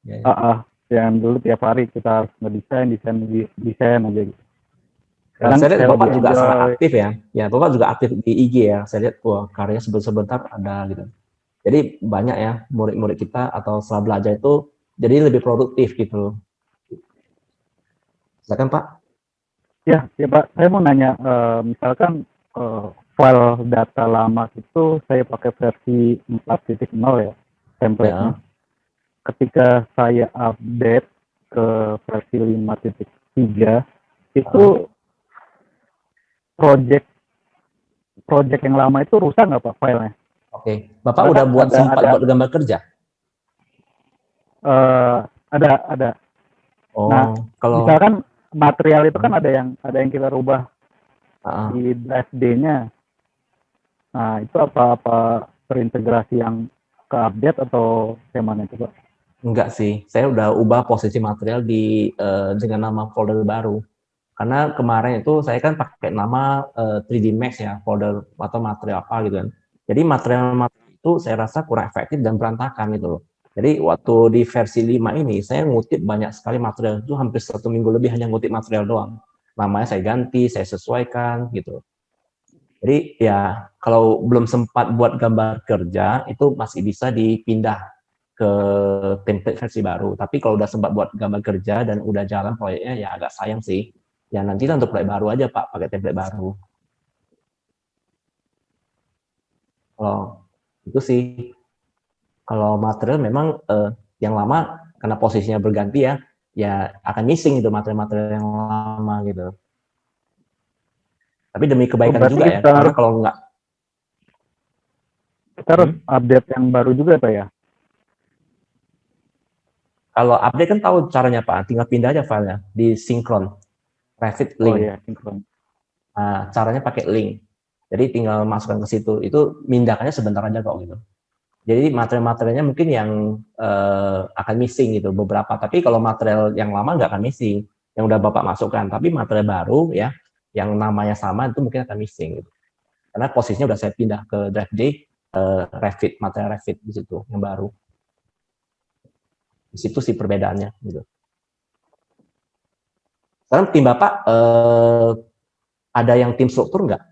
Ya, ya. yang dulu tiap hari kita harus ngedesain desain aja gitu. Nah, Sekarang saya lihat saya Bapak lebih juga sangat enjoy. aktif ya. Ya, Bapak juga aktif di IG ya. Saya lihat, wah, karyanya sebentar ada gitu. Jadi banyak ya murid-murid kita atau setelah belajar itu jadi lebih produktif gitu. Silakan Pak. Ya Pak, saya mau nanya, misalkan file data lama itu saya pakai versi 4.0 ya, template-nya. Ya, Ketika saya update ke versi 5.3, itu ah, project project yang lama itu rusak nggak Pak filenya? oke. Bapak Karena udah kan sempat buat gambar kerja? ada. Nah, Oh, kalau misalkan material itu kan ada yang kita rubah ah, di drive D-nya. Nah, itu apa terintegrasi yang ke update atau gimana itu Pak? enggak sih. Saya udah ubah posisi material di dengan nama folder baru. Karena kemarin itu saya kan pakai nama 3D Max ya, folder atau material apa gitu kan. Jadi material-material itu saya rasa kurang efektif dan berantakan gitu loh. Jadi waktu di versi 5 ini saya ngutip banyak sekali material itu hampir 1 minggu lebih hanya ngutip material doang. Namanya saya ganti, saya sesuaikan gitu. Jadi ya kalau belum sempat buat gambar kerja itu masih bisa dipindah ke template versi baru. Tapi kalau udah sempat buat gambar kerja dan udah jalan proyeknya ya agak sayang sih. Ya nanti untuk proyek baru aja Pak, pakai template baru. Kalau itu sih, kalau material memang yang lama karena posisinya berganti ya, ya akan missing itu material-material yang lama gitu. Tapi demi Oh, kebaikan berarti juga ya, karena kalau nggak, kita harus update yang baru juga Pak ya? kalau update kan tahu caranya Pak, tinggal pindah aja filenya di sinkron, Revit Oh link. ya, sinkron. Nah, caranya pakai link. Jadi tinggal masukkan ke situ. Itu mindahkannya sebentar aja kok gitu. Jadi material-materialnya mungkin yang akan missing gitu beberapa. Tapi kalau material yang lama nggak akan missing, yang udah Bapak masukkan. Tapi material baru ya, yang namanya sama itu mungkin akan missing gitu. Karena posisinya udah saya pindah ke Drive D, Revit, material Revit di situ yang baru. Di situ sih perbedaannya gitu. Sekarang tim Bapak ada yang tim struktur nggak?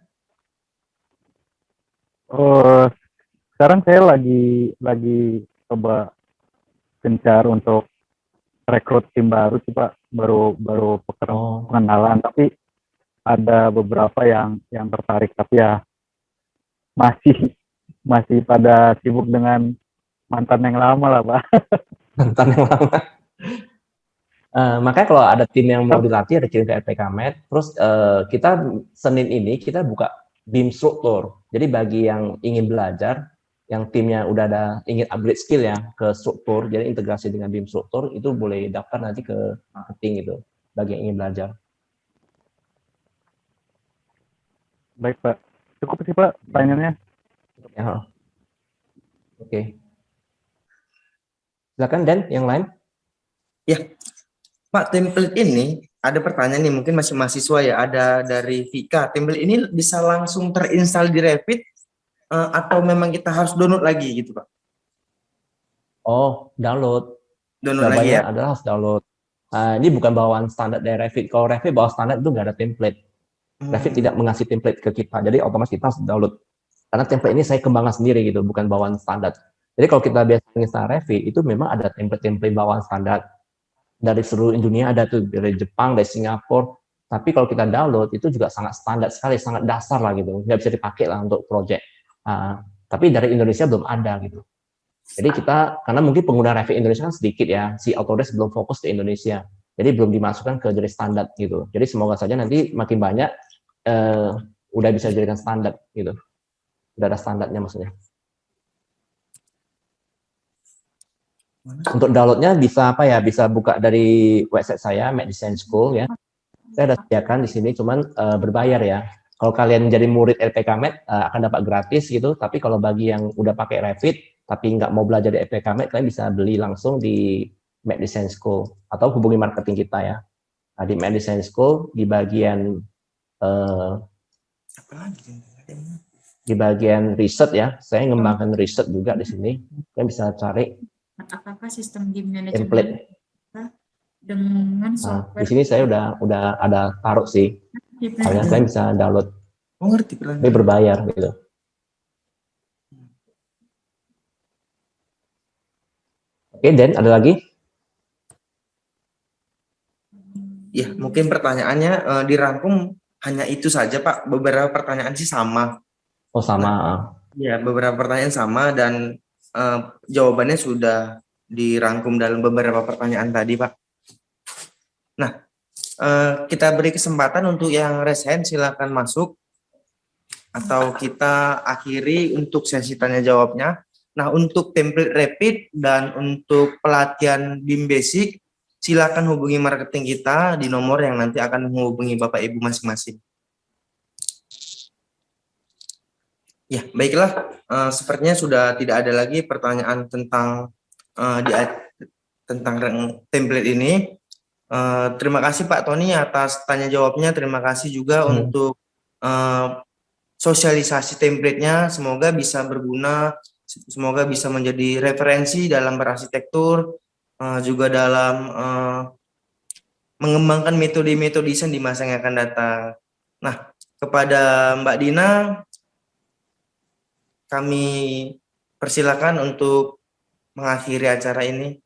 Oh, sekarang saya lagi coba gencar untuk rekrut tim baru sih Pak, baru Oh, pengenalan, tapi ada beberapa yang tertarik, tapi ya masih masih pada sibuk dengan mantan yang lama lah Pak. mantan yang lama. Makanya kalau ada tim yang mau dilatih, ada kirim ke LPK Med. Terus kita Senin ini kita buka BIM struktur. Jadi bagi yang ingin belajar, yang timnya udah ada ingin upgrade skill ya ke struktur, jadi integrasi dengan BIM struktur itu boleh daftar nanti ke marketing gitu. Bagi yang ingin belajar. Baik Pak, cukup sih Pak pertanyaannya. Ya, oke. Silakan Dan, yang lain. Ya, Pak, template ini ada pertanyaan nih, mungkin masih mahasiswa ya, ada dari Vika. Template ini bisa langsung terinstall di Revit atau memang kita harus download lagi gitu, Pak? Oh, download. Download lagi Jawabannya ya? adalah harus download. Ini bukan bawaan standar dari Revit. Kalau Revit bawaan standar itu nggak ada template. Revit tidak mengasih template ke kita, jadi otomatis kita harus download. Karena template ini saya kembangkan sendiri gitu, bukan bawaan standar. Jadi kalau kita biasa install Revit, itu memang ada template-template bawaan standar. Dari seluruh dunia ada tuh, dari Jepang, dari Singapura. Tapi kalau kita download, itu juga sangat standar sekali, sangat dasar lah gitu. Nggak bisa dipakai lah untuk project. Tapi dari Indonesia belum ada gitu. Jadi kita, karena mungkin pengguna Revit Indonesia kan sedikit ya, si Autodesk belum fokus di Indonesia, jadi belum dimasukkan ke jenis standar gitu. Jadi semoga saja nanti makin banyak udah bisa dijadikan standar gitu, udah ada standarnya maksudnya. Untuk downloadnya bisa apa ya? Bisa buka dari website saya, Map Design School ya. Saya ada sediakan di sini, cuman berbayar ya. Kalau kalian jadi murid LPK Med akan dapat gratis gitu. Tapi kalau bagi yang udah pakai Revit tapi nggak mau belajar di LPK Med, kalian bisa beli langsung di Map Design School atau hubungi marketing kita ya. Nah, di Map Design School di bagian riset ya, saya ngembangkan riset juga di sini. Kalian bisa cari apakah sistem game manajemen template. Dengan Nah, software. di sini saya udah ada taruh sih. Kalian bisa download. Oh, ngerti Ini berbayar gitu. Oke, Dan ada lagi? Ya, mungkin pertanyaannya dirangkum hanya itu saja, Pak. Beberapa pertanyaan sih sama. Oh, sama. Ya, beberapa pertanyaan sama dan jawabannya sudah dirangkum dalam beberapa pertanyaan tadi, Pak. Nah, kita beri kesempatan untuk yang resen, silakan masuk. Atau kita akhiri untuk sesi tanya jawabnya. Nah, untuk template Revit dan untuk pelatihan BIM Basic, silakan hubungi marketing kita di nomor yang nanti akan menghubungi Bapak Ibu masing-masing. Ya, baiklah. Sepertinya sudah tidak ada lagi pertanyaan tentang template ini. Terima kasih Pak Tony atas tanya jawabnya. Terima kasih juga untuk sosialisasi template-nya. Semoga bisa berguna, semoga bisa menjadi referensi dalam berarsitektur, juga dalam mengembangkan metode-metode desain di masa yang akan datang. Nah, kepada Mbak Dina, kami persilakan untuk mengakhiri acara ini.